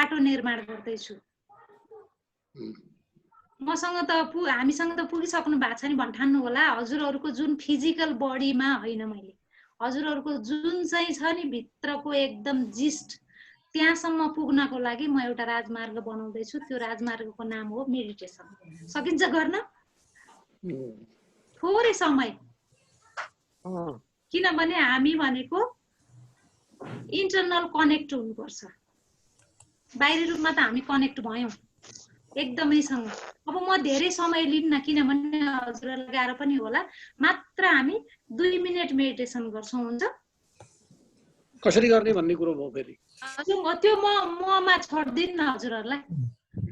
बाटो निर्माण गर्दैछु। मसँग त हामीसँग त पुगिसक्नु भएको छ नि भन्ठान्नु होला। हजुरहरूको जुन फिजिकल बडीमा होइन, मैले हजुरहरूको जुन चाहिँ छ नि भित्रको एकदम जिस्ट, त्यहाँसम्म पुग्नको लागि म एउटा राजमार्ग बनाउँदैछु। त्यो राजमार्गको नाम हो मेडिटेसन। सकिन्छ गर्न? थोरै समय, किनभने हामी भनेको इन्टरनल कनेक्ट हुनुपर्छ। बाहिरी रूपमा त हामी कनेक्ट भयौँ एकदमैसँग। अब म धेरै समय लिन्न, किनभने हजुरहरूलाई गाह्रो पनि होला। मात्र हामी 2 मिनेट मेडिटेसन गर्छौँ, हुन्छ? कसरी गर्ने भन्ने कुरो भयो फेरि। त्यो ममा छोड्दिन्न हजुरहरूलाई।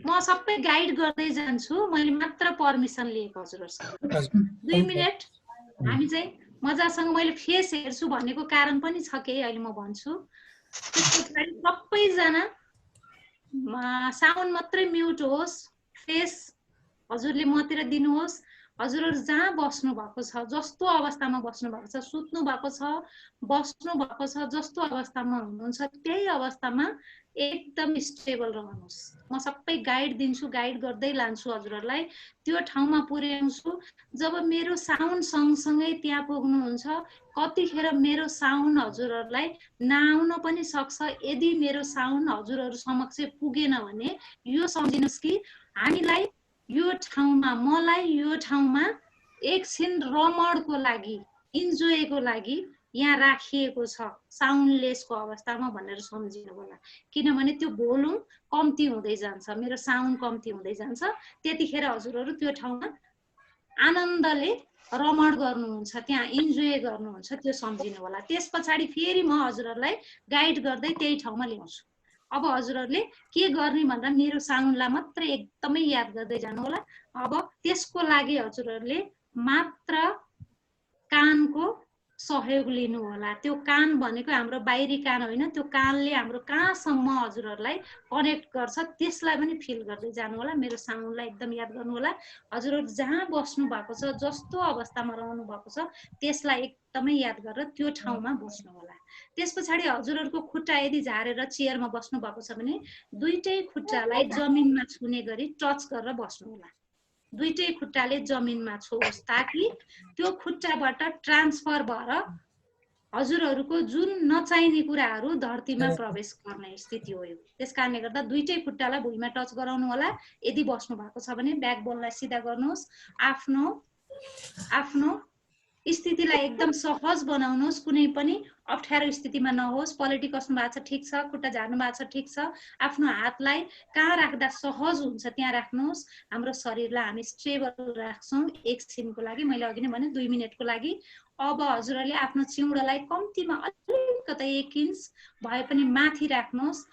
म सबै गाइड गर्दै जान्छु। मैले मात्र परमिसन लिएको हजुरहरूसँग। 2 मिनेट हामी चाहिँ मजासँग, मैले फेस हेर्छु भनेको कारण पनि छ के, अहिले म भन्छु। सबैजना साउन्ड मात्रै म्युट होस्, फेस हजुरले मतिर दिनुहोस्। हजुरहरू जहाँ बस्नु भएको छ, जस्तो अवस्थामा बस्नु भएको छ, सुत्नु भएको छ, बस्नु भएको छ, जस्तो अवस्थामा हुनुहुन्छ त्यही अवस्थामा एकदम स्टेबल रहनुहोस्। म सबै गाइड दिन्छु, गाइड गर्दै लान्छु हजुरहरूलाई, त्यो ठाउँमा पुर्याउँछु। जब मेरो साउन्ड सँगसँगै त्यहाँ पुग्नुहुन्छ, कतिखेर मेरो साउन्ड हजुरहरूलाई नआउन पनि सक्छ। यदि मेरो साउन्ड हजुरहरू समक्ष पुगेन भने यो सम्झिनुहोस् कि हामीलाई यो ठाउँमा, मलाई यो ठाउँमा एकछिन रमणको लागि, इन्जोयको लागि यहाँ राखिएको छ साउन्डलेसको अवस्थामा भनेर सम्झिनु होला। किनभने त्यो भोल्युम कम्ती हुँदै जान्छ, मेरो साउन्ड कम्ती हुँदै जान्छ। त्यतिखेर हजुरहरू त्यो ठाउँमा आनन्दले रमण गर्नुहुन्छ, त्यहाँ इन्जोय गर्नुहुन्छ, त्यो सम्झिनु होला। त्यस पछाडि फेरि म हजुरहरूलाई गाइड गर्दै त्यही ठाउँमा ल्याउँछु। अब हजुरहरूले के गर्ने भन्दा मेरो साउन्डलाई मात्र एकदमै याद गर्दै जानु होला। अब त्यसको लागि हजुरहरूले मात्र कानको सहयोग लिनु होला। त्यो कान भनेको हाम्रो बाहिरी कान होइन, त्यो कानले हाम्रो कहाँसम्म हजुरहरूलाई कनेक्ट गर्छ त्यसलाई पनि फिल गर्दै जानु होला। मेरो साउन्डलाई एकदम याद गर्नु होला। हजुरहरू जहाँ बस्नु भएको छ, जस्तो अवस्थामा रहनु भएको छ, त्यसलाई एकदमै याद गरेर त्यो ठाउँमा बस्नु होला। त्यस पछाडि हजुरहरूको खुट्टा यदि झारेर चेयरमा बस्नु भएको छ भने दुईटै खुट्टालाई जमिनमा छुने गरी टच गरेर बस्नु होला। दुईटै खुट्टाले जमिनमा छोओस्, ताकि त्यो खुट्टाबाट ट्रान्सफर भएर हजुरहरूको जुन नचाहिने कुराहरू धरतीमा प्रवेश गर्ने स्थिति हो यो। त्यस कारणले गर्दा दुईटै खुट्टालाई भुइँमा टच गराउनु होला। यदि बस्नु भएको छ भने ब्याकबोनलाई सिधा गर्नुहोस्। आफ्नो स्थितिलाई एकदम सहज बनाउनुहोस्, कुनै पनि अप्ठ्यारो स्थितिमा नहोस्। पलेटी कस्नु भएको छ ठिक छ, खुट्टा झार्नु भएको छ ठिक छ। आफ्नो हातलाई कहाँ राख्दा सहज हुन्छ त्यहाँ राख्नुहोस्। हाम्रो शरीरलाई हामी स्टेबल राख्छौँ एकछिनको लागि। मैले अघि नै भने 2 मिनेटको लागि। अब हजुरहरूले आफ्नो चिउडालाई कम्तीमा अलिकति 1 इन्च भए पनि माथि राख्नुहोस्,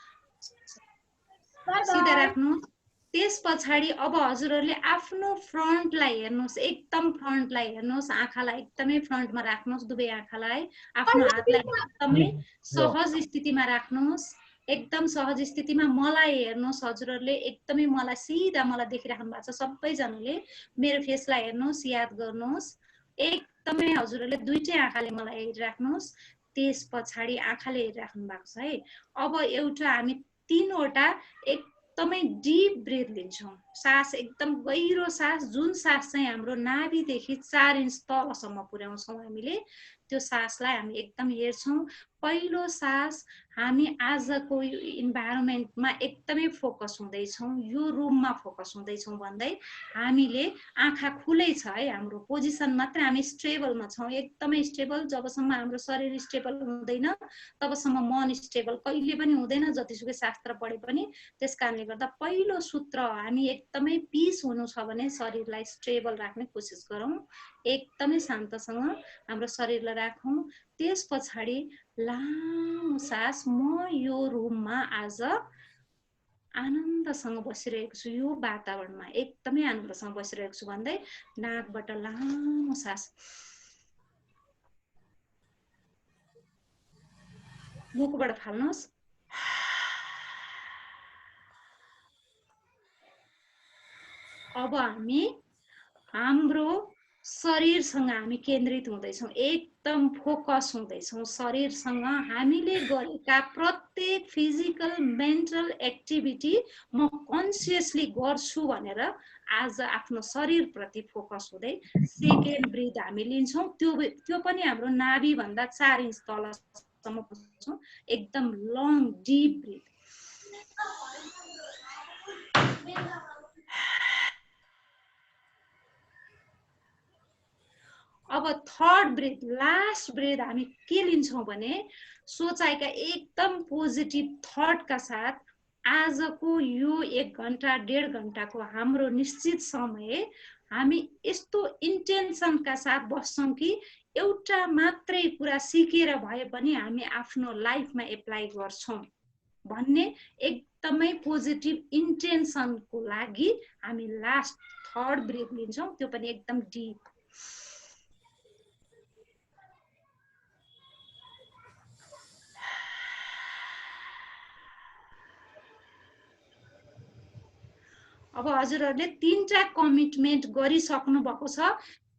सिधा राख्नुहोस्। त्यस पछाडि अब हजुरहरूले आफ्नो फ्रन्टलाई हेर्नुहोस्, एकदम फ्रन्टलाई हेर्नुहोस्। आँखालाई एकदमै फ्रन्टमा राख्नुहोस्, दुवै आँखालाई। आफ्नो हातलाई एकदमै सहज स्थितिमा राख्नुहोस्, एकदम सहज स्थितिमा। मलाई हेर्नुहोस् हजुरहरूले, एकदमै मलाई सिधा मलाई देखिराख्नु भएको छ। सबैजनाले मेरो फेसलाई हेर्नुहोस्, याद गर्नुहोस्। एकदमै हजुरहरूले दुईटै आँखाले मलाई हेरिराख्नुहोस्। त्यस पछाडि आँखाले हेरिराख्नु भएको छ है। अब एउटा हामी 3 वटा एकदमै डीप ब्रेथ लिन्छौँ। सास एकदम गहिरो सास, जुन सास चाहिँ हाम्रो नाभिदेखि 4 इन्च तलसम्म पुर्याउँछौँ हामीले, त्यो सासलाई हामी एकदम हेर्छौँ। पहिलो सास हामी आजको यो इन्भाइरोमेन्टमा एकदमै फोकस हुँदैछौँ, यो रुममा फोकस हुँदैछौँ भन्दै हामीले आँखा खुलै छ है, हाम्रो पोजिसन मात्र हामी स्टेबलमा छौँ, एकदमै स्टेबल। जबसम्म हाम्रो शरीर स्टेबल हुँदैन तबसम्म मन स्टेबल कहिले पनि हुँदैन, जतिसुकै शास्त्र पढे पनि। त्यस कारणले गर्दा पहिलो सूत्र, हामी एकदमै पिस हुनु छ भने शरीरलाई स्टेबल राख्ने कोसिस गरौँ। एकदमै शान्तसँग हाम्रो शरीरलाई राखौँ। त्यस पछाडि लामो सास, म यो रुममा आज आनन्दसँग बसिरहेको छु, यो वातावरणमा एकदमै आनन्दसँग बसिरहेको छु भन्दै नाकबाट लामो सास, मुखबाट फाल्नुहोस्। अब हामी हाम्रो शरीरसँग हामी केन्द्रित हुँदैछौँ, एकदम फोकस हुँदैछौँ शरीरसँग। हामीले गरेका प्रत्येक फिजिकल मेन्टल एक्टिभिटी म कन्सियसली गर्छु भनेर आज आफ्नो शरीरप्रति फोकस हुँदै सेकेन्ड ब्रिथ हामी लिन्छौँ। त्यो पनि हाम्रो नाभि भन्दा 4 इन्च तलसम्म पुग्छौँ, एकदम लङ डिप ब्रिथ। अब थर्ड ब्रेथ, लास्ट ब्रेथ हामी के लिन्छौँ भने सोचाइका एकदम पोजिटिभ थटका साथ आजको यो 1 घण्टा 1.5 घण्टाको हाम्रो निश्चित समय हामी यस्तो इन्टेन्सनका साथ बस्छौँ कि एउटा मात्रै कुरा सिकेर भए पनि हामी आफ्नो लाइफमा एप्लाई गर्छौँ भन्ने एकदमै पोजिटिभ इन्टेन्सनको लागि हामी लास्ट थर्ड ब्रेथ लिन्छौँ, त्यो पनि एकदम डिप। अब हजुरहरूले 3टा कमिटमेन्ट गरिसक्नु भएको छ।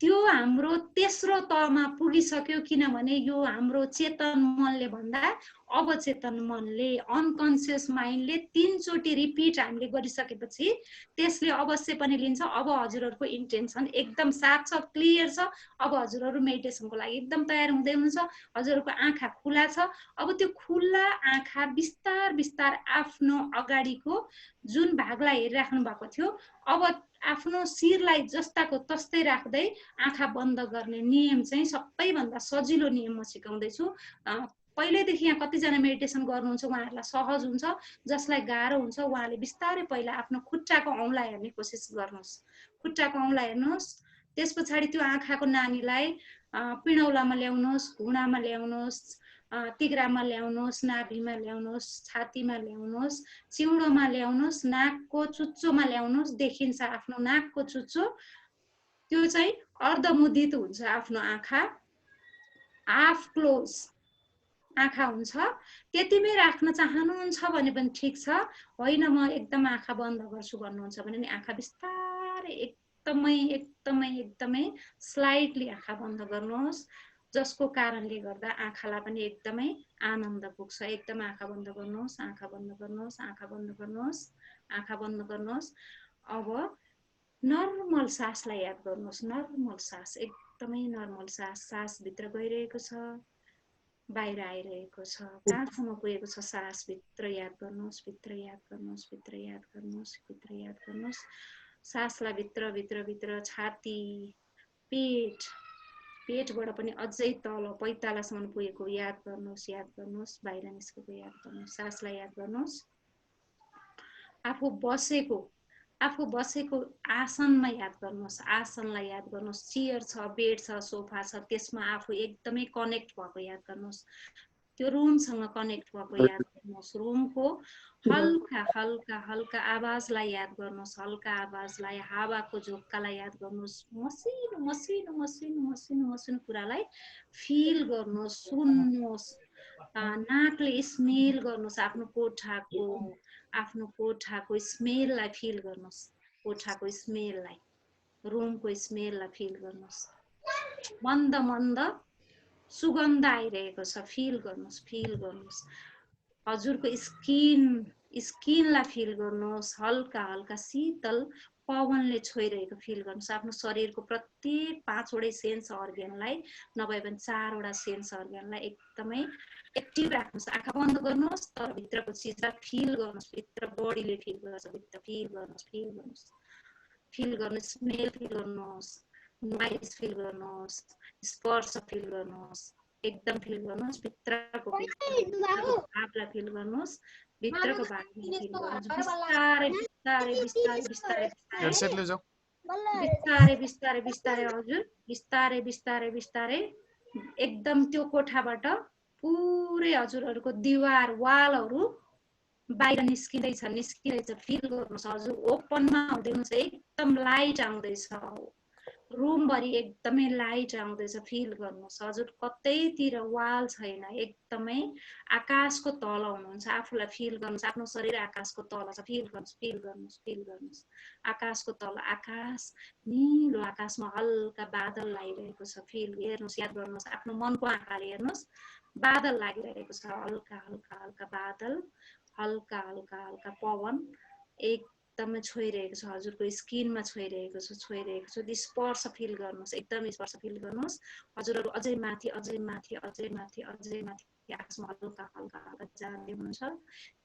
त्यो हाम्रो तेस्रो तहमा पुगिसक्यो, किनभने यो हाम्रो चेतन मनले भन्दा अवचेतन मनले, अनकन्सियस माइन्डले 3 चोटि रिपिट हामीले गरिसकेपछि त्यसले अवश्य पनि लिन्छ। अब हजुरहरूको इन्टेन्सन एकदम साफ छ, क्लियर छ। अब हजुरहरू मेडिटेसनको लागि एकदम तयार हुँदै हुनुहुन्छ। हजुरहरूको आँखा खुला छ। अब त्यो खुला आँखा बिस्तार बिस्तार आफ्नो अगाडिको जुन भागलाई हेरिराख्नु भएको थियो, अब आफ्नो शिरलाई जस्ताको तस्तै राख्दै आँखा बन्द गर्ने नियम चाहिँ सबैभन्दा सजिलो नियम म सिकाउँदैछु। पहिल्यैदेखि यहाँ कतिजना मेडिटेसन गर्नुहुन्छ, उहाँहरूलाई सहज हुन्छ। जसलाई गाह्रो हुन्छ उहाँले बिस्तारै पहिला आफ्नो खुट्टाको औँला हेर्ने कोसिस गर्नुहोस्। खुट्टाको औँला हेर्नुहोस्, त्यस पछाडि त्यो आँखाको नानीलाई पिँडौलामा ल्याउनुहोस्, घुँडामा ल्याउनुहोस्, तिघ्रामा ल्याउनुहोस्, नाभिमा ल्याउनुहोस्, छातीमा ल्याउनुहोस्, चिउँडोमा ल्याउनुहोस्, नाकको चुच्चोमा ल्याउनुहोस्। देखिन्छ आफ्नो नाकको चुच्चो, त्यो चाहिँ अर्धमुदित हुन्छ। आफ्नो आँखा हाफ क्लोज आँखा हुन्छ। त्यतिमै राख्न चाहनुहुन्छ भने पनि ठिक छ, होइन म एकदम आँखा बन्द गर्छु भन्नुहुन्छ भने नि आँखा बिस्तारै एकदमै एकदमै एकदमै स्लाइटली आँखा बन्द गर्नुहोस्, जसको कारणले गर्दा आँखालाई पनि एकदमै आनन्द पुग्छ। एकदम आँखा बन्द गर्नुहोस्, आँखा बन्द गर्नुहोस्, आँखा बन्द गर्नुहोस्, आँखा बन्द गर्नुहोस्। अब नर्मल सासलाई याद गर्नुहोस्, नर्मल सास, एकदमै नर्मल सास। सास भित्र गइरहेको छ, बाहिर आइरहेको छ, कहाँसम्म पुगेको छ सास, भित्र याद गर्नुहोस्, भित्र याद गर्नुहोस्, भित्र याद गर्नुहोस्, भित्र याद गर्नुहोस्। सासलाई भित्र भित्र भित्र छाती, पेट, पेटबाट पनि अझै तल पैतालासम्म पुगेको याद गर्नुहोस्, याद गर्नुहोस्, बाहिर निस्केको याद गर्नुहोस्। सासलाई याद गर्नुहोस्। आफू बसेको आसनमा याद गर्नुहोस्, आसनलाई याद गर्नुहोस्। चेयर छ, बेड छ, सोफा छ, त्यसमा आफू एकदमै कनेक्ट भएको याद गर्नुहोस्। त्यो रुमसँग कनेक्ट भएको याद गर्नुहोस्। रुमको हल्का हल्का हल्का आवाजलाई याद गर्नुहोस्, हल्का आवाजलाई, हावाको झोक्कालाई याद गर्नुहोस्। मसिनो मसिनो मसिनो मसिनो मसिनो कुरालाई फिल गर्नुहोस्, सुन्नुहोस्। नाकले स्मेल गर्नुहोस्, आफ्नो कोठाको स्मेललाई फिल गर्नुहोस्। कोठाको स्मेललाई, रुमको स्मेललाई फिल गर्नुहोस्। मन्द मन्द सुगन्ध आइरहेको छ, फिल गर्नुहोस्, फिल गर्नुहोस्। हजुरको स्किनलाई फिल गर्नुहोस्, हल्का हल्का शीतल पवनले छोइरहेको फिल गर्नुहोस्। आफ्नो शरीरको प्रत्येक 5वटै सेन्स अर्ग्यानलाई, नभए पनि 4वटा सेन्स अर्ग्यानलाई एकदमै एक्टिभ राख्नुहोस्। आँखा बन्द गर्नुहोस्, तर भित्रको चिजलाई फिल गर्नुहोस्। भित्र बडीले फिल गर्छ, भित्र फिल गर्नुहोस्, फिल गर्नुहोस्, फिल गर्नुहोस्। स्मेल फिल गर्नुहोस्, नोइज फिल गर्नुहोस्, स्पर्श फिल गर्नुहोस्, एकदम फिल गर्नुहोस्। भित्रको भागलाई फिल गर्नुहोस्, भित्रको भागलाई फिल गर्नुहोस्। बिस्तारै बिस्तारै बिस्तारै बिस्तारै बिस्तारै बिस्तारै बिस्तारै हजुर, बिस्तारै बिस्तारै बिस्तारै एकदम त्यो कोठाबाट पुरै हजुरहरूको दिवार, वालहरू बाहिर निस्किँदैछ, निस्किँदैछ, फिल गर्नुहोस्। हजुर ओपनमा हुँदै हुनुहुन्छ, एकदम लाइट आउँदैछ, रुमभरि एकदमै लाइट आउँदैछ फिल गर्नुहोस् हजुर कतैतिर वाल छैन एकदमै आकाशको तल हुनुहुन्छ आफूलाई फिल गर्नुहोस् आफ्नो शरीर आकाशको तल छ फिल गर्नुहोस् फिल गर्नुहोस् फिल गर्नुहोस् आकाशको तल आकाश नीलो आकाशमा हल्का बादल लागिरहेको छ फिल हेर्नुहोस् याद गर्नुहोस् आफ्नो मनको आँखाले हेर्नुहोस् बादल लागिरहेको छ हल्का हल्का हल्का बादल हल्का हल्का हल्का पवन एकदमै छोइरहेको छ हजुरको स्किनमा छोइरहेको छ स्पर्श फिल गर्नुहोस् एकदम स्पर्श फिल गर्नुहोस् हजुरहरू अझै माथि अझै माथि अझै माथि अझै माथि आकाशमा हल्का हल्का हल्का जाँदै हुनुहुन्छ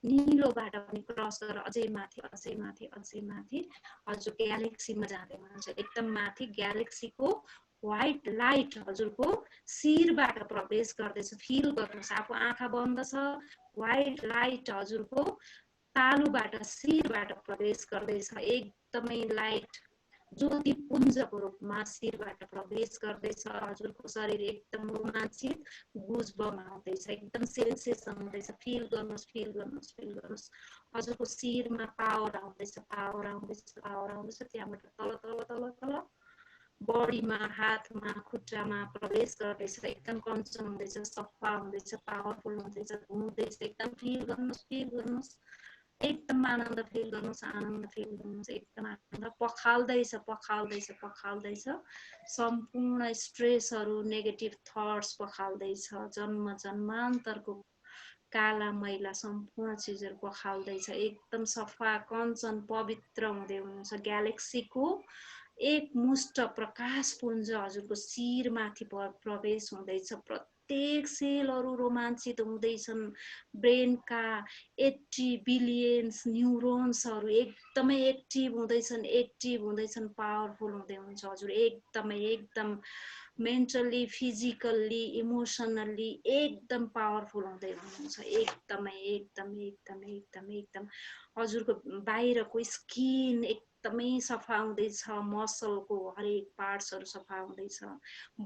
निलोबाट पनि क्रस गरेर अझै माथि अझै माथि अझै माथि हजुर ग्यालेक्सीमा जाँदै हुनुहुन्छ एकदम माथि ग्यालेक्सीको व्हाइट लाइट हजुरको शिरबाट प्रवेश गर्दैछ फिल गर्नुहोस् आफू आँखा बन्द छ व्हाइट लाइट हजुरको तालुबाट शिरबाट प्रवेश गर्दैछ एकदमै लाइट ज्योति पुञ्जको रूपमा शिरबाट प्रवेश गर्दैछ हजुरको शरीर एकदम रोमाञ्चित गुजबम आउँदैछ एकदम सेन्सेसन हुँदैछ फिल गर्नुहोस् फिल गर्नुहोस् फिल गर्नुहोस् हजुरको शिरमा पावर आउँदैछ पावर आउँदैछ पावर आउँदैछ त्यहाँबाट तल तल तल तल बडीमा हातमा खुट्टामा प्रवेश गर्दैछ एकदम कञ्चन हुँदैछ सफा हुँदैछ पावरफुल हुँदैछ एकदम फिल गर्नुहोस् एकदम आनन्द फिल गर्नुहोस् एकदम आनन्द पखाल्दैछ पखाल्दैछ पखाल्दैछ सम्पूर्ण स्ट्रेसहरू नेगेटिभ थट्स पखाल्दैछ जन्म जन्मान्तरको काला मैला सम्पूर्ण चिजहरू पखाल्दैछ एकदम सफा कञ्चन पवित्र हुँदै हुनुहुन्छ ग्यालेक्सीको एक मुष्ट प्रकाश पुञ्ज हजुरको शिरमाथि प्रवेश हुँदैछ प्रत्येक सेलहरू रोमाञ्चित हुँदैछन् ब्रेनका 80 बिलियन्स न्युरोन्सहरू एकदमै एक्टिभ हुँदैछन् पावरफुल हुँदै हुनुहुन्छ हजुर एकदमै एकदम मेन्टली फिजिकल्ली इमोसनल्ली एकदम पावरफुल हुँदै हुनुहुन्छ एकदमै एकदम एकदम एकदम एकदम हजुरको बाहिरको स्किन एकदमै सफा हुँदैछ मसलको हरेक पार्ट्सहरू सफा हुँदैछ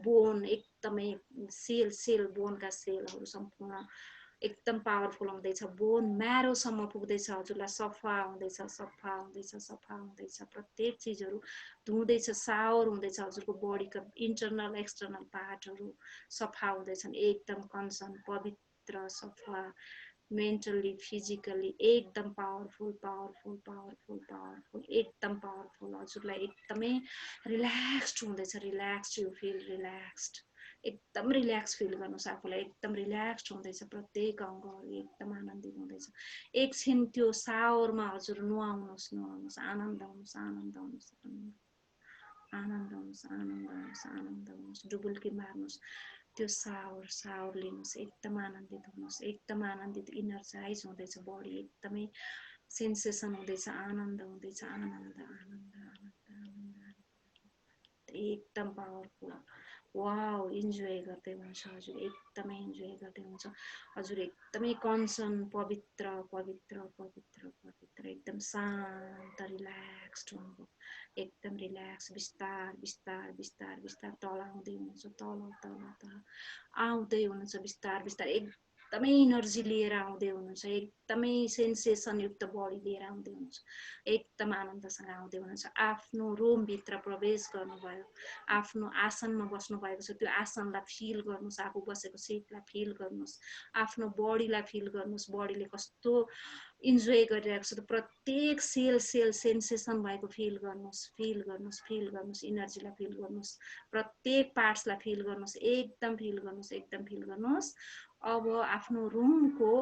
बोन एकदमै सेल सेल बोनका सेलहरू सम्पूर्ण एकदम पावरफुल हुँदैछ बोन म्यारोसम्म पुग्दैछ हजुरलाई सफा हुँदैछ सफा हुँदैछ सफा हुँदैछ प्रत्येक चिजहरू धुँदैछ सावर हुँदैछ हजुरको बडीको इन्टरनल एक्सटर्नल पार्टहरू सफा हुँदैछन् एकदम कन्सन पवित्र सफा मेन्टली फिजिकली एकदम पावरफुल पावरफुल पावरफुल पावरफुल एकदम पावरफुल हजुरलाई एकदमै रिल्याक्स्ड हुँदैछ रिल्याक्स्ड यु फिल रिल्याक्स्ड एकदम रिल्याक्स फिल गर्नुहोस् आफूलाई एकदम रिल्याक्स्ड हुँदैछ प्रत्येक अङ्गहरू एकदम आनन्दित हुँदैछ एकछिन त्यो सावरमा हजुर नुहाउनुहोस् नुहाउनुहोस् आनन्द हुनुहोस् आनन्द हुनुहोस् आनन्द हुनुहोस् आनन्द हुनुहोस् आनन्द हुनुहोस् डुबुल्की मार्नुहोस् त्यो सावर सावर लिनुहोस् एकदम आनन्दित हुनुहोस् एकदम आनन्दित इनर्जाइज हुँदैछ बडी एकदमै सेन्सेसन हुँदैछ आनन्द हुँदैछ आनन्द आनन्द आनन्द आनन्द एकदम पावरफुल वाउ इन्जोय गर्दै हुनुहुन्छ हजुर एकदमै इन्जोय गर्दै हुनुहुन्छ हजुर एकदमै कन्सन पवित्र पवित्र पवित्र पवित्र एकदम शान्त रिल्याक्स्ड हुनुभयो एकदम रिल्याक्स बिस्तार बिस्तार बिस्तार बिस्तार तल आउँदै हुनुहुन्छ तल तल तल आउँदै हुनुहुन्छ बिस्तार बिस्तार एकदमै इनर्जी लिएर आउँदै हुनुहुन्छ एकदमै सेन्सेसन युक्त बडी लिएर आउँदै हुनुहुन्छ एकदम आनन्दसँग आउँदै हुनुहुन्छ आफ्नो रुमभित्र प्रवेश गर्नुभयो आफ्नो आसनमा बस्नु भएको छ त्यो आसनलाई फिल गर्नुहोस् आफू बसेको सिटलाई फिल गर्नुहोस् आफ्नो बडीलाई फिल गर्नुहोस् बडीले कस्तो इन्जोय गरिरहेको छ त प्रत्येक सेल सेल सेन्सेसन भएको फिल गर्नुहोस् फिल गर्नुहोस् फिल गर्नुहोस् इनर्जीलाई फिल गर्नुहोस् प्रत्येक पार्ट्सलाई फिल गर्नुहोस् एकदम फिल गर्नुहोस् एकदम फिल गर्नुहोस् अब आफ्नो रुमको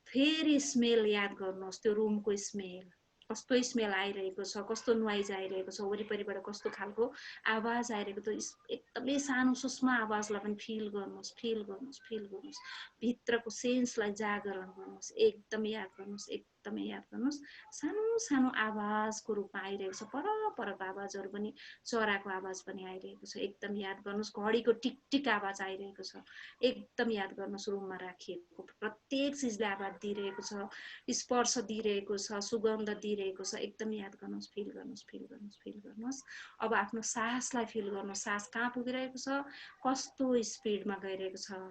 फेरि स्मेल याद गर्नुहोस् त्यो रुमको स्मेल कस्तो स्मेल आइरहेको छ कस्तो नोइज आइरहेको छ वरिपरिबाट कस्तो खालको आवाज आइरहेको त एकदमै सानो सूक्ष्म आवाजलाई पनि फिल गर्नुहोस् फिल गर्नुहोस् फिल गर्नुहोस् भित्रको सेन्सलाई जागरण गर्नुहोस् एकदमै याद गर्नुहोस् एकदमै याद गर्नुहोस् सानो सानो आवाजको रूपमा आइरहेको छ पर परको आवाजहरू पनि चराको आवाज पनि आइरहेको छ एकदम याद गर्नुहोस् घडीको टिक टिक आवाज आइरहेको छ एकदम याद गर्नुहोस् रुममा राखिएको प्रत्येक चिजले आवाज दिइरहेको छ स्पर्श दिइरहेको छ सुगन्ध दिइरहेको छ एकदम याद गर्नुहोस् फिल गर्नुहोस् फिल गर्नुहोस् फिल गर्नुहोस् अब आफ्नो सासलाई फिल गर्नुहोस् सास कहाँ पुगिरहेको छ कस्तो स्पिडमा गइरहेको छ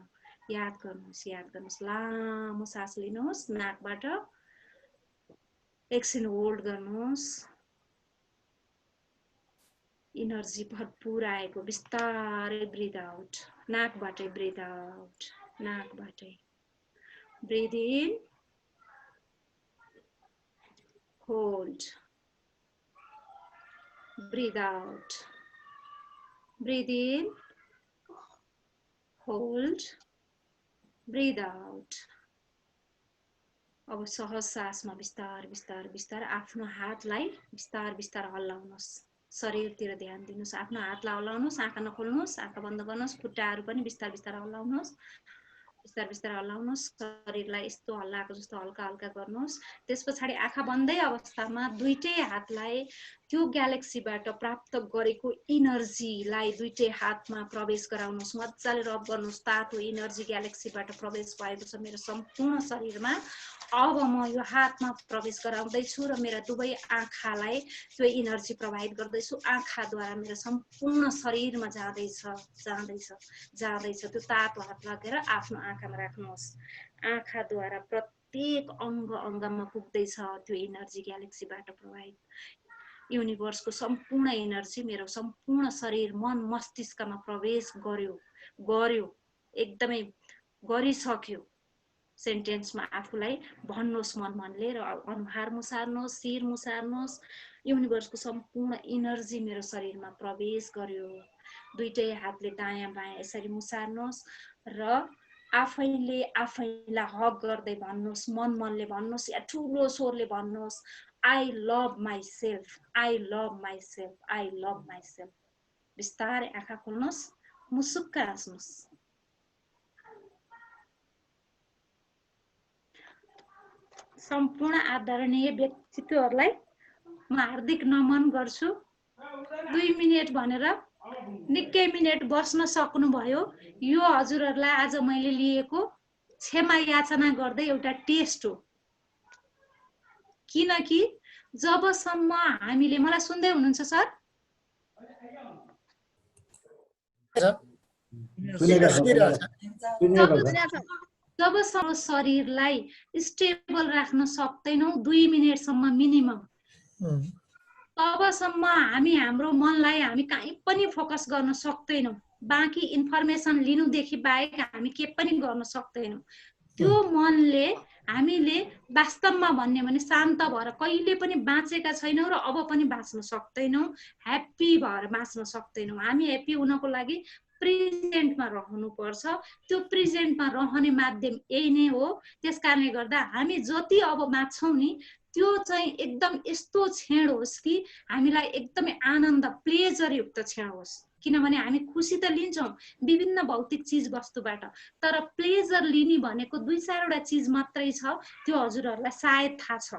याद गर्नुहोस् लामो सास लिनुहोस् नाकबाट एकछिन होल्ड गर्नुहोस् इनर्जी भरपूर आएको बिस्तारै ब्रिथ आउट नाकबाटै ब्रिथ आउट नाकबाटै breathe in hold breathe out breathe in hold breathe out अब सहज सासमा बिस्तार बिस्तार बिस्तार आफ्नो हातलाई बिस्तार बिस्तार हल्लाउनुहोस् शरीरतिर ध्यान दिनुस् आफ्नो हातलाई हल्लाउनुहोस् आँखा नखोल्नुहोस् आँखा बन्द गर्नुहोस् खुट्टाहरू पनि बिस्तार बिस्तार हल्लाउनुहोस् बिस्तार बिस्तार हल्लाउनुहोस् शरीरलाई यस्तो हल्लाएको जस्तो हल्का हल्का गर्नुहोस् त्यसपछि आँखा बन्दै अवस्थामा दुईटै हातलाई त्यो ग्यालेक्सीबाट प्राप्त गरेको इनर्जीलाई दुईटै हातमा प्रवेश गराउनुहोस् मजाले रब गर्नुहोस् तातो इनर्जी ग्यालेक्सीबाट प्रवेश भएको छ मेरो सम्पूर्ण शरीरमा अब म यो हातमा प्रवेश गराउँदैछु र मेरा दुवै आँखालाई त्यो इनर्जी प्रवाहित गर्दैछु आँखाद्वारा मेरो सम्पूर्ण शरीरमा जाँदैछ जाँदैछ जाँदैछ त्यो तातो हात लगेर आफ्नो आँखामा राख्नुहोस् आँखाद्वारा प्रत्येक अङ्ग अङ्गमा पुग्दैछ त्यो इनर्जी ग्यालेक्सीबाट प्रवाहित युनिभर्सको सम्पूर्ण एनर्जी मेरो सम्पूर्ण शरीर मन मस्तिष्कमा प्रवेश गर्यो एकदमै गरिसक्यो सेन्टेन्समा आफूलाई भन्नुहोस् मनले र अनुहार मुसार्नुहोस् शिर मुसार्नुहोस् युनिभर्सको सम्पूर्ण एनर्जी मेरो शरीरमा प्रवेश गर्यो दुईटै हातले दायाँ बायाँ यसरी मुसार्नुहोस् र आफैले आफैलाई हक गर्दै भन्नुहोस् मनले भन्नुहोस् या ठुलो स्वरले भन्नुहोस् I love myself, I love myself, I love myself. बिस्तारै आँखा खोल्नुहोस् मुसुक्क हाँस्नुहोस् सम्पूर्ण आदरणीय व्यक्तित्वहरूलाई म हार्दिक नमन गर्छु 2 मिनेट भनेर निकै मिनेट बस्न सक्नुभयो यो हजुरहरूलाई आज मैले लिएको क्षमा याचना गर्दै एउटा टेस्ट हो किनकि जबसम्म हामीले मलाई सुन्दै हुनुहुन्छ सर जबसम्म शरीरलाई स्टेबल राख्न सक्दैनौ 2 मिनेटसम्म मिनिमम तबसम्म हामी हाम्रो मनलाई हामी कहीँ पनि फोकस गर्न सक्दैनौ बाँकी इन्फर्मेसन लिनुदेखि बाहेक हामी के पनि गर्न सक्दैनौ त्यो मनले हामीले वास्तवमा भन्ने भने शान्त भएर कहिले पनि बाँचेका छैनौं र अब पनि बाँच्न सक्दैनौ ह्याप्पी भएर बाँच्न सक्दैनौ हामी ह्याप्पी हुनको लागि प्रेजेन्टमा रहनु पर्छ त्यो प्रेजेन्टमा रहने माध्यम यही नै हो त्यसकारणले गर्दा हामी जति अब बाँच्छौं नि त्यो चाहिँ एकदम यस्तो क्षण होस् कि हामीलाई एकदमै आनन्द प्लेजर युक्त क्षण होस् किनभने हामी खुसी त लिन्छौं विभिन्न भौतिक चीज वस्तुबाट तर प्लेजर लिने भनेको 2-4 वटा चीज मात्रै छ त्यो हजुरहरूलाई सायद थाहा छ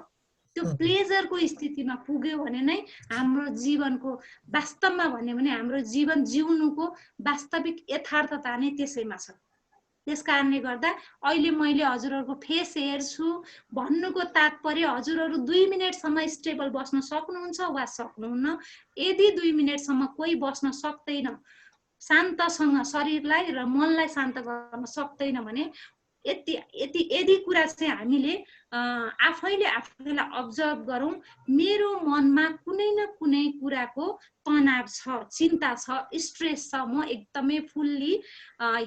त्यो प्लेजरको स्थितिमा पुग्यो भने नै हाम्रो जीवनको वास्तवमा भन्ने भने हाम्रो जीवन जिउनुको वास्तविक यथार्थता नै त्यसैमा छ त्यसकारणले गर्दा अहिले मैले हजुरहरूको फेस हेर्छु भन्नुको तात्पर्य हजुरहरू 2 मिनेटसम्म स्टेबल बस्न सक्नुहुन्छ वा सक्नुहुन्न यदि 2 मिनेटसम्म कोही बस्न सक्दैन शान्तसँग शरीरलाई र मनलाई शान्त गर्न सक्दैन भने यदि कुरा चाहिँ हामीले आफैले आफैलाई अब्जर्भ गरौं मेरो मनमा कुनै न कुनै कुराको तनाव छ चिन्ता छ स्ट्रेस छ म एकदमै फुल्ली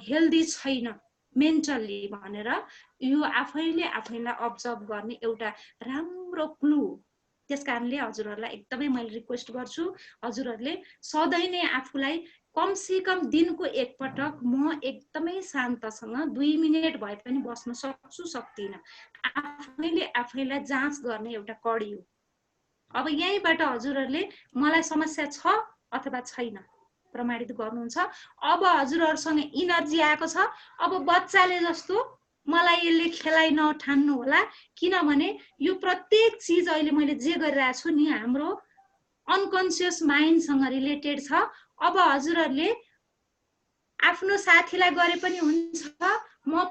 हेल्दी छैन मेन्टली भनेर यो आफैले आफैलाई अब्जर्भ गर्ने एउटा राम्रो क्लु त्यसकारणले हजुरहरूलाई एकदमै मैले रिक्वेस्ट गर्छु हजुरहरूले सधैँ नै आफूलाई कम से कम दिनको एक पटक म एकदमै शान्तसँग 2 मिनेट भए पनि बस्न सक्छु सक्दिन आफैले आफैलाई जाँच गर्ने एउटा कडी हो अब यहीबाट हजुरहरूले मलाई समस्या छ अथवा छैन प्रमाणित गर्नुहुन्छ अब हजुरहरूसँग इनर्जी आएको छ अब बच्चाले जस्तो मलाई यसले खेलाइ नठान्नु होला किनभने यो प्रत्येक चीज अहिले मैले जे गरिरहेको छु नि हाम्रो अनकन्सियस माइन्डसँग रिलेटेड छ अब हजुरहरूले आफ्नो साथीलाई गरे पनि हुन्छ म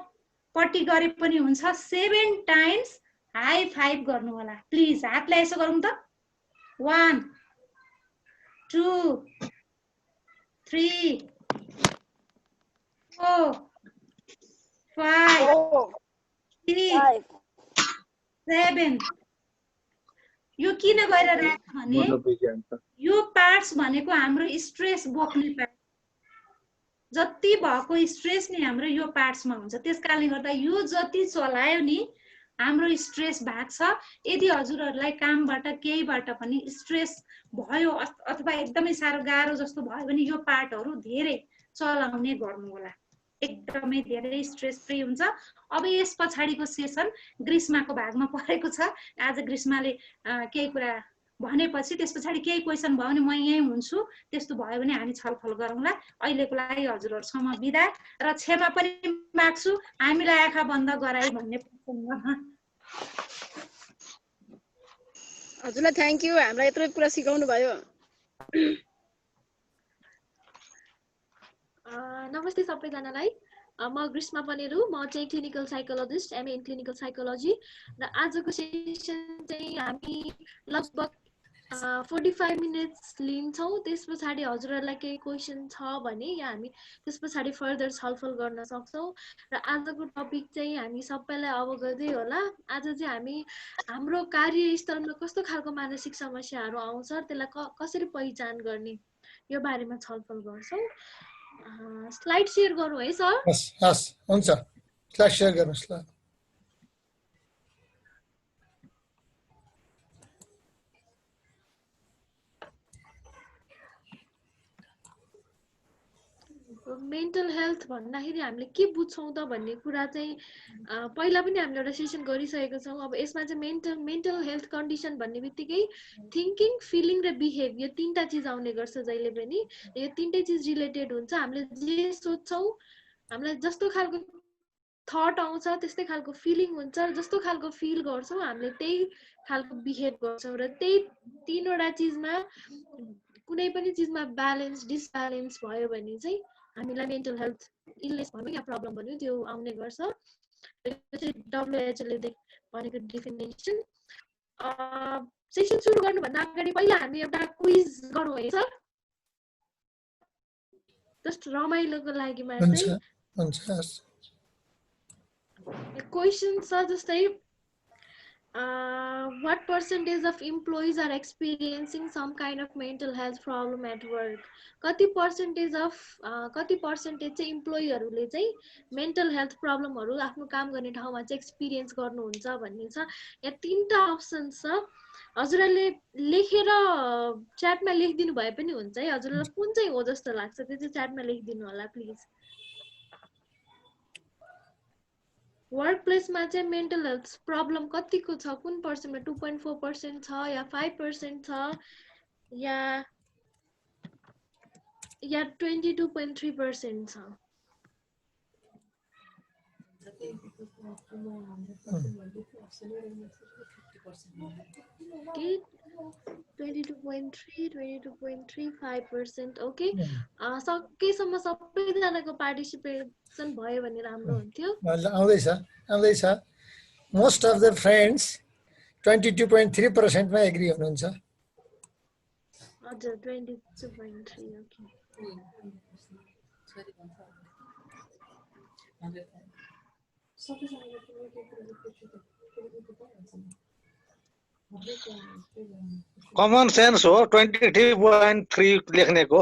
पट्टी गरे पनि हुन्छ 7 टाइम्स हाई फाइभ गर्नु होला प्लिज हातलाई यसो गरौँ त 1 2 3 4 5 6 7 यो किन गइरहेको छ भने मनोविज्ञान त यो पार्ट्स भनेको हाम्रो स्ट्रेस बोक्ने पार्ट, जति भएको स्ट्रेस नि हाम्रो यो पार्ट्समा हुन्छ। त्यसकारणले गर्दा यो जति चलायो नि हाम्रो स्ट्रेस भाग्छ। यदि हजुरहरूलाई कामबाट केहीबाट पनि स्ट्रेस भयो अथवा एकदमै साह्रो गाह्रो जस्तो भयो भने यो पार्टहरू धेरै चलाउने गर्नु होला, एकदमै धेरै स्ट्रेस फ्री हुन्छ। अब यस पछाडिको सेसन ग्रीष्माको भागमा परेको छ। आज ग्रीष्माले केही कुरा भनेपछि त्यस पछाडि केही क्वेसन भयो भने म यहीँ हुन्छु, त्यस्तो भयो भने हामी छलफल गरौँला। अहिलेको लागि हजुरहरूसँग बिदा र क्षमा पनि माग्छु, हामीलाई आँखा बन्द गराई भन्ने प्रसङ्गमा। हजुरलाई थ्याङ्क यू, हामीलाई यत्रो कुरा सिकाउनु भयो। नमस्ते सबैजनालाई। म ग्रीष्मा पनेरू, म चाहिँ clinical psychologist, MA in clinical psychology. र आजको सेसन चाहिँ हामी लगभग 45 मिनट्स लिन्छौँ। त्यस पछाडि हजुरहरूलाई केही क्वेसन छ भने या हामी त्यस पछाडि फर्दर छलफल गर्न सक्छौँ। र आजको टपिक चाहिँ हामी सबैलाई अवगतै होला। आज चाहिँ हामी हाम्रो कार्यस्थलमा कस्तो खालको मानसिक समस्याहरू आउँछ, त्यसलाई कसरी पहिचान गर्ने, यो बारेमा छलफल गर्छौँ। स्लाइड सेयर गरौँ है सर? हस् हुन्छ, स्लाइड सेयर गर्नुहोस् ल। मेन्टल हेल्थ भन्दाखेरि हामीले के बुझ्छौँ त भन्ने कुरा चाहिँ पहिला पनि हामीले एउटा सेसन गरिसकेको छौँ। अब यसमा चाहिँ मेन्टल हेल्थ कन्डिसन भन्ने बित्तिकै थिङ्किङ, फिलिङ र बिहेभ, यो तीनटा चिज आउने गर्छ जहिले पनि। यो तीनटै चिज रिलेटेड हुन्छ। हामीले जे सोच्छौँ, हामीलाई जस्तो खालको थट आउँछ त्यस्तै खालको फिलिङ हुन्छ, र जस्तो खालको फिल गर्छौँ हामीले त्यही खालको बिहेभ गर्छौँ। र त्यही तीनवटा चिजमा कुनै पनि चिजमा ब्यालेन्स डिसब्यालेन्स भयो भने चाहिँ हामीलाई मेन्टल हेल्थ इलनेस भनौँ या प्रब्लम भनौँ त्यो आउने गर्छ। WHO ले भनेको डेफिनेसन। सेसन सुरु गर्नुभन्दा अगाडि पहिला हामी एउटा क्विज गरौँ है सर? जस्ट रमाइलोको लागि मात्रै। क्वेसन छ जस्तै what percentage of employees are experiencing some kind of mental health problem at work? कति पर्सेन्टेज चाहिँ इम्प्लोइहरूले चाहिँ मेन्टल हेल्थ प्रब्लमहरू आफ्नो काम गर्ने ठाउँमा चाहिँ एक्सपिरियन्स गर्नुहुन्छ भन्ने छ। यहाँ तीनटा अप्सन छ। हजुरहरूले लेखेर च्याटमा लेखिदिनु भए पनि हुन्छ है। हजुरलाई कुन चाहिँ हो जस्तो लाग्छ त्यो चाहिँ च्याटमा लेखिदिनु होला प्लिज। वर्क प्लेसमा चाहिँ मेन्टल हेल्थ प्रब्लम कतिको छ, कुन पर्सेन्टमा? 2.4% छ या 5% छ या 22.3% छ? Okay, 22.3, 22.35%. ओके, सकेसम्म सबैजनाको पार्टिसिपेसन भयो भने राम्रो हुन्थ्यो। आउँदैछ। मोस्ट अफ द फ्रेन्ड्स 22.3% मा एग्री हुनुहुन्छ। हजुर 22.3। ओके, कमन सेन्स हो 23.3 लेख्नेको।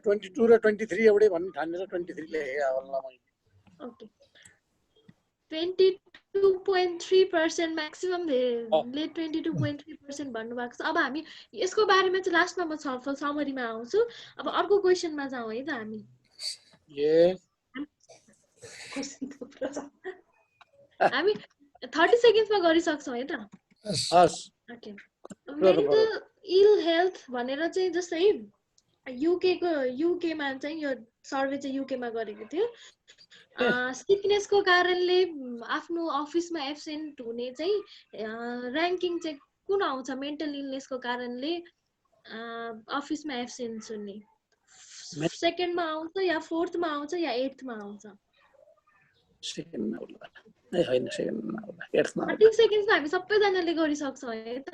ट्वेन्टी टू र 23 एउटै भन्ने ठानेर 23 लेखेको होला मैले। ओके, 22.3% म्याक्सिमम ले 22.3% भन्नुभएको छ। अब हामी यसको बारेमा चाहिँ लास्टमा म छलफल समरीमा आउँछु। अब अर्को क्वेसनमा जाउँ है त हामी। हामी 30 सेकेन्ड्समा गरिसक्छौँ है त? ओके, मेन्टल इल हेल्थ भनेर चाहिँ जस्तै युकेमा चाहिँ यो सर्वे चाहिँ युकेमा गरेको थियो। सिकनेसको कारणले आफ्नो अफिसमा एब्सेन्ट हुने चाहिँ र्याङ्किङ चाहिँ कुन आउँछ? मेन्टल इलनेसको कारणले अफिसमा एब्सेन्ट हुने सेकेन्डमा आउँछ या फोर्थमा आउँछ या एट्थमा आउँछ? सेकेन्डमा होला। ए हैन, सेकेन्डमा होला, एट्थमा होला। 30 सेकेन्ड्समा हामी सबैजनाले गरिसक्छौँ है त?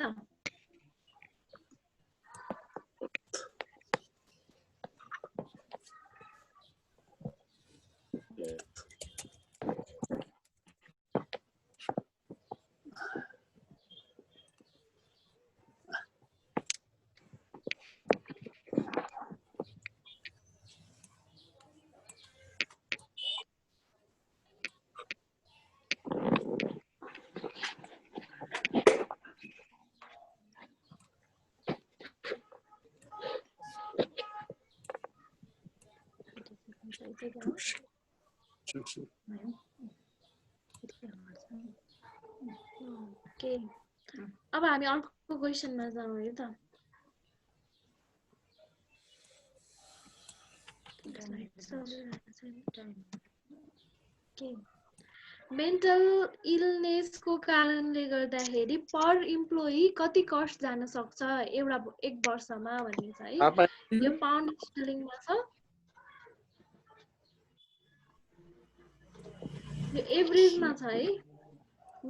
ओके अब हामी अर्को क्वेशनमा जाउँ है त मेन्टल इलनेसको कारणले गर्दाखेरि पर इम्प्लोइ कति कस्ट जान सक्छ एउटा एक वर्षमा भन्ने छ है यो पाउन्ड स्टर्लिङमा छ यो एभरेजमा छ है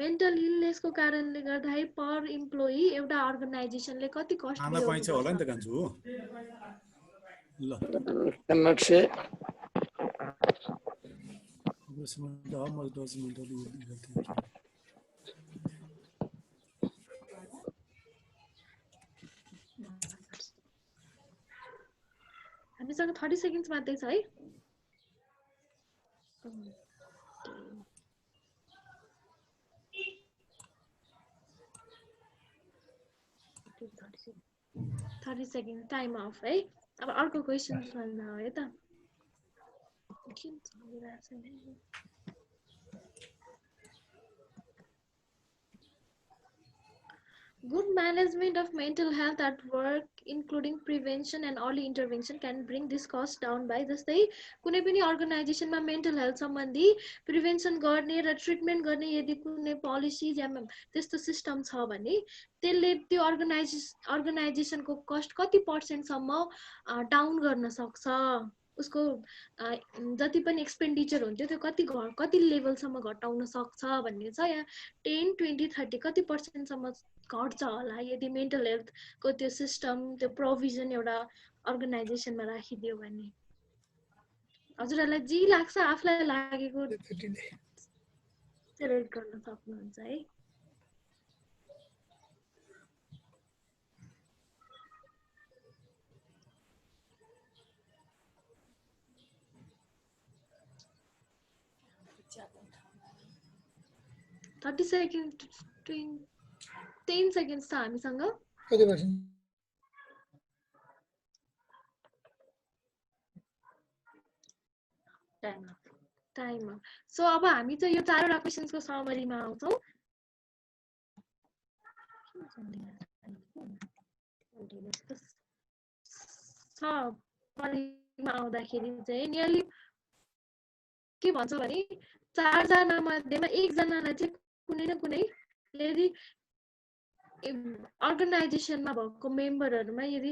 मेन्टल इलनेसको कारणले गर्दाखेरि पर इम्प्लोइ एउटा अर्गनाइजेसनले कति कस्ट आमा पाइन्छ होला नि त कान्छु ल cannot say how much does mental health हामीसँग 30 सेकेन्ड्स मात्रै छ है थर्टी सेकेन्ड टाइम अफ है अब अर्को क्वेसन सोध्नु है त Good management of mental health at work, including prevention and early intervention, can bring this cost down by जस्तै कुनै पनि अर्गनाइजेसनमा मेन्टल हेल्थ सम्बन्धी प्रिभेन्सन गर्ने र ट्रिटमेन्ट गर्ने यदि कुनै पोलिसिज या त्यस्तो सिस्टम छ भने त्यसले त्यो अर्गनाइजेसनको कस्ट कति पर्सेन्टसम्म डाउन गर्न सक्छ उसको जति पनि एक्सपेन्डिचर हुन्थ्यो त्यो कति लेभलसम्म घटाउन सक्छ भन्ने छ या 10, 20, 30 कति पर्सेन्टसम्म घट्छ होला यदि मेन्टल हेल्थको त्यो सिस्टम त्यो प्रोभिजन एउटा अर्गनाइजेसनमा राखिदियो भने हजुरहरूलाई जे लाग्छ आफूलाई लागेको सेलेक्ट गर्न सक्नुहुन्छ है थर्टी सेकेन्ड 10 सेकेन्ड्स छ हामीसँग कति पर्सेन्ट टाइम सो अब हामी चाहिँ यो चारवटा क्वेशन्सको समरीमा आउँछौँ समरीमा आउँदाखेरि चाहिँ नियरली के भन्छ भने 4 जना मध्येमा 1 जनालाई चाहिँ कुनै न कुनै यदि अर्गनाइजेसनमा भएको मेम्बरहरुमा यदि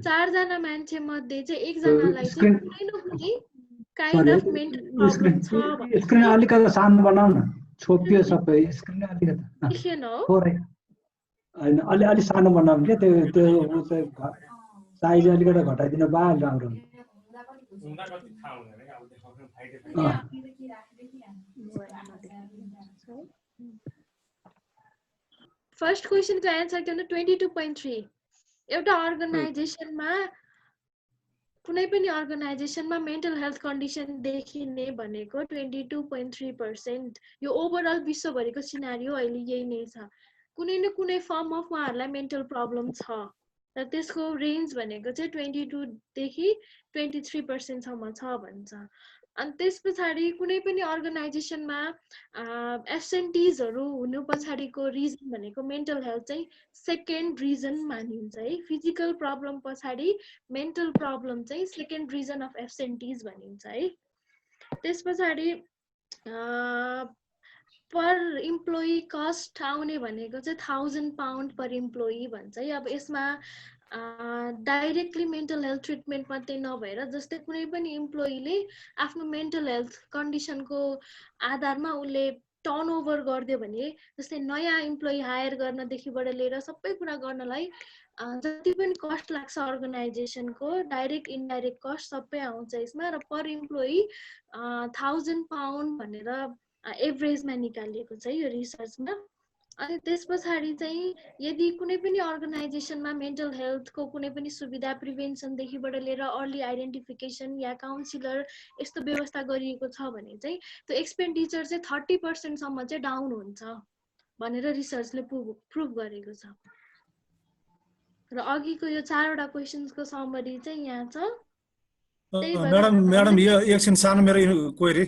4 जना मान्छे मध्ये चाहिँ 1 जनालाई चाहिँ कुनै न कुनै काइन्ड अफ मेन्टल प्रब्लम छ भने स्क्रिन अलिकति सानो बनाउन छोपियो सबै स्क्रिन अलिकति देखेन हो थोरै हैन अलि सानो बनाउन के त्यो चाहिँ साइज अलिकति घटाइदिन बा राम्रो फर्स्ट क्वेशनको एन्सर के हुन्छ 22.3 एउटा अर्गनाइजेसनमा कुनै पनि अर्गनाइजेसनमा मेन्टल हेल्थ कन्डिसन देखिने भनेको 22.3% यो ओभरअल विश्वभरिको सिनारियो अहिले यही नै छ कुनै न कुनै फर्म अफ उहाँहरुलाई मेन्टल प्रब्लम छ र त्यसको रेन्ज भनेको चाहिँ 22 देखि 23% सम्म छ भन्छ अनि त्यसपछि कुनै पनि अर्गनाइजेसनमा एब्सेन्टिजहरु हुनु पछाडीको रिजन भनेको मेन्टल हेल्थ चाहिँ सेकेन्ड रिजन मानिन्छ है फिजिकल प्रब्लम पछाडी मेन्टल प्रब्लम चाहिँ सेकेन्ड रिजन अफ एब्सेन्टिज भनिन्छ है त्यसपछि पर इम्प्लोइ कस्ट आउने भनेको चाहिँ £1000 पर इम्प्लोइ भन्छ है अब यसमा डाइरेक्टली मेन्टल हेल्थ ट्रिटमेन्ट मात्रै नभएर जस्तै कुनै पनि इम्प्लोइले आफ्नो मेन्टल हेल्थ कन्डिसनको आधारमा उले टर्नओभर गर्दियो भने जस्तै नयाँ इम्प्लोइ हायर गर्नदेखिबाट लिएर सबै कुरा गर्नलाई जति पनि कस्ट लाग्छ अर्गनाइजेसनको डाइरेक्ट इनडाइरेक्ट कस्ट सबै आउँछ यसमा र पर इम्प्लोइ £1000 भनेर एभरेजमा निकालिएको छ यो रिसर्चमा अनि त्यसपछि चाहिँ यदि कुनै पनि अर्गनाइजेसनमा मेन्टल हेल्थको कुनै पनि सुविधा प्रिभेन्सन देखिबाट लिएर अर्ली आइडेन्टिफिकेसन या काउन्सिलर यस्तो व्यवस्था गरिएको छ भने चाहिँ त्यो एक्सपेन्डिचर चाहिँ 30% सम्म चाहिँ डाउन हुन्छ भनेर रिसर्चले प्रुभ गरेको छ र अघिको यो 4 वटा क्वेशन्सको समरी चाहिँ यहाँ छ त्यही भएर म्याडम यो एकछिन सानो मेरो क्वेरी,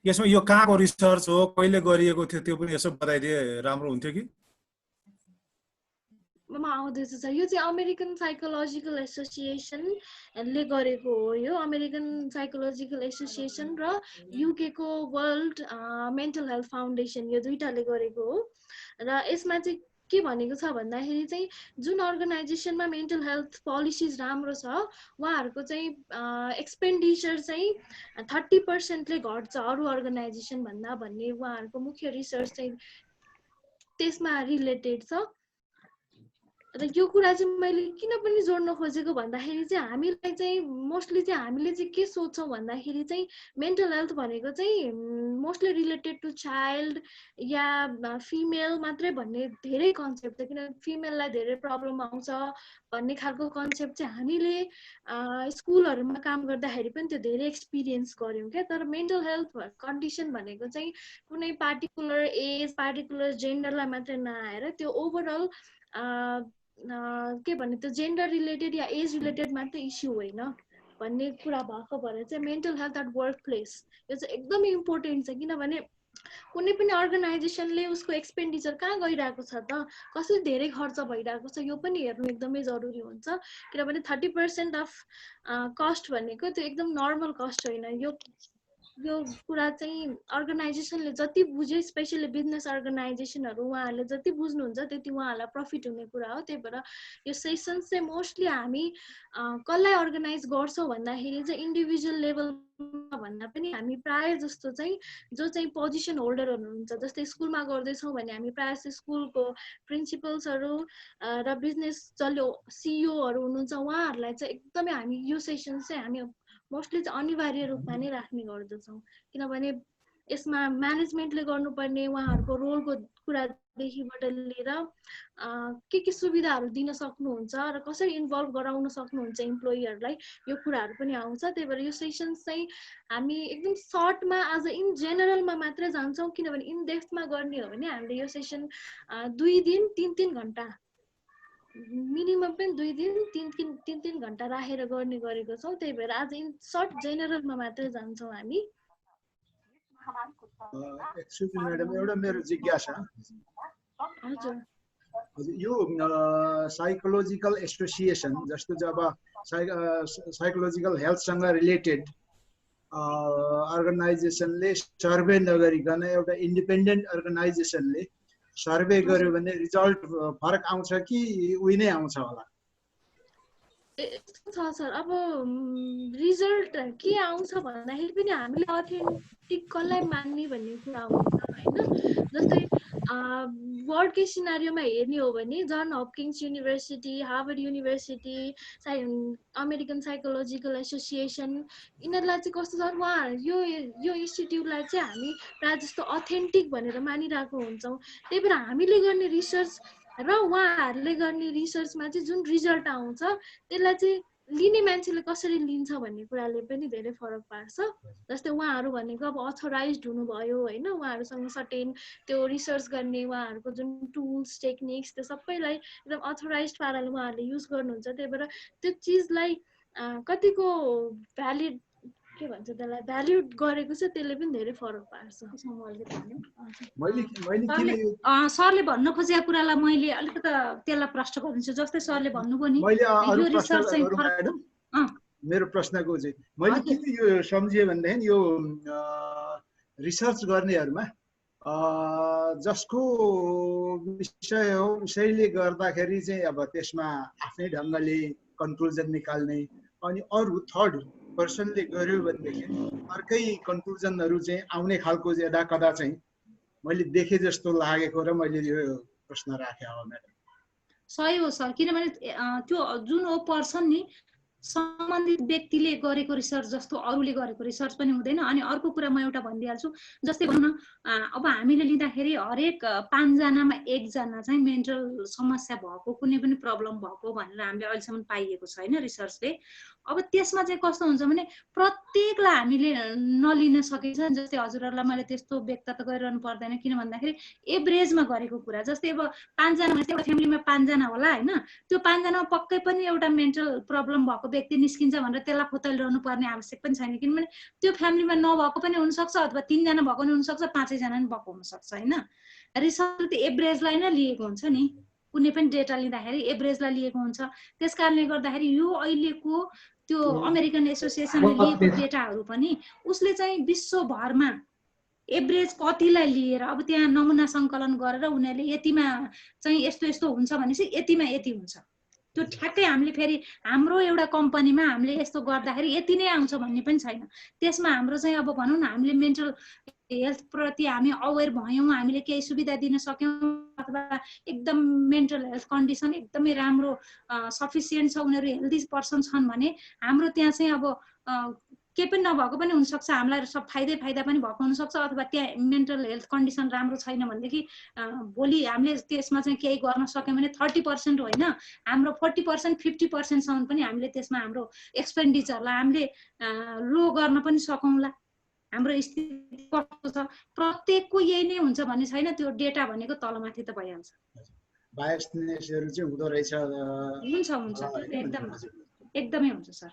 यसमा यो कहाँको रिसर्च हो, कहिले गरिएको थियो, त्यो पनि यसो बताइदिए राम्रो हुन्थ्यो कि? म आउँदैछु सर। यो चाहिँ अमेरिकन साइकोलोजिकल एसोसिएसनले गरेको हो। यो अमेरिकन साइकोलोजिकल एसोसिएसन र युके को वर्ल्ड मेन्टल हेल्थ फाउन्डेसन, यो दुईटाले गरेको हो। र यसमा चाहिँ के भनेको छ भन्दाखेरि चाहिँ जुन अर्गनाइजेसनमा मेन्टल हेल्थ पोलिसिज राम्रो छ उहाँहरूको चाहिँ एक्सपेन्डिचर चाहिँ 30%ले घट्छ अरू अर्गनाइजेसन भन्दा भन्ने उहाँहरूको मुख्य रिसर्च चाहिँ त्यसमा रिलेटेड छ। र यो कुरा चाहिँ मैले किन पनि जोड्न खोजेको भन्दाखेरि चाहिँ हामीलाई चाहिँ मोस्टली चाहिँ हामीले चाहिँ के सोच्छौँ भन्दाखेरि चाहिँ मेन्टल हेल्थ भनेको चाहिँ मोस्टली रिलेटेड टु चाइल्ड या फिमेल मात्रै भन्ने धेरै कन्सेप्ट छ। किन फिमेललाई धेरै प्रब्लम आउँछ भन्ने खालको कन्सेप्ट चाहिँ हामीले स्कुलहरूमा काम गर्दाखेरि पनि त्यो धेरै एक्सपिरियन्स गऱ्यौँ क्या। तर मेन्टल हेल्थ कन्डिसन भनेको चाहिँ कुनै पार्टिकुलर एज पार्टिकुलर जेन्डरलाई मात्रै नआएर त्यो ओभरअल के भन्ने त्यो जेन्डर रिलेटेड या एज रिलेटेड मात्रै इस्यु होइन भन्ने कुरा भएको भएर चाहिँ mental health at work place यो चाहिँ एकदमै इम्पोर्टेन्ट छ। किनभने कुनै पनि अर्गनाइजेसनले उसको एक्सपेन्डिचर कहाँ गइरहेको छ त, कसरी धेरै खर्च भइरहेको छ, यो पनि हेर्नु एकदमै जरुरी हुन्छ। किनभने 30% अफ कस्ट भनेको त्यो एकदम नर्मल कस्ट होइन। यो कुरा चाहिँ अर्गनाइजेसनले जति बुझ्यो, स्पेसली बिजनेस अर्गनाइजेसनहरू उहाँहरूले जति बुझ्नुहुन्छ त्यति उहाँहरूलाई प्रफिट हुने कुरा हो। त्यही भएर यो सेसन्स चाहिँ मोस्टली हामी कसलाई अर्गनाइज गर्छौँ भन्दाखेरि चाहिँ इन्डिभिजुअल लेभलमा भन्दा पनि हामी प्रायः जस्तो चाहिँ जो चाहिँ पोजिसन होल्डरहरू हुनुहुन्छ, जस्तै स्कुलमा गर्दैछौँ भने हामी प्रायः स्कुलको प्रिन्सिपल्सहरू र बिजनेस जसले सिइओहरू हुनुहुन्छ उहाँहरूलाई चाहिँ एकदमै हामी यो सेसन चाहिँ हामी मोस्टली चाहिँ अनिवार्य रूपमा नै राख्ने गर्दछौँ। किनभने यसमा म्यानेजमेन्टले गर्नुपर्ने उहाँहरूको रोलको कुरादेखिबाट लिएर के सुविधाहरू दिन सक्नुहुन्छ र कसरी इन्भल्भ गराउन सक्नुहुन्छ इम्प्लोइहरूलाई, यो कुराहरू पनि आउँछ। त्यही भएर यो सेसन्स चाहिँ हामी एकदम सर्टमा एज अ इन जेनरलमा मात्रै जान्छौँ। किनभने इन डेप्थमा गर्ने हो भने हामीले यो सेसन 2 दिन 3 घन्टा मिनिमम पनि 2 दिन 3 घन्टा राखेर गर्ने गरेको छौँ। त्यही भएर आज इन सर्ट जेनरलमा मात्रै जान्छौँ हामी। एक्सक्युज मी म्याडम, एउटा मेरो जिज्ञासा। हजुर यो साइकोलोजिकल एसोसिएसन जस्तो जब साइकोलोजिकल हेल्थसँग रिलेटेड अर्गनाइजेसनले सर्वे नगरिकन एउटा इन्डिपेन्डेन्ट अर्गनाइजेसनले सर्वे गर्यो भने रिजल्ट फरक आउँछ कि उही नै आउँछ होला? यस्तो छ सर, अब रिजल्ट के आउँछ भन्दाखेरि पनि हामीले अथेन्टिक कसलाई मान्ने भन्ने कुरा हुन्छ होइन। जस्तै वर्ल्ड केस सिनारियोमा हेर्ने हो भने जन Hopkins university, Harvard university, American psychological association, यिनीहरूलाई चाहिँ कस्तो छ उहाँहरू यो इन्स्टिट्युटलाई चाहिँ हामी प्रायः जस्तो अथेन्टिक भनेर मानिरहेको हुन्छौँ। त्यही भएर हामीले गर्ने रिसर्च र उहाँहरूले गर्ने रिसर्चमा चाहिँ जुन रिजल्ट आउँछ त्यसलाई चाहिँ लिने मान्छेले कसरी लिन्छ भन्ने कुराले पनि धेरै फरक पार्छ। जस्तै उहाँहरू भनेको अब अथोराइज्ड हुनुभयो होइन, उहाँहरूसँग सर्टेन त्यो रिसर्च गर्ने उहाँहरूको जुन टुल्स टेक्निक्स त्यो सबैलाई एकदम अथोराइज्ड पाराले उहाँहरूले युज गर्नुहुन्छ। त्यही भएर त्यो चिजलाई कतिको भ्यालिड के भन्छ त्यसलाई भ्याल्युड गरेको छ त्यसले पनि धेरै फरक पार्छ। सरले भन्नु खोजेको कुरालाई मैले अलिकति त्यसलाई प्रश्न गरिदिन्छु। जस्तै सरले भन्नुभयो नि यो रिसर्च चाहिँ मेरो प्रश्नको चाहिँ मैले किन यो सम्झेँ भनेदेखि यो रिसर्च गर्नेहरूमा जसको विषय हो उसैले गर्दाखेरि चाहिँ अब त्यसमा आफ्नै ढङ्गले कन्क्लुजन निकाल्ने, अनि अरू थर्ड पर्सनले गर्यो भनेदेखि अर्कै कन्क्लुजनहरू चाहिँ आउने खालको यदा कदा चाहिँ मैले देखेँ जस्तो लागेको र मैले यो प्रश्न राखेँ हो म्याडम। सही हो सर, किनभने त्यो जुन ओ पर्सन नि सम्बन्धित व्यक्तिले गरेको रिसर्च जस्तो अरूले गरेको रिसर्च पनि हुँदैन। अनि अर्को कुरा म एउटा भनिदिइहाल्छु, जस्तै भनौँ न अब हामीले लिँदाखेरि हरेक 5 जनामा 1 जना चाहिँ मेन्टल समस्या भएको कुनै पनि प्रब्लम भएको भनेर हामीले अहिलेसम्म पाइएको छैन रिसर्चले। अब त्यसमा चाहिँ कस्तो हुन्छ भने प्रत्येकलाई हामीले नलिन सकिन्छ। जस्तै हजुरहरूलाई मैले त्यस्तो व्यक्त त गरिरहनु पर्दैन, किन भन्दाखेरि एभरेजमा गरेको कुरा। जस्तै अब 5 जना भनेपछि एउटा फ्यामिलीमा 5 जना होला हैन, त्यो 5 जनामा पक्कै पनि एउटा मेन्टल प्रब्लम भएको व्यक्ति निस्किन्छ भनेर त्यसलाई खोतलिरहनु पर्ने आवश्यक पनि छैन, किनभने त्यो फ्यामिलीमा नभएको पनि हुनसक्छ, अथवा 3 जना भएको पनि हुनसक्छ, 5 जना पनि भएको हुनसक्छ हैन। रिसर्चले त एभरेजलाई नै लिएको हुन्छ नि, कुनै पनि डेटा लिँदाखेरि एभरेजलाई लिएको हुन्छ। त्यसकारणले गर्दाखेरि यो अहिलेको त्यो अमेरिकन एसोसिएसनले लिएको डेटाहरू पनि उसले चाहिँ विश्वभरमा एभरेज कतिलाई लिएर अब त्यहाँ नमुना सङ्कलन गरेर उनीहरूले यतिमा चाहिँ यस्तो यस्तो हुन्छ भनेपछि यतिमा यति हुन्छ। त्यो ठ्याक्कै हामीले फेरि हाम्रो एउटा कम्पनीमा हामीले यस्तो गर्दाखेरि यति नै आउँछ भन्ने पनि छैन। त्यसमा हाम्रो चाहिँ अब भनौँ न हामीले मेन्टल हेल्थ प्रति हामी अवेर भयौँ, हामीले केही सुविधा दिन सक्यौँ, अथवा एकदम मेन्टल हेल्थ कन्डिसन एकदमै राम्रो सफिसियन्ट छ, उनीहरू हेल्दी पर्सन छन् भने हाम्रो त्यहाँ चाहिँ अब केही पनि नभएको पनि हुनसक्छ, हामीलाई सब फाइदा पनि भएको हुनसक्छ, अथवा त्यहाँ मेन्टल हेल्थ कन्डिसन राम्रो छैन भनेदेखि भोलि हामीले त्यसमा चाहिँ केही गर्न सक्यौँ भने 30% होइन, हाम्रो 40% 50%सम्म पनि हामीले त्यसमा हाम्रो एक्सपेन्डिचरलाई हामीले लो गर्न पनि सकौँला। हाम्रो स्थिति कस्तो छ प्रत्येकको यही नै हुन्छ भन्ने छैन, त्यो डेटा भनेको तलमाथि त भइहाल्छ। बायसनेसहरू चाहिँ हुँदो रहेछ। हुन्छ एकदमै हुन्छ सर।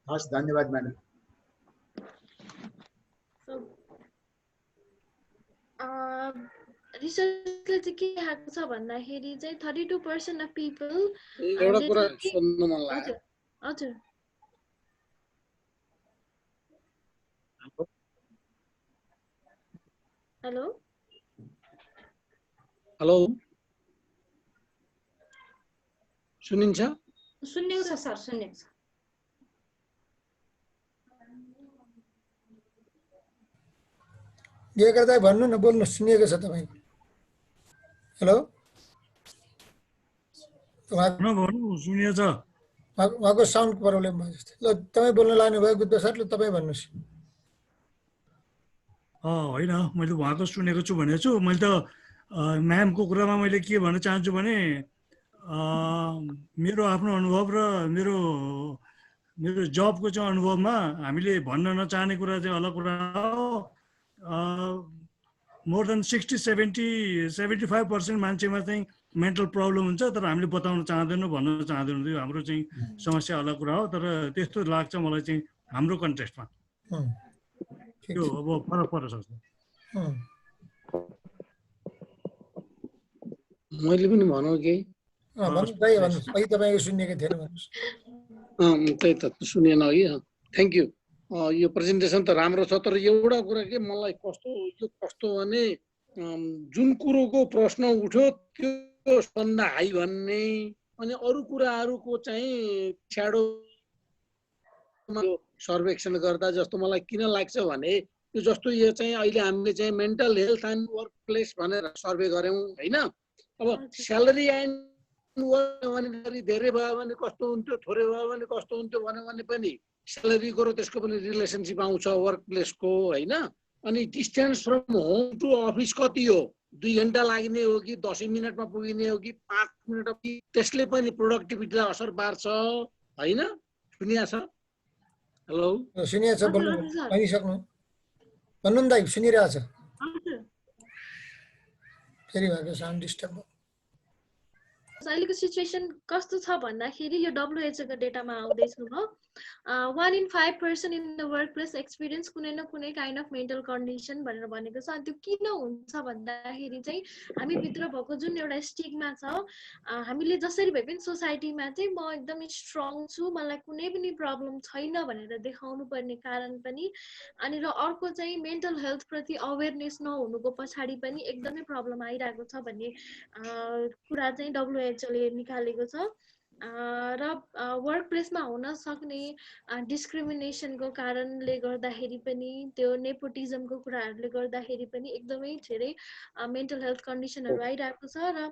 हस्, धन्यवाद म्याडम। रिसर्चले चाहिँ के आएको छ भन्दाखेरि चाहिँ 32% अफ पिपल एउटा कुरा सोध्न मन लाग्यो। हजुर हेलो हेलो, सुनिन्छ? सुन्नेको छ सर, सुन्नेको छ। के गर्दा भन्नु न, बोल्नु, सुनिएको छ तपाईँ। हेलो, सुनिएको छ? उहाँको साउन्ड प्रब्लम भयो जस्तो। ल तपाईँ बोल्न लाग्नुभयो बुद्ध सर, ल तपाईँ भन्नुहोस्। होइन, मैले उहाँको सुनेको छु भनेको छु। मैले त म्यामको कुरामा मैले के भन्न चाहन्छु भने मेरो आफ्नो अनुभव र मेरो जबको चाहिँ अनुभवमा हामीले भन्न नचाहने कुरा चाहिँ अलग कुरा हो। मोर देन 60-70-75% मान्छेमा चाहिँ मेन्टल प्रब्लम हुन्छ, तर हामीले बताउन चाहँदैनौँ, भन्न चाहँदैनौँ। त्यो हाम्रो चाहिँ समस्या अलग कुरा हो, तर त्यस्तो लाग्छ मलाई चाहिँ हाम्रो कन्टेक्स्टमा। त्यो अब फरक पर्न सक्छ। मैले पनि भनौँ केही? तपाईँको सुनिएको थिएन भन्नुहोस्। त्यही त सुनेन है। Thank you. यो प्रेजेन्टेसन त राम्रो छ, तर एउटा कुरा के मलाई कस्तो भने जुन कुरोको प्रश्न उठ्यो त्यो सबभन्दा हाई भन्ने, अनि अरू कुराहरूको चाहिँ छ्याडो सर्वेक्षण गर्दा जस्तो मलाई किन लाग्छ भने यो जस्तो यो चाहिँ अहिले हामीले चाहिँ mental health and work place भनेर सर्वे गऱ्यौँ होइन। अब स्यालेरी एन्ड वर्क भने धेरै भयो भने कस्तो हुन्थ्यो, थोरै भयो भने कस्तो हुन्थ्यो भने पनि स्यालेरीको र त्यसको पनि रिलेसनसिप आउँछ वर्क प्लेसको होइन। अनि distance from home to office कति हो, 2 घन्टा लाग्ने हो कि 10 मिनटमा पुगिने हो कि 5 मिनट, त्यसले पनि प्रोडक्टिभिटीलाई असर पार्छ होइन। सुनिया छ? हेलो, सुनिया छ, भनिसक्नु, भन्नु नि दाइ, सुनिरहेछ। फेरि भएको साउन्ड डिस्टर्ब भयो। अहिलेको सिचुएसन कस्तो छ भन्दाखेरि यो WHO को डेटामा आउँदैछ हो, 1 in 5 person in the work place experience कुनै न कुनै काइन्ड अफ मेन्टल कन्डिसन भनेर भनेको छ। अनि त्यो किन हुन्छ भन्दाखेरि चाहिँ हामीभित्र भएको जुन एउटा स्टिग्मा छ, हामीले जसरी भए पनि सोसाइटीमा चाहिँ म एकदमै स्ट्रङ छु, मलाई कुनै पनि प्रब्लम छैन भनेर देखाउनु पर्ने कारण पनि, अनि र अर्को चाहिँ मेन्टल हेल्थ प्रति अवेरनेस नहुनुको पछाडि पनि एकदमै प्रब्लम आइरहेको छ भन्ने कुरा चाहिँ WHO ले निकालेको छ। र वर्क प्लेसमा हुन सक्ने डिस्क्रिमिनेसनको कारणले गर्दाखेरि पनि, त्यो नेपोटिजमको कुराहरूले गर्दाखेरि पनि एकदमै धेरै मेन्टल हेल्थ कन्डिसनहरू आइरहेको छ। र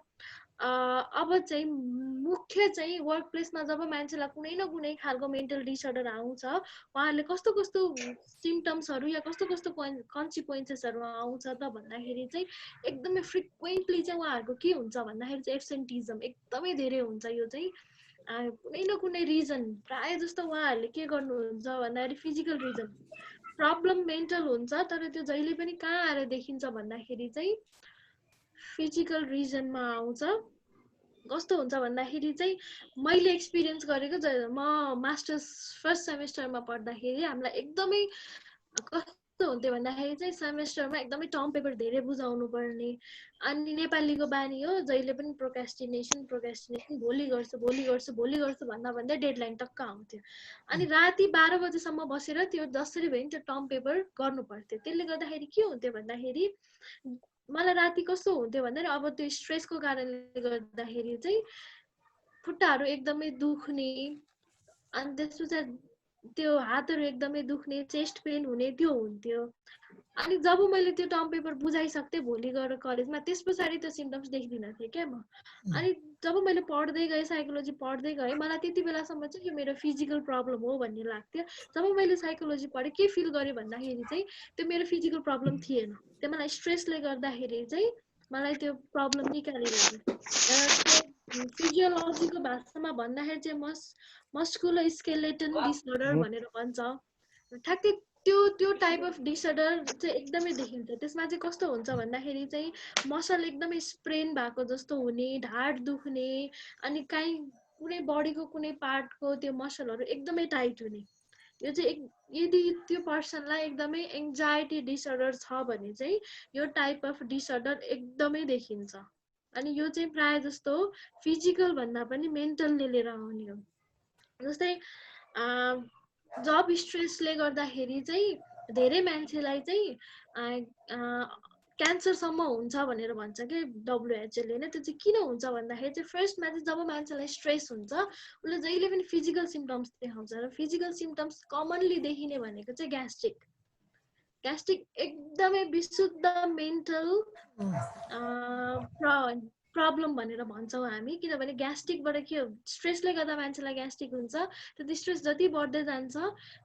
अब चाहिँ मुख्य चाहिँ वर्क प्लेसमा जब मान्छेलाई कुनै न कुनै खालको मेन्टल डिसअर्डर आउँछ, उहाँहरूले कस्तो कस्तो सिम्टम्सहरू या कस्तो कस्तो कन्सिक्वेन्सेसहरू आउँछ त भन्दाखेरि चाहिँ एकदमै फ्रिक्वेन्टली चाहिँ उहाँहरूको के हुन्छ भन्दाखेरि चाहिँ एब्सेन्टिजम एकदमै धेरै हुन्छ। यो चाहिँ कुनै न कुनै रिजन प्राय जस्तो उहाँहरूले के गर्नुहुन्छ भन्दाखेरि फिजिकल रिजन प्रब्लम मेन्टल हुन्छ तर त्यो जहिले पनि कहाँ आएर देखिन्छ भन्दाखेरि चाहिँ फिजिकल रिजनमा आउँछ। कस्तो हुन्छ भन्दाखेरि चाहिँ मैले एक्सपिरियन्स गरेको म मास्टर्स फर्स्ट सेमेस्टरमा पढ्दाखेरि हामीलाई एकदमै कस्तो हुन्थ्यो भन्दाखेरि चाहिँ सेमेस्टरमा एकदमै टर्म पेपर धेरै बुझाउनु पर्ने अनि नेपालीको बानी हो जहिले पनि प्रोक्रास्टिनेसन भोलि गर्छु भन्दा भन्दै डेडलाइन टक्क आउँथ्यो अनि राति 12 बजेसम्म बसेर त्यो जसरी भए त्यो टर्म पेपर गर्नु पर्थ्यो। त्यसले गर्दाखेरि के हुन्थ्यो भन्दाखेरि मलाई राति कस्तो हुन्थ्यो भन्दाखेरि अब त्यो स्ट्रेसको कारणले गर्दाखेरि चाहिँ खुट्टाहरू एकदमै दुख्ने अनि त्यसपछि त्यो हातहरू एकदमै दुख्ने चेस्ट पेन हुने त्यो हुन्थ्यो। अनि जब मैले त्यो टर्म पेपर बुझाइसक्थेँ भोलि गएर कलेजमा त्यस पछाडि त्यो सिम्टम्स देख्दिनँ थिएँ क्या म। अनि जब मैले पढ्दै गएँ साइकोलोजी पढ्दै गएँ मलाई त्यति बेलासम्म चाहिँ यो मेरो फिजिकल प्रब्लम हो भन्ने लाग्थ्यो। जब मैले साइकोलोजी पढेँ के फिल गरेँ भन्दाखेरि चाहिँ त्यो मेरो फिजिकल प्रब्लम थिएन, त्यो मलाई स्ट्रेसले गर्दाखेरि चाहिँ मलाई त्यो प्रब्लम निकालिरहेको। फिजियोलोजीको भाषामा भन्दाखेरि चाहिँ मस्कुलर स्केलेटन डिसअर्डर भनेर भन्छ। ठ्याक्कै त्यो टाइप अफ डिसअर्डर चाहिँ एकदमै देखिन्छ। त्यसमा चाहिँ कस्तो हुन्छ भन्दाखेरि चाहिँ मसल एकदमै स्प्रेन भएको जस्तो हुने, ढाड दुख्ने अनि काहीँ कुनै बडीको कुनै पार्टको त्यो मसलहरू एकदमै टाइट हुने। यो चाहिँ यदि त्यो पर्सनलाई एकदमै एङ्जाइटी डिसअर्डर छ भने चाहिँ यो टाइप अफ डिसअर्डर एकदमै देखिन्छ। अनि यो चाहिँ प्राय जस्तो फिजिकल भन्दा पनि मेन्टलले लिएर आउने हो। जस्तै जब स्ट्रेसले गर्दाखेरि चाहिँ धेरै मान्छेलाई चाहिँ क्यान्सरसम्म हुन्छ भनेर भन्छ कि WHO ले। त्यो चाहिँ किन हुन्छ भन्दाखेरि चाहिँ फर्स्टमा चाहिँ जब मान्छेलाई स्ट्रेस हुन्छ उसले जहिले पनि फिजिकल सिम्टम्स देखाउँछ र फिजिकल सिम्टम्स कमनली देखिने भनेको चाहिँ ग्यास्ट्रिक एकदमै विशुद्ध मेन्टल प्रब्लम भनेर भन्छौँ हामी। किनभने ग्यास्ट्रिकबाट के हो, स्ट्रेसले गर्दा मान्छेलाई ग्यास्ट्रिक हुन्छ। त्यो स्ट्रेस जति बढ्दै जान्छ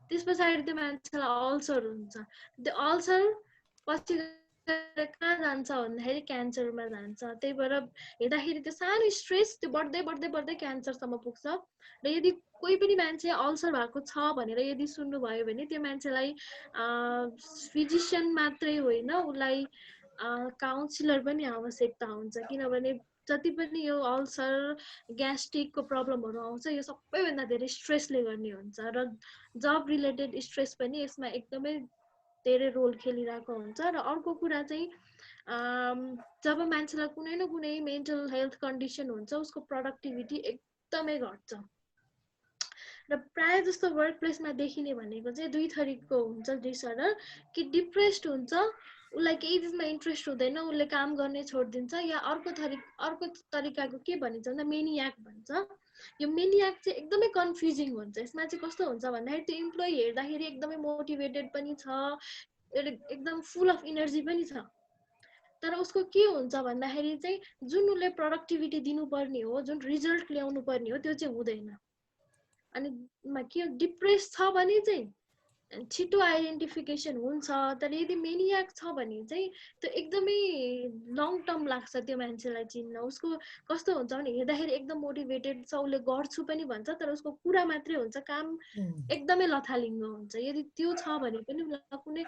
त्यस पछाडि त्यो मान्छेलाई अल्सर हुन्छ। त्यो अल्सर पछि कहाँ जान्छ भन्दाखेरि क्यान्सरमा जान्छ। त्यही भएर हेर्दाखेरि त्यो सानो स्ट्रेस त्यो बढ्दै बढ्दै बढ्दै क्यान्सरसम्म पुग्छ। र यदि कोही पनि मान्छे अल्सर भएको छ भनेर यदि सुन्नुभयो भने त्यो मान्छेलाई फिजिसियन मात्रै होइन उसलाई काउन्सिलर पनि आवश्यकता हुन्छ। किनभने जति पनि यो अल्सर ग्यास्ट्रिकको प्रब्लमहरू आउँछ यो सबैभन्दा धेरै स्ट्रेसले गर्ने हुन्छ र जब रिलेटेड स्ट्रेस पनि यसमा एकदमै धेरै रोल खेलिरहेको हुन्छ। र अर्को कुरा चाहिँ जब मान्छेलाई कुनै न कुनै मेन्टल हेल्थ कन्डिसन हुन्छ उसको प्रोडक्टिभिटी एकदमै घट्छ। र प्राय जस्तो वर्क प्लेसमा देखिने भनेको चाहिँ दुई थरीको हुन्छ डिसअर्डर, कि डिप्रेस्ड हुन्छ, उसलाई केही चिजमा इन्ट्रेस्ट हुँदैन, उसले काम गर्ने छोडिदिन्छ, या अर्को तरिकाको के भनिन्छ भन्दा मेनियाक भन्छ। यो मेनियाक चाहिँ एकदमै कन्फ्युजिङ हुन्छ। यसमा चाहिँ कस्तो हुन्छ भन्दाखेरि त्यो इम्प्लोइ हेर्दाखेरि एकदमै मोटिभेटेड पनि छ, एकदम फुल अफ इनर्जी पनि छ, तर उसको के हुन्छ भन्दाखेरि चाहिँ जुन उसले प्रोडक्टिभिटी दिनुपर्ने हो, जुन रिजल्ट ल्याउनु पर्ने हो त्यो चाहिँ हुँदैन। अनि के डिप्रेस छ भने चाहिँ छिटो आइडेन्टिफिकेसन हुन्छ, तर यदि मेनियाक छ भने चाहिँ त्यो एकदमै लङ टर्म लाग्छ त्यो मान्छेलाई चिन्न। उसको कस्तो हुन्छ भने हेर्दाखेरि एकदम मोटिभेटेड छ, उसले गर्छु पनि भन्छ, तर उसको कुरा मात्रै हुन्छ, काम एकदमै लथालिङ्ग हुन्छ। यदि त्यो छ भने पनि उसलाई कुनै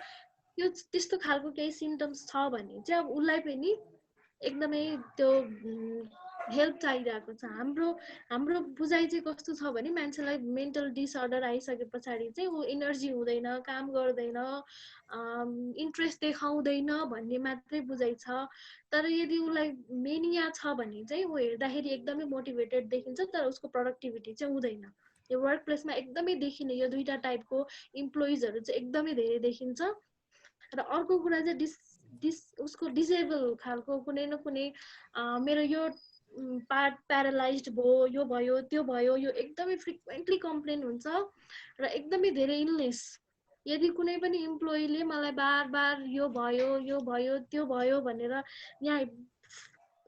त्यो त्यस्तो खालको केही सिम्टम्स छ भने चाहिँ अब उसलाई पनि एकदमै त्यो हेल्प चाहिरहेको छ। हाम्रो बुझाइ चाहिँ कस्तो छ भने मान्छेलाई मेन्टल डिसअर्डर आइसके पछाडि चाहिँ ऊ इनर्जी हुँदैन, काम गर्दैन, इन्ट्रेस्ट देखाउँदैन भन्ने मात्रै बुझाइ छ। तर यदि उसलाई मेनिया छ भने चाहिँ ऊ हेर्दाखेरि एकदमै मोटिभेटेड देखिन्छ, तर उसको प्रोडक्टिभिटी चाहिँ हुँदैन। यो वर्क प्लेसमा एकदमै देखिने यो दुईटा टाइपको इम्प्लोइजहरू चाहिँ एकदमै धेरै देखिन्छ। र अर्को कुरा चाहिँ उसको डिसेबल खालको कुनै न कुनै मेरो यो पार्ट प्यारालाइज्ड भयो, यो भयो, त्यो भयो, यो एकदमै फ्रिक्वेन्टली कम्प्लेन हुन्छ र एकदमै धेरै इलनेस। यदि कुनै पनि इम्प्लोइले मलाई बार बार यो भयो त्यो भयो भनेर यहाँ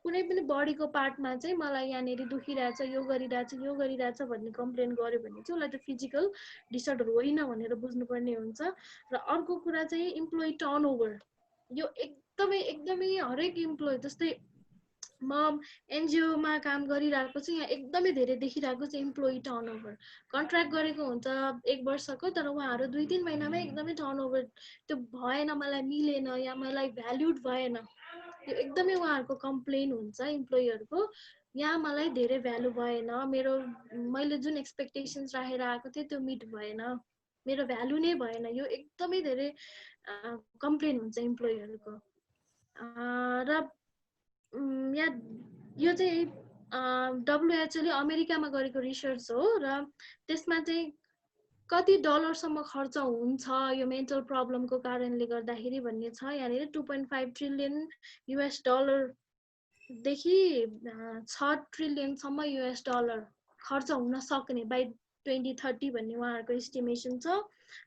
कुनै पनि बडीको पार्टमा चाहिँ मलाई यहाँनिर दुखिरहेछ, यो गरिरहेछ भन्ने कम्प्लेन गर्यो भने चाहिँ उसलाई त्यो फिजिकल डिसअर्डर होइन भनेर बुझ्नुपर्ने हुन्छ। र अर्को कुरा चाहिँ इम्प्लोइ टर्नओभर। यो एकदमै हरेक इम्प्लोइ, जस्तै म एनजिओमा काम गरिरहेको छु, यहाँ एकदमै धेरै देखिरहेको छ इम्प्लोइ टर्नओभर। कन्ट्र्याक्ट गरेको हुन्छ 1 वर्षको, तर उहाँहरू 2-3 महिनामै एकदमै टर्नओभर, त्यो भएन, मलाई मिलेन या मलाई भ्याल्युड भएन, यो एकदमै उहाँहरूको कम्प्लेन हुन्छ इम्प्लोइहरूको। यहाँ मलाई धेरै भ्यालु भएन, मैले जुन एक्सपेक्टेसन्स राखेर आएको थिएँ त्यो मिट भएन, मेरो भ्यालु नै भएन, यो एकदमै धेरै कम्प्लेन हुन्छ इम्प्लोइहरूको। र यहाँ यो चाहिँ WHO ले अमेरिकामा गरेको रिसर्च हो र त्यसमा चाहिँ कति डलरसम्म खर्च हुन्छ यो मेन्टल प्रब्लमको कारणले गर्दाखेरि भन्ने छ। यहाँनिर 2.5 ट्रिलियन US डलरदेखि 6 ट्रिलियनसम्म US डलर खर्च हुन सक्ने बाई 2030 भन्ने उहाँहरूको एस्टिमेसन छ।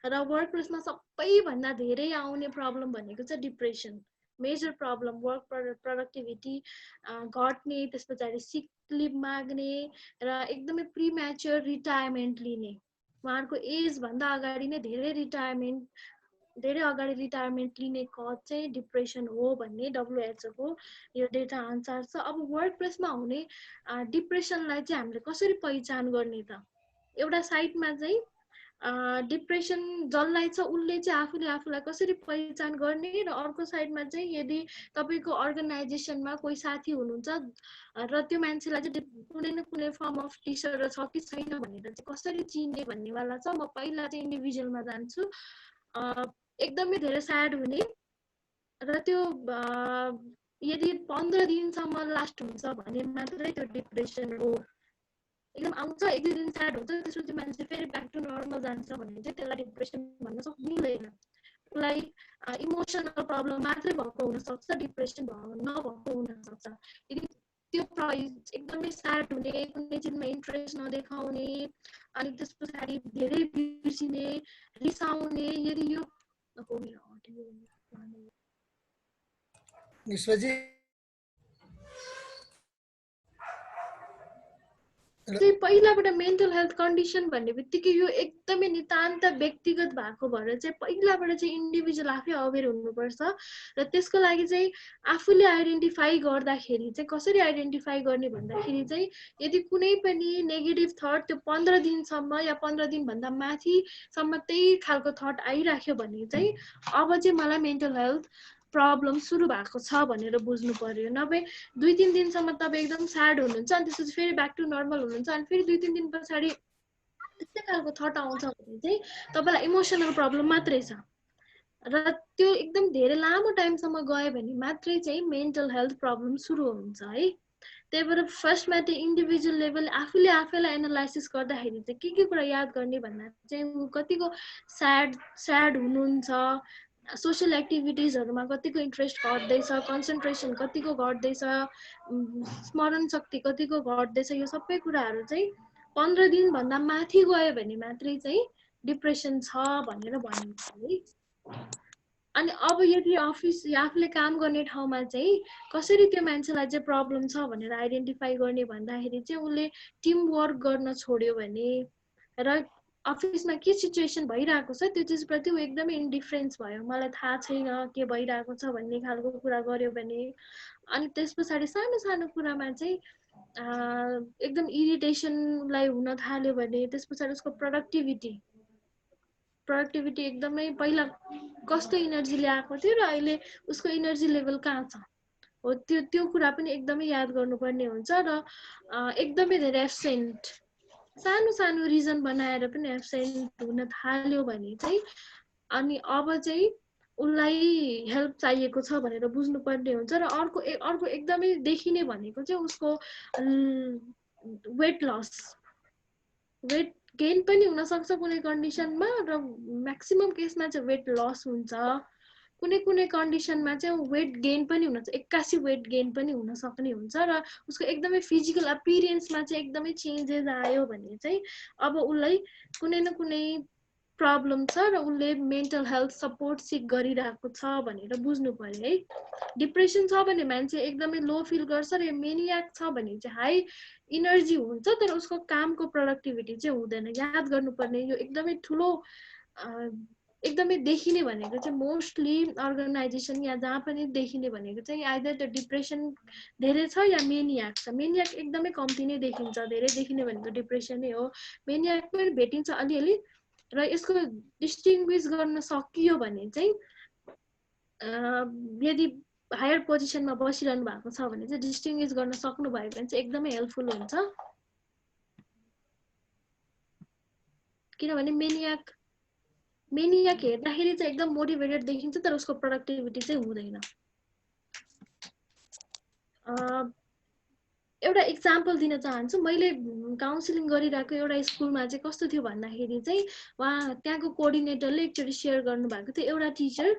र वर्क प्लेसमा सबैभन्दा धेरै आउने प्रब्लम भनेको चाहिँ depression, major problem, work productivity घट्ने, त्यस पछाडि सिक लिभ माग्ने र एकदमै प्रिम्याच्योर रिटायरमेन्ट लिने। उहाँहरूको एजभन्दा अगाडि नै धेरै अगाडि रिटायरमेन्ट लिने कज चाहिँ डिप्रेसन हो भन्ने WHO को यो डेटा अनुसार छ। अब वर्क प्लेसमा हुने डिप्रेसनलाई चाहिँ हामीले कसरी पहिचान गर्ने त? एउटा साइडमा चाहिँ डिप्रेसन जसलाई छ उसले चाहिँ आफूले आफूलाई कसरी पहिचान गर्ने, र अर्को साइडमा चाहिँ यदि तपाईँको अर्गनाइजेसनमा कोही साथी हुनुहुन्छ र त्यो मान्छेलाई चाहिँ कुनै न कुनै फर्म अफ डिसअर्डर छ कि छैन भनेर चाहिँ कसरी चिन्ने भन्नेवाला छ। म पहिला चाहिँ इन्डिभिजुअलमा जान्छु। एकदमै धेरै स्याड हुने र त्यो यदि 15 दिनसम्म लास्ट हुन्छ भने मात्रै त्यो डिप्रेसन हो। एकदम आउँछ, 1-2 दिन स्याड हुन्छ, त्यसपछि मान्छे फेरि ब्याक टु नर्मल जान्छ भने चाहिँ त्यसलाई डिप्रेसन भन्न सक्दिनँ। उसलाई इमोसनल प्रब्लम मात्रै भएको हुनसक्छ, डिप्रेसन नभएको हुनसक्छ। यदि त्यो एकदमै स्याड हुने, कुनै चिजमा इन्ट्रेस्ट नदेखाउने, अनि त्यस पछाडि धेरै बिर्सिने, रिसाउने, यदि यो चाहिँ पहिलाबाट मेन्टल हेल्थ कन्डिसन भन्ने बित्तिकै यो एकदमै नितान्त व्यक्तिगत भएको भएर चाहिँ पहिलाबाट चाहिँ इन्डिभिजुअल आफै अवेर हुनुपर्छ। र त्यसको लागि चाहिँ आफूले आइडेन्टिफाई गर्दाखेरि चाहिँ कसरी आइडेन्टिफाई गर्ने भन्दाखेरि चाहिँ यदि कुनै पनि नेगेटिभ थट त्यो 15 दिनसम्म या 15 दिनभन्दा माथिसम्म त्यही खालको थट आइराख्यो भने चाहिँ अब चाहिँ मलाई मेन्टल हेल्थ प्रब्लम सुरु भएको छ भनेर बुझ्नु पर्यो। नभए 2-3 दिनसम्म तपाईँ एकदम स्याड हुनुहुन्छ, अनि त्यसपछि फेरि ब्याक टु नर्मल हुनुहुन्छ, अनि फेरि 2-3 दिन पछाडि त्यस्तै खालको थट आउँछ भने चाहिँ तपाईँलाई इमोसनल प्रब्लम मात्रै छ। र त्यो एकदम धेरै लामो टाइमसम्म गयो भने मात्रै चाहिँ मेन्टल हेल्थ प्रब्लम सुरु हुन्छ है। त्यही भएर फर्स्टमा चाहिँ इन्डिभिजुअल लेभल आफूले आफैलाई एनालाइसिस गर्दाखेरि चाहिँ के कुरा याद गर्ने भन्दा चाहिँ कतिको स्याड हुनुहुन्छ, सोसियल एक्टिभिटिजहरूमा कतिको इन्ट्रेस्ट घट्दैछ, कन्सन्ट्रेसन कतिको घट्दैछ, स्मरण शक्ति कतिको घट्दैछ, यो सबै कुराहरू चाहिँ 15 दिनभन्दा माथि गयो भने मात्रै चाहिँ डिप्रेसन छ भनेर भनिन्छ है। अनि अब यदि अफिस या आफूले काम गर्ने ठाउँमा चाहिँ कसरी त्यो मान्छेलाई चाहिँ प्रब्लम छ भनेर आइडेन्टिफाई गर्ने भन्दाखेरि चाहिँ उसले टिम वर्क गर्न छोड्यो भने र अफिसमा के सिचुएसन भइरहेको छ त्यो चिजप्रति ऊ एकदमै इन्डिफरेन्स भयो, मलाई थाहा छैन के भइरहेको छ भन्ने खालको कुरा गर्यो भने, अनि त्यस पछाडि सानो सानो कुरामा चाहिँ एकदम इरिटेसनलाई हुन थाल्यो भने त्यस पछाडि उसको प्रोडक्टिभिटी एकदमै पहिला कस्तो इनर्जी ल्याएको थियो र अहिले उसको इनर्जी लेभल कहाँ छ हो, त्यो कुरा पनि एकदमै याद गर्नुपर्ने हुन्छ। र एकदमै धेरै एब्सेन्ट, सानो सानो रिजन बनाएर पनि एब्सेन्ट हुन थाल्यो भने चाहिँ अनि अब चाहिँ उसलाई हेल्प चाहिएको छ भनेर बुझ्नुपर्ने हुन्छ। र अर्को एकदमै देखिने भनेको चाहिँ उसको वेट लस, वेट गेन पनि हुनसक्छ कुनै कन्डिसनमा, र म्याक्सिमम केसमा चाहिँ वेट लस हुन्छ। कुनै कन्डिसनमा चाहिँ वेट गेन पनि हुन, 81 वेट गेन पनि हुन सक्ने हुन्छ, र उसको एकदमै फिजिकल अपिरियन्समा चाहिँ एकदमै चेन्जेस आयो भने चाहिँ अब उसलाई कुनै न कुनै प्रब्लम छ र उसले मेन्टल हेल्थ सपोर्ट सिक गरिरहेको छ भनेर बुझ्नु पर्यो है। डिप्रेसन छ भने मान्छे एकदमै लो फिल गर्छ, र मेनियाक छ भने चाहिँ हाई इनर्जी हुन्छ तर उसको कामको प्रोडक्टिभिटी चाहिँ हुँदैन। याद गर्नुपर्ने यो एकदमै ठुलो एकदमै देखिने भनेको चाहिँ मोस्टली अर्गनाइजेसन या जहाँ पनि देखिने भनेको चाहिँ आइदर त्यो डिप्रेसन धेरै छ या मेनियाक छ। मेनियाक एकदमै कम्ती नै देखिन्छ, धेरै देखिने भनेको डिप्रेसन नै हो। मेनियाक पनि भेटिन्छ अलिअलि, र यसको डिस्टिङ्ग्विस गर्न सकियो भने चाहिँ यदि हायर पोजिसनमा बसिरहनु भएको छ भने चाहिँ डिस्टिङ्ग्विस गर्न सक्नुभयो भने चाहिँ एकदमै हेल्पफुल हुन्छ। किनभने मेनियाक हेर्दाखेरि चाहिँ एकदम मोटिभेटेड देखिन्छ तर उसको प्रोडक्टिभिटी चाहिँ हुँदैन। एउटा इक्जाम्पल दिन चाहन्छु। मैले काउन्सिलिङ गरिरहेको एउटा स्कुलमा चाहिँ कस्तो थियो भन्दाखेरि चाहिँ त्यहाँको कोअर्डिनेटरले एकचोटि सेयर गर्नुभएको थियो, एउटा टिचर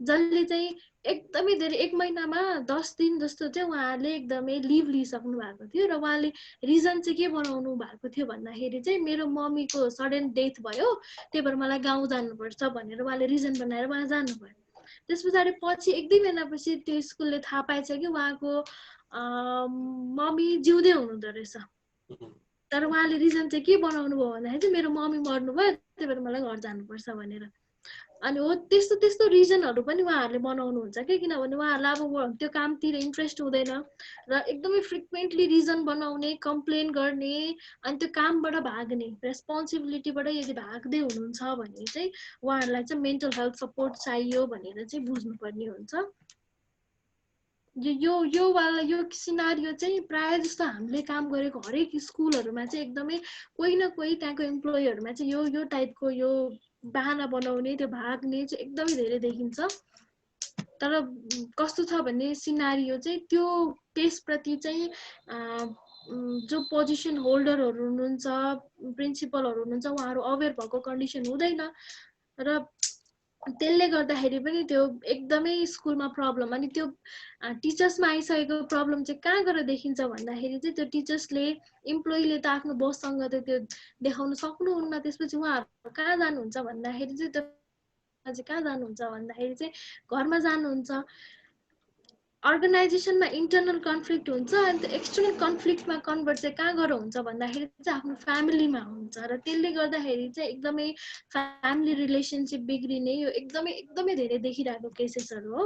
जसले चाहिँ एकदमै धेरै 1 महिनामा 10 दिन जस्तो चाहिँ उहाँले एकदमै लिभ लिइसक्नु भएको थियो, र उहाँले रिजन चाहिँ के बनाउनु भएको थियो भन्दाखेरि चाहिँ मेरो मम्मीको सडन डेथ भयो, त्यही भएर मलाई गाउँ जानुपर्छ भनेर उहाँले रिजन बनाएर उहाँ जानुभयो। त्यस पछाडि पछि 1-2 महिनापछि त्यो स्कुलले थाहा पाएछ कि उहाँको मम्मी जिउँदै हुनुहुँदो रहेछ, तर उहाँले रिजन चाहिँ के बनाउनु भयो भन्दाखेरि चाहिँ मेरो मम्मी मर्नुभयो त्यही भएर मलाई घर जानुपर्छ भनेर। अनि हो त्यस्तो त्यस्तो रिजनहरू पनि उहाँहरूले बनाउनुहुन्छ कि, किनभने उहाँहरूलाई अब त्यो कामतिर इन्ट्रेस्ट हुँदैन र एकदमै फ्रिक्वेन्टली रिजन बनाउने, कम्प्लेन गर्ने, अनि त्यो कामबाट भाग्ने, रेस्पोन्सिबिलिटीबाट यदि भाग्दै हुनुहुन्छ भने चाहिँ उहाँहरूलाई चाहिँ मेन्टल हेल्थ सपोर्ट चाहियो भनेर चाहिँ बुझ्नुपर्ने हुन्छ। यो सिनारियो चाहिँ प्रायः जस्तो हामीले काम गरेको हरेक स्कुलहरूमा चाहिँ एकदमै कोही न कोही त्यहाँको इम्प्लोइहरूमा चाहिँ यो टाइपको यो बहाना बनाउने, त्यो भाग्ने चाहिँ एकदमै धेरै देखिन्छ। तर कस्तो छ भन्ने सिनारियो चाहिँ त्यो त्यसप्रति चाहिँ जो पोजिसन होल्डरहरू हुनुहुन्छ, प्रिन्सिपलहरू हुनुहुन्छ, उहाँहरू अवेर भएको कन्डिसन हुँदैन, र त्यसले गर्दाखेरि पनि त्यो एकदमै स्कुलमा प्रब्लम। अनि त्यो टिचर्समा आइसकेको प्रब्लम चाहिँ कहाँ गएर देखिन्छ भन्दाखेरि चाहिँ त्यो टिचर्सले इम्प्लोइले त आफ्नो बससँग त त्यो देखाउन सक्नुहुन्न, त्यसपछि उहाँहरू कहाँ जानुहुन्छ भन्दाखेरि चाहिँ त्यो कहाँ जानुहुन्छ भन्दाखेरि चाहिँ घरमा जानुहुन्छ। अर्गनाइजेसनमा इन्टरनल कन्फ्लिक्ट हुन्छ, अनि त्यो एक्सटर्नल कन्फ्लिक्टमा कन्भर्ट चाहिँ कहाँ गएर हुन्छ भन्दाखेरि चाहिँ आफ्नो फ्यामिलीमा हुन्छ, र त्यसले गर्दाखेरि चाहिँ एकदमै फ्यामिली रिलेसनसिप बिग्रिने यो एकदमै धेरै देखिरहेको केसेसहरू हो।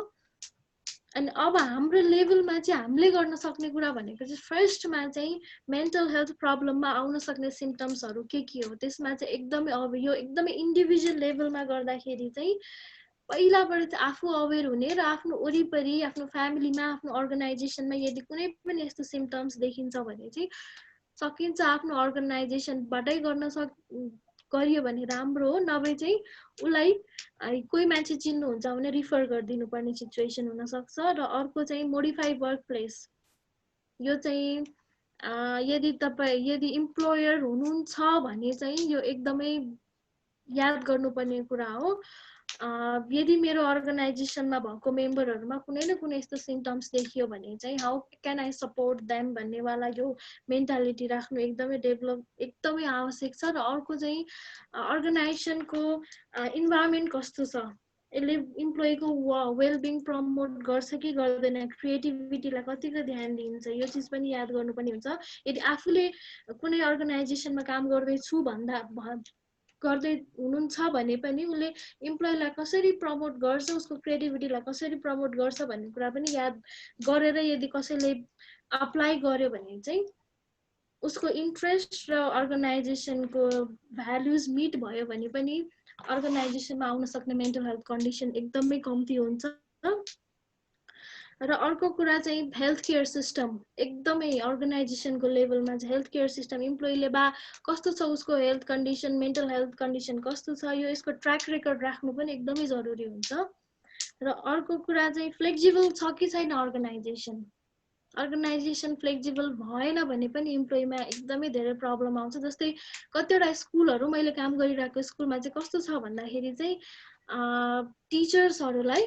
अनि अब हाम्रो लेभलमा चाहिँ हामीले गर्न सक्ने कुरा भनेको चाहिँ फर्स्टमा चाहिँ मेन्टल हेल्थ प्रब्लममा आउन सक्ने सिम्टम्सहरू के हो, त्यसमा चाहिँ एकदमै अब यो एकदमै इन्डिभिजुअल लेभलमा गर्दाखेरि चाहिँ पहिलाबाट चाहिँ आफू अवेर हुने र आफ्नो वरिपरि, आफ्नो फ्यामिलीमा, आफ्नो अर्गनाइजेसनमा यदि कुनै पनि यस्तो सिम्टम्स देखिन्छ भने चाहिँ सकिन्छ आफ्नो अर्गनाइजेसनबाटै गरियो भने राम्रो हो, नभए चाहिँ उसलाई कोही मान्छे चिन्नुहुन्छ भने रिफर गरिदिनु पर्ने सिचुएसन हुनसक्छ। र अर्को चाहिँ मोडिफाई वर्क प्लेस। यो चाहिँ यदि इम्प्लोयर हुनुहुन्छ भने चाहिँ यो एकदमै याद गर्नुपर्ने कुरा हो। यदि मेरो अर्गनाइजेसनमा भएको मेम्बरहरूमा कुनै न कुनै यस्तो सिम्टम्स देखियो भने चाहिँ how can I support them भन्नेवाला यो मेन्टालिटी राख्नु एकदमै आवश्यक छ। र अर्को चाहिँ अर्गनाइजेसनको इन्भाइरोमेन्ट कस्तो छ, यसले इम्प्लोइको वेलबिङ प्रमोट गर्छ कि गर्दैन, क्रिएटिभिटीलाई कतिको ध्यान दिन्छ, यो चिज पनि याद गर्नुपर्ने हुन्छ। यदि आफूले कुनै अर्गनाइजेसनमा काम गर्दै हुनुहुन्छ भने पनि उसले इम्प्लोइलाई कसरी प्रमोट गर्छ, उसको क्रिएटिभिटीलाई कसरी प्रमोट गर्छ भन्ने कुरा पनि याद गरेर यदि कसैले अप्लाई गर्यो भने चाहिँ उसको इन्ट्रेस्ट र अर्गनाइजेसनको भ्याल्युज मिट भयो भने पनि अर्गनाइजेसनमा आउन सक्ने मेन्टल हेल्थ कन्डिसन एकदमै कम्ती हुन्छ। र अर्को कुरा चाहिँ हेल्थ केयर सिस्टम, एकदमै अर्गनाइजेसनको लेभलमा चाहिँ हेल्थ केयर सिस्टम इम्प्लोइले कस्तो छ, उसको health condition, mental health condition कस्तो छ, यो यसको ट्र्याक रेकर्ड राख्नु पनि एकदमै जरुरी हुन्छ। र अर्को कुरा चाहिँ फ्लेक्जिबल छ कि छैन अर्गनाइजेसन फ्लेक्जिबल भएन भने पनि इम्प्लोइमा एकदमै धेरै प्रब्लम आउँछ। जस्तै कतिवटा स्कुलहरू मैले काम गरिरहेको स्कुलमा चाहिँ कस्तो छ भन्दाखेरि चाहिँ टिचर्सहरूलाई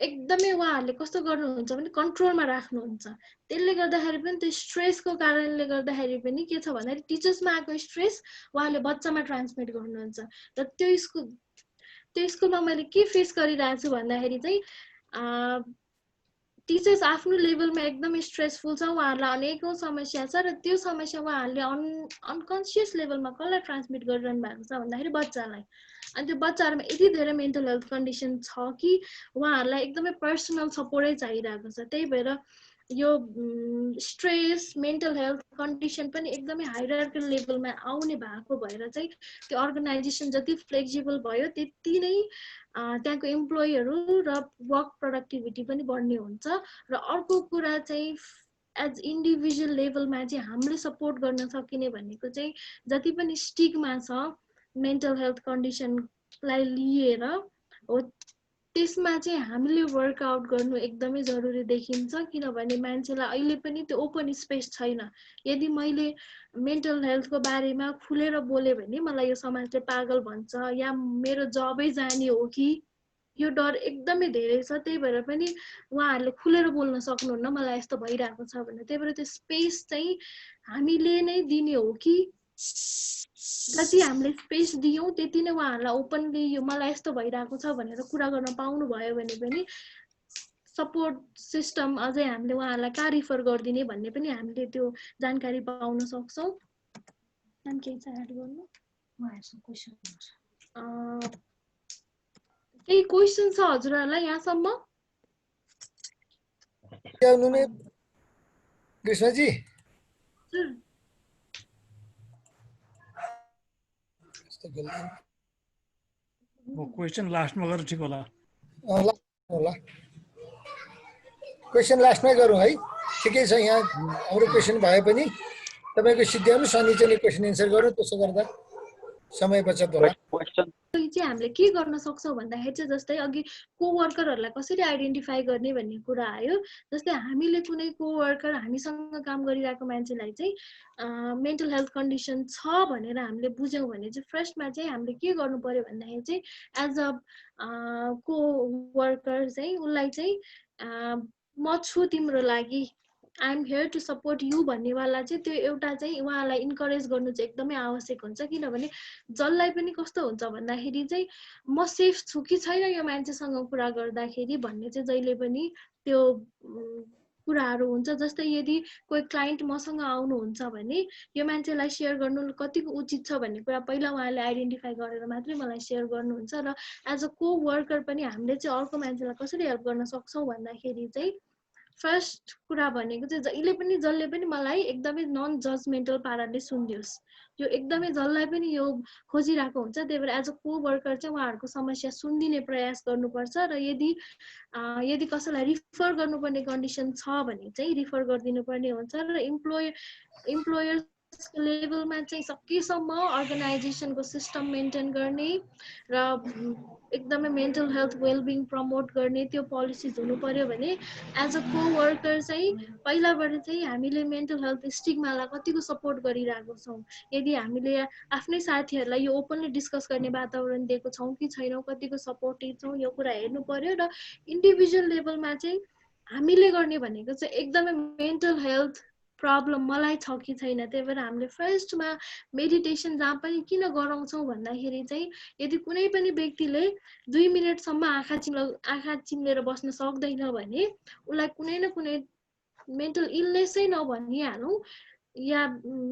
एकदमै उहाँहरूले कस्तो गर्नुहुन्छ भने कन्ट्रोलमा राख्नुहुन्छ। त्यसले गर्दाखेरि पनि त्यो स्ट्रेसको कारणले गर्दाखेरि पनि के छ भन्दाखेरि टिचर्समा आएको स्ट्रेस उहाँले बच्चामा ट्रान्समिट गर्नुहुन्छ। र त्यो स्कुलमा मैले के फेस गरिरहेको छु भन्दाखेरि चाहिँ टिचर्स आफ्नो लेभलमा एकदमै स्ट्रेसफुल छ, उहाँहरूलाई अनेकौँ समस्या छ र त्यो समस्या उहाँहरूले अनकन्सियस लेभलमा कसलाई ट्रान्समिट गरिरहनु भएको छ भन्दाखेरि बच्चालाई। अनि त्यो बच्चाहरूमा यति धेरै मेन्टल हेल्थ कन्डिसन छ कि उहाँहरूलाई एकदमै पर्सनल सपोर्टै चाहिरहेको छ। त्यही भएर यो स्ट्रेस मेन्टल हेल्थ कन्डिसन पनि एकदमै हायरार्कल लेभलमा आउने भएको भएर चाहिँ त्यो अर्गनाइजेसन जति फ्लेक्सिबल भयो त्यति नै त्यहाँको इम्प्लोइहरू र वर्क प्रोडक्टिभिटी पनि बढ्ने हुन्छ। र अर्को कुरा चाहिँ एज इन्डिभिजुअल लेभलमा चाहिँ हामीले सपोर्ट गर्न सकिने भनेको चाहिँ जति पनि स्टिग्मा छ मेन्टल हेल्थ कन्डिसनलाई लिएर हो त्यसमा चाहिँ हामीले वर्कआउट गर्नु एकदमै जरुरी देखिन्छ। किनभने मान्छेलाई अहिले पनि त्यो ओपन स्पेस छैन। यदि मैले मेन्टल हेल्थको बारेमा खुलेर बोलेँ भने मलाई यो समाजले पागल भन्छ या मेरो जबै जाने हो कि यो डर एकदमै धेरै छ। त्यही भएर पनि उहाँहरूले खुलेर बोल्न सक्नुहुन्न मलाई यस्तो भइरहेको छ भनेर। त्यही भएर त्यो स्पेस चाहिँ हामीले नै दिने हो कि जति हामीले स्पेस दियौँ त्यति नै उहाँहरूलाई ओपनली यो मलाई यस्तो भइरहेको छ भनेर कुरा गर्न पाउनु भयो भने पनि सपोर्ट सिस्टम अझै हामीले उहाँहरूलाई कहाँ रिफर गरिदिने भन्ने पनि हामीले त्यो जानकारी पाउन सक्छौँ। केही छ एड गर्नु? केही क्वेसन छ हजुरहरूलाई यहाँसम्म? कृष्णजी क्वेसन लास्टमा गरेर ठिक होला। क्वेसन लास्टमै गरौँ है। ठिकै छ, यहाँ हाम्रो क्वेसन भए पनि तपाईँको सिद्ध्याउनु शनिचरी क्वेसन एन्सर गरौँ, त्यसो गर्दा समय बचत होला। चाहिँ हामीले के गर्न सक्छौँ भन्दाखेरि चाहिँ जस्तै अघि कोवर्करहरूलाई कसरी आइडेन्टिफाई गर्ने भन्ने कुरा आयो। जस्तै हामीले कुनै कोवर्कर हामीसँग काम गरिरहेको मान्छेलाई चाहिँ मेन्टल हेल्थ कन्डिसन छ भनेर हामीले बुझ्यौँ भने चाहिँ फर्स्टमा चाहिँ हामीले के गर्नु पर्यो भन्दाखेरि चाहिँ एज अ कोवर्कर चाहिँ उसलाई चाहिँ म छु तिम्रो लागि, I am here to support you भन्नेवाला चाहिँ त्यो एउटा चाहिँ उहाँलाई इन्करेज गर्नु चाहिँ एकदमै आवश्यक हुन्छ। किनभने जसलाई पनि कस्तो हुन्छ भन्दाखेरि चाहिँ म सेफ छु कि छैन यो मान्छेसँग कुरा गर्दाखेरि भन्ने चाहिँ जहिले पनि त्यो कुराहरू हुन्छ। जस्तै यदि कोही क्लाइन्ट मसँग आउनुहुन्छ भने यो मान्छेलाई सेयर गर्नु कतिको उचित छ भन्ने कुरा पहिला उहाँले आइडेन्टिफाई गरेर मात्रै मलाई सेयर गर्नुहुन्छ। र एज अ कोवर्कर पनि हामीले चाहिँ अर्को मान्छेलाई कसरी हेल्प गर्न सक्छौँ भन्दाखेरि चाहिँ फर्स्ट कुरा भनेको चाहिँ जसले पनि मलाई एकदमै नन जजमेन्टल पाराले सुनिदियोस्। यो एकदमै जसलाई पनि यो खोजिरहेको हुन्छ। त्यही भएर एज अ कोवर्कर चाहिँ उहाँहरूको समस्या सुनिदिने प्रयास गर्नुपर्छ। र यदि कसैलाई रिफर गर्नुपर्ने कन्डिसन छ भने चाहिँ रिफर गरिदिनु पर्ने हुन्छ। र इम्प्लोयर लेभलमा चाहिँ सकेसम्म अर्गनाइजेसनको सिस्टम मेन्टेन गर्ने र एकदमै मेन्टल हेल्थ वेलबिङ प्रमोट गर्ने त्यो पोलिसिज हुनु पर्यो भने एज अ कोवर्कर चाहिँ पहिलाबाट चाहिँ हामीले मेन्टल हेल्थ स्टिग्मालाई कतिको सपोर्ट गरिरहेको छौँ। यदि हामीले आफ्नै साथीहरूलाई यो ओपनली डिस्कस गर्ने वातावरण दिएको छौँ कि छैनौँ, कतिको सपोर्टिभ छौँ, यो कुरा हेर्नु पर्यो। र इन्डिभिजुअल लेभलमा चाहिँ हामीले गर्ने भनेको चाहिँ एकदमै मेन्टल हेल्थ प्रब्लम मलाई छ कि छैन। त्यही भएर हामीले फर्स्टमा मेडिटेसन जहाँ पनि किन गराउँछौँ भन्दाखेरि चाहिँ यदि कुनै पनि व्यक्तिले 2 मिनटसम्म आँखा चिम्लेर बस्न सक्दैन भने उसलाई कुनै न कुनै मेन्टल इलनेसै नभनिहालौँ या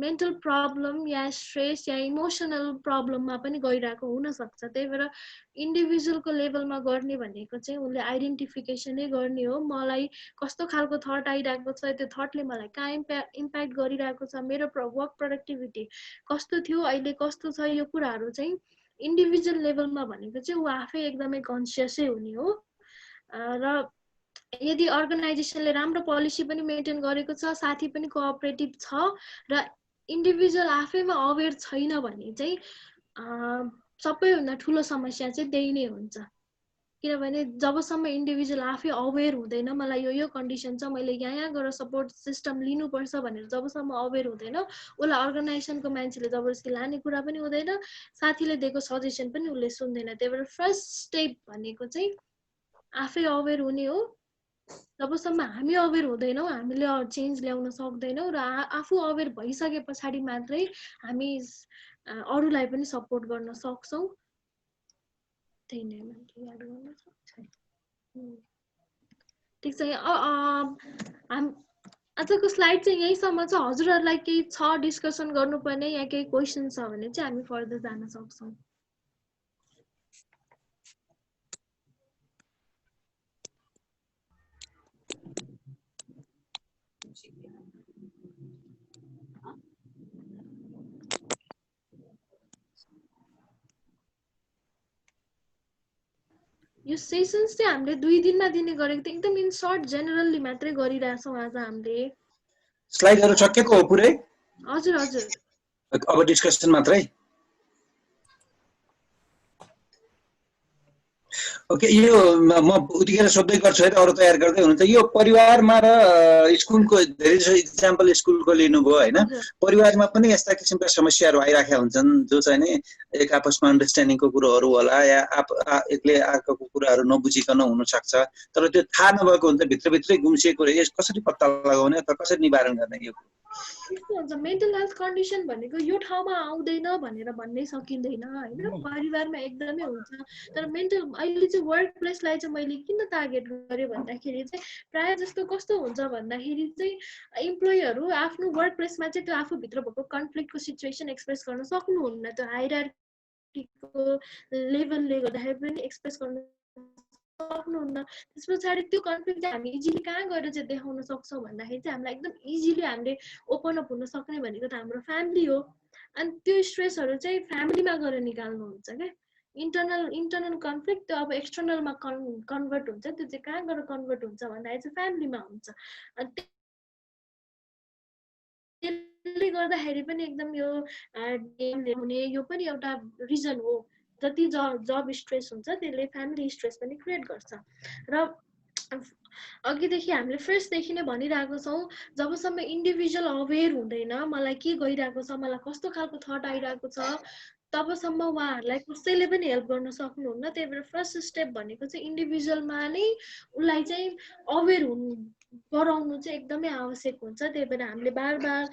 मेन्टल प्रब्लम या स्ट्रेस या इमोसनल प्रब्लममा पनि गइरहेको हुनसक्छ। त्यही भएर इन्डिभिजुअलको लेभलमा गर्ने भनेको चाहिँ उसले आइडेन्टिफिकेसनै गर्ने हो। मलाई कस्तो खालको थट आइरहेको छ, त्यो थटले मलाई कहाँ इम्प्याक्ट गरिरहेको छ, मेरो वर्क प्रोडक्टिभिटी कस्तो थियो, अहिले कस्तो छ, यो कुराहरू चाहिँ इन्डिभिजुअल लेभलमा भनेको चाहिँ ऊ आफै एकदमै कन्सियसै हुने हो। र यदि अर्गनाइजेसनले राम्रो पोलिसी पनि मेन्टेन गरेको छ, साथी पनि कोअपरेटिभ छ र इन्डिभिजुअल आफैमा अवेर छैन भने चाहिँ सबैभन्दा ठुलो समस्या चाहिँ त्यही नै हुन्छ। किनभने जबसम्म इन्डिभिजुअल आफै अवेर हुँदैन मलाई यो कन्डिसन छ, मैले यहाँ गएर सपोर्ट सिस्टम लिनुपर्छ भनेर जबसम्म अवेर हुँदैन उसलाई अर्गनाइजेसनको मान्छेले जबरजस्ती लाने कुरा पनि हुँदैन, साथीले दिएको सजेसन पनि उसले सुन्दैन। त्यही भएर फर्स्ट स्टेप भनेको चाहिँ आफै अवेर हुने हो। जबसम्म हामी अवेर हुँदैनौँ हामीले चेन्ज ल्याउन सक्दैनौँ र आफू अवेर भइसके पछाडि मात्रै हामी अरूलाई पनि सपोर्ट गर्न सक्छौँ। त्यही नै याद गर्न सक्छ। ठिक छ। आजको स्लाइड चाहिँ यहीसम्म छ। हजुरहरूलाई केही छ डिस्कसन गर्नुपर्ने या केही क्वेसन छ भने चाहिँ हामी फर्दर जान सक्छौँ। यो सेसन्स चाहिँ हामीले 2 दिनमा दिने गरेको थियौँ। एकदम इन सर्ट जेनरली मात्रै गरिरहेछौँ आज हामीले। स्लाइडहरु सकेको हो पुरै? हजुर हजुर। अब डिस्कसन मात्रै। ओके, यो म उतिखेर सोध्दै गर्छु है, अरू तयार गर्दै हुनुहुन्छ। यो परिवारमा र स्कुलको धेरै जसो इक्जाम्पल स्कुलको लिनुभयो हैन, परिवारमा पनि यस्ता किसिमका समस्याहरू आइराखेका हुन्छन् जो चाहिँ नि एक आपसमा अन्डरस्ट्यान्डिङको कुरोहरू होला या एकले अर्कोको कुराहरू नबुझिकन हुन सक्छ, तर त्यो थाहा नभएको हुन्छ, भित्रभित्रै गुम्सिएको रहे। यस कसरी पत्ता लगाउने अथवा कसरी निवारण गर्ने? यो यस्तो हुन्छ, मेन्टल हेल्थ कन्डिसन भनेको यो ठाउँमा आउँदैन भनेर भन्नै सकिँदैन हैन, परिवारमा एकदमै हुन्छ। तर मेन्टल अहिले चाहिँ वर्क प्लेसलाई चाहिँ मैले किन टार्गेट गरेँ भन्दाखेरि चाहिँ प्रायः जस्तो कस्तो हुन्छ भन्दाखेरि चाहिँ इम्प्लोइहरू आफ्नो वर्क प्लेसमा चाहिँ त्यो आफूभित्र भएको कन्फ्लिक्टको सिचुएसन एक्सप्रेस गर्न सक्नुहुन्न। त्यो हायरार्कीको लेभलले गर्दाखेरि पनि एक्सप्रेस गर्न सक्नुहुन्न। त्यस पछाडि त्यो कन्फ्लिक्ट चाहिँ हामी इजिली कहाँ गएर चाहिँ देखाउन सक्छौँ भन्दाखेरि चाहिँ हामीलाई एकदम इजिली हामीले ओपन अप हुन सक्ने भनेको त हाम्रो फ्यामिली हो। अनि त्यो स्ट्रेसहरू चाहिँ फ्यामिलीमा गएर निकाल्नुहुन्छ क्या। इन्टरनल कन्फ्लिक्ट त्यो अब एक्सटर्नलमा कन्भर्ट हुन्छ। त्यो चाहिँ कहाँ गएर कन्भर्ट हुन्छ भन्दाखेरि चाहिँ फ्यामिलीमा हुन्छ। अनि त्यसले गर्दाखेरि पनि एकदम यो हुने यो पनि एउटा रिजन हो। जति जब स्ट्रेस हुन्छ त्यसले फ्यामिली स्ट्रेस पनि क्रिएट गर्छ। र अघिदेखि हामीले फर्स्टदेखि नै भनिरहेको छौँ, जबसम्म इन्डिभिजुअल अवेर हुँदैन मलाई के गइरहेको छ, मलाई कस्तो खालको थट आइरहेको छ, तबसम्म उहाँहरूलाई कसैले पनि हेल्प गर्न सक्नुहुन्न। त्यही भएर फर्स्ट स्टेप भनेको चाहिँ इन्डिभिजुअलमा नै उसलाई चाहिँ अवेर गराउनु चाहिँ एकदमै आवश्यक हुन्छ। त्यही भएर हामीले बार बार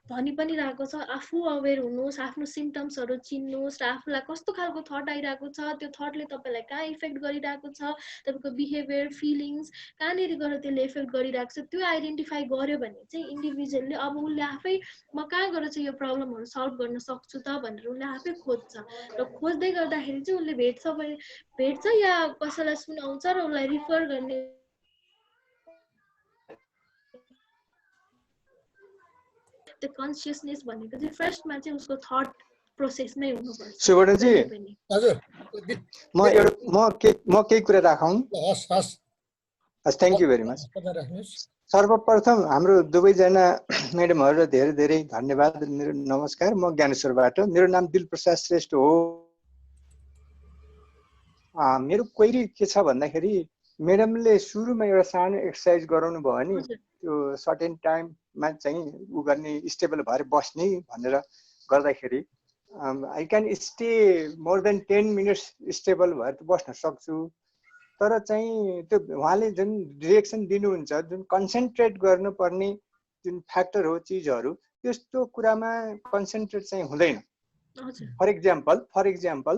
भनि पनि रहेको छ, आफू अवेर हुनुहोस्, आफ्नो सिम्टम्सहरू चिन्नुहोस् र आफूलाई कस्तो खालको थट आइरहेको छ, त्यो थटले तपाईँलाई कहाँ इफेक्ट गरिरहेको छ, तपाईँको बिहेभियर फिलिङ्स कहाँनिर गएर त्यसले इफेक्ट गरिरहेको छ, त्यो आइडेन्टिफाई गर्यो भने चाहिँ इन्डिभिजुअलले अब उसले आफै म कहाँ गएर चाहिँ यो प्रब्लमहरू सल्भ गर्न सक्छु त भनेर उसले आफै खोज्छ। र खोज्दै गर्दाखेरि चाहिँ उसले भेट्छ या कसैलाई सुनाउँछ र उसलाई रिफर गर्ने त्यो कन्सियसनेस भनेको चाहिँ फर्स्टमा चाहिँ उसको थट प्रोसेसमै हुनुपर्छ। सुवर्णजी हजुर, म केही कुरा राखौँ? हस् हस्, थ्याङ्क यू भेरी मच। सर्वप्रथम हाम्रो दुवैजना म्याडमहरू धेरै धेरै धन्यवाद। मेरो नमस्कार, म ज्ञानेश्वरबाट। मेरो नाम दिलप्रसाद श्रेष्ठ हो। मेरो क्वेरी के छ भन्दाखेरि म्याडमले सुरुमा एउटा सानो एक्सर्साइज गराउनु भयो नि, त्यो सर्टेन टाइममा चाहिँ उ गर्ने स्टेबल भएर बस्ने भनेर गर्दाखेरि I can stay more than 10 minutes stable भएर बस्न सक्छु। तर चाहिँ त्यो उहाँले जुन डिरेक्सन दिनुहुन्छ, जुन कन्सन्ट्रेट गर्नुपर्ने जुन फ्याक्टर हो चिजहरू, त्यस्तो कुरामा कन्सन्ट्रेट चाहिँ हुँदैन। फर इक्जाम्पल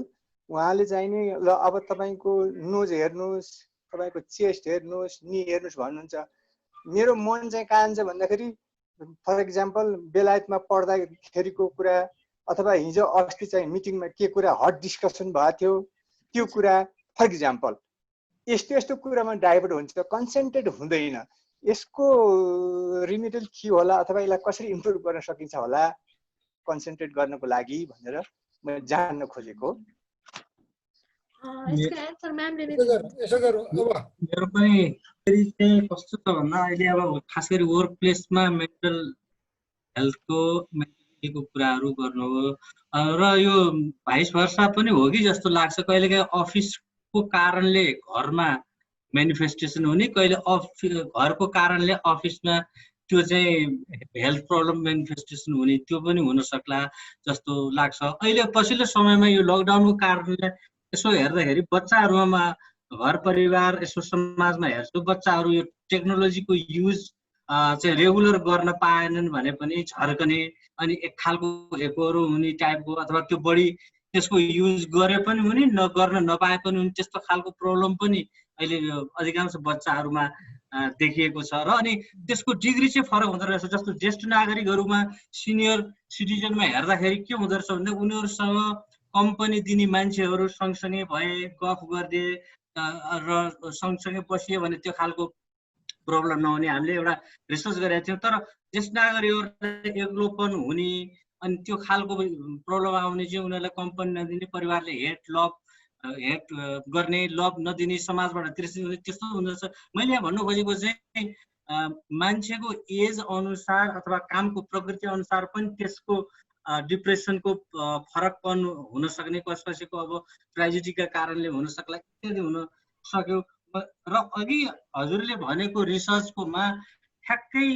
उहाँले चाहिँ नि ल अब तपाईँको नोज हेर्नुहोस्, तपाईँको चेस्ट हेर्नुहोस्, नि हेर्नुहोस् भन्नुहुन्छ। मेरो मन चाहिँ कहाँ जान्छ भन्दाखेरि फर इक्जाम्पल बेलायतमा पढ्दाखेरिको कुरा अथवा हिजो अस्ति चाहिँ मिटिङमा के कुरा हट डिस्कसन भएको थियो त्यो कुरा, फर इक्जाम्पल यस्तो कुरामा डाइभर्ट हुन्छ, कन्सन्ट्रेट हुँदैन। यसको रिमेडियल के होला अथवा यसलाई कसरी इम्प्रुभ गर्न सकिन्छ होला कन्सन्ट्रेट गर्नको लागि भनेर मैले जान्न खोजेको। मेरो पनि चाहिँ कस्तो छ भन्दा अहिले अब खास गरी वर्क प्लेसमा मेन्टल हेल्थको मेन्टलिटीको कुराहरू गर्नु हो र यो भाइस भर्सा पनि हो कि जस्तो लाग्छ। कहिलेकाहीँ अफिसको कारणले घरमा मेनिफेस्टेसन हुने, कहिले घरको कारणले अफिसमा त्यो चाहिँ हेल्थ प्रब्लम मेनिफेस्टेसन हुने, त्यो पनि हुन सक्ला जस्तो लाग्छ। अहिले पछिल्लो समयमा यो लकडाउनको कारणले यसो हेर्दाखेरि बच्चाहरूमा घर परिवार यसो समाजमा हेर्छु बच्चाहरू यो टेक्नोलोजीको युज चाहिँ रेगुलर गर्न पाएनन् भने पनि झर्कने अनि एक खालको एकहोरो हुने टाइपको अथवा त्यो बढी त्यसको युज गरे पनि हुने गर्न नपाए पनि हुने त्यस्तो खालको प्रब्लम पनि अहिले अधिकांश बच्चाहरूमा देखिएको छ र अनि त्यसको डिग्री चाहिँ फरक हुँदो रहेछ। जस्तो ज्येष्ठ नागरिकहरूमा सिनियर सिटिजनमा हेर्दाखेरि के हुँदो रहेछ भन्दा उनीहरूसँग कम्पनी दिने मान्छेहरू सँगसँगै भए गफ गरिदिए र सँगसँगै बसियो भने त्यो खालको प्रब्लम नहुने हामीले एउटा रिसर्च गरेका थियौँ। तर ज्येष्ठ नागरिकहरूलाई एक्लोपन हुने अनि त्यो खालको प्रब्लम आउने चाहिँ उनीहरूलाई कम्पनी नदिने, परिवारले हेट गर्ने, लभ नदिने, समाजबाट तिर्सिने, त्यस्तो हुँदछ। मैले यहाँ भन्नु खोजेको चाहिँ मान्छेको एज अनुसार अथवा कामको प्रकृति अनुसार पनि त्यसको डिप्रेसनको फरकपन हुन सक्ने, कसैको अब ट्रेजेडीका कारणले हुन सक्ला, इत्यादि हुन सक्यो। र अघि हजुरले भनेको रिसर्चकोमा ठ्याक्कै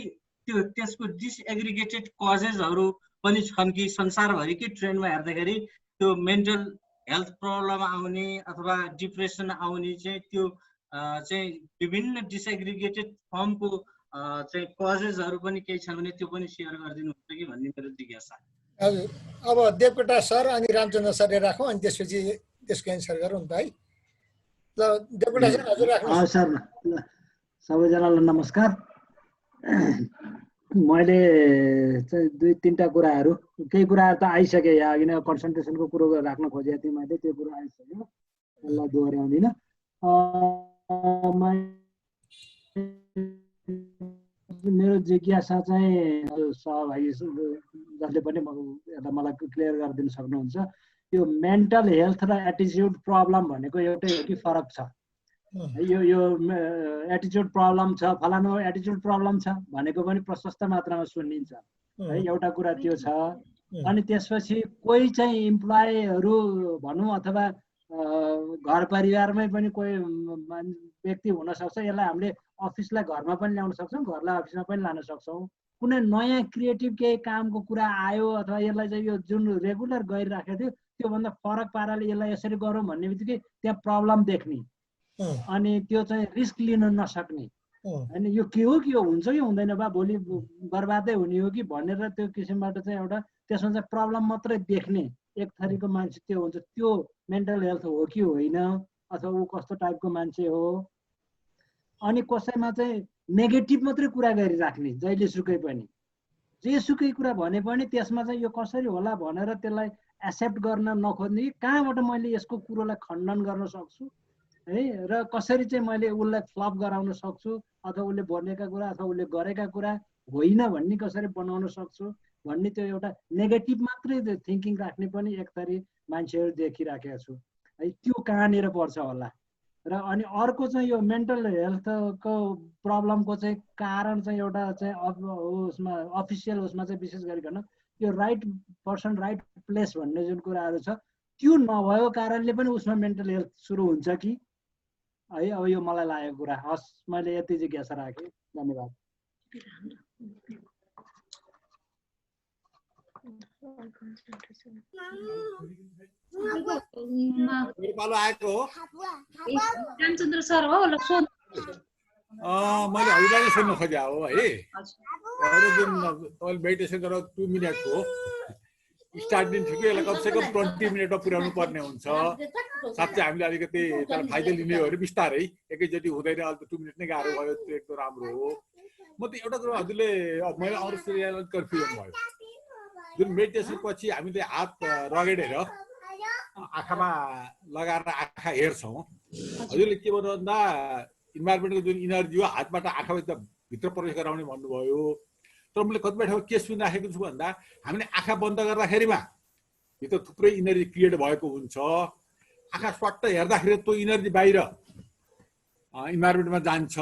त्यसको डिसएग्रिगेटेड कजेसहरू पनि छन् कि संसारभरिकै ट्रेन्डमा हेर्दाखेरि त्यो मेन्टल हेल्थ प्रब्लम आउने अथवा डिप्रेसन आउने चाहिँ त्यो चाहिँ विभिन्न डिसएग्रिगेटेड फर्मको चाहिँ कजेसहरू पनि केही छन् भने त्यो पनि सेयर गरिदिनुहुन्छ कि भन्ने मेरो जिज्ञासा। हजुर, अब देवकोटा सर अनि रामचन्द्र सरले राखौँ अनि त्यसपछि त्यसको एन्सर गरौँ त है। ल देवकोटा सर हजुर राख्नुहोस्। सर सबैजनालाई नमस्कार। मैले चाहिँ 2-3टा कुराहरू, केही कुराहरू त आइसके यहाँ अघि नै कन्सन्ट्रेसनको कुरो राख्न खोजेको थिएँ मैले, त्यो कुरो आइसक्यो, त्यसलाई दोहोऱ्याउँदिनँ। मेरो जिज्ञासा चाहिँ सहभागी जसले पनि मलाई क्लियर गरिदिन सक्नुहुन्छ, यो मेन्टल हेल्थ र एटिच्युड प्रब्लम भनेको एउटै हो कि फरक छ? यो एटिच्युड प्रब्लम छ, फलानु एटिच्युड प्रब्लम छ भनेको पनि प्रशस्त मात्रामा सुनिन्छ है, एउटा कुरा त्यो छ। अनि त्यसपछि कोही चाहिँ इम्प्लोइहरू भनौँ अथवा घर परिवारमै पनि कोही व्यक्ति हुनसक्छ, यसलाई हामीले अफिसलाई घरमा पनि ल्याउन सक्छौँ, घरलाई अफिसमा पनि लान सक्छौँ। कुनै नयाँ क्रिएटिभ केही कामको कुरा आयो अथवा यसलाई चाहिँ यो जुन रेगुलर गरिराखेको थियो त्योभन्दा फरक पाराले यसलाई यसरी गरौँ भन्ने बित्तिकै त्यहाँ प्रब्लम देख्ने अनि त्यो चाहिँ रिस्क लिन नसक्ने, अनि यो के हो कि यो हुन्छ कि हुँदैन बा भोलि बर्बादै हुने हो कि भनेर त्यो किसिमबाट चाहिँ एउटा त्यसमा चाहिँ प्रब्लम मात्रै देख्ने एक थरीको मान्छे त्यो हुन्छ। त्यो मेन्टल हेल्थ हो कि होइन अथवा ऊ कस्तो टाइपको मान्छे हो? अनि कसैमा चाहिँ नेगेटिभ मात्रै कुरा गरिराख्ने, जहिलेसुकै पनि जेसुकै कुरा भने पनि त्यसमा चाहिँ यो कसरी होला भनेर त्यसलाई एक्सेप्ट गर्न नखोज्ने, कहाँबाट मैले यसको कुरोलाई खण्डन गर्न सक्छु है, र कसरी चाहिँ मैले उसलाई फ्लप गराउन सक्छु अथवा उसले भनेका कुरा अथवा उसले गरेका कुरा होइन भन्ने कसरी बनाउन सक्छु भन्ने त्यो एउटा नेगेटिभ मात्रै थिङ्किङ राख्ने पनि एक थरी मान्छेहरू देखिराखेको छु है। त्यो कहाँनिर पर्छ होला? र अनि अर्को चाहिँ यो मेन्टल हेल्थको प्रब्लमको चाहिँ कारण चाहिँ एउटा चाहिँ उसमा अफिसियल उसमा चाहिँ विशेष गरिकन यो राइट पर्सन राइट प्लेस भन्ने जुन कुराहरू छ त्यो नभएको कारणले पनि उसमा मेन्टल हेल्थ सुरु हुन्छ कि है? अब यो मलाई लागेको कुरा। हस्, मैले यति जिज्ञासा राखेँ, धन्यवाद। आएको हो रामचन्द्र सर हो ल सोध्नु। मैले हजुरलाई सोध्नु खोजे हो है। अरू दिन तपाईँले मेडिटेसन गरेर 2 मिनटको स्टार्टिङ थियो कि यसलाई कमसेकम 20 मिनटमा पुर्याउनु पर्ने हुन्छ। साँच्चै हामीले अलिकति त्यसलाई फाइदा लिने हो भने बिस्तारै एकैचोटि हुँदैन, अहिले त 2 मिनट नै गाह्रो भयो, त्यो एकदम राम्रो हो। म त एउटा कुरा हजुरले मैले अरू सूर्यलाई कन्फ्युजन भयो, जुन मेडिटेसन पछि हामीले हात रगडेर आँखामा लगाएर आँखा हेर्छौँ, हजुरले के भन्नु भन्दा इन्भाइरोमेन्टको जुन इनर्जी हो हातबाट आँखामा एकदम भित्र प्रवेश गराउने भन्नुभयो। तर मैले कतिपय ठाउँमा के सुनिराखेको छु भन्दा हामीले आँखा बन्द गर्दाखेरिमा भित्र थुप्रै इनर्जी क्रिएट भएको हुन्छ, आँखा स्वाट्ट हेर्दाखेरि त्यो इनर्जी बाहिर इन्भाइरोमेन्टमा जान्छ,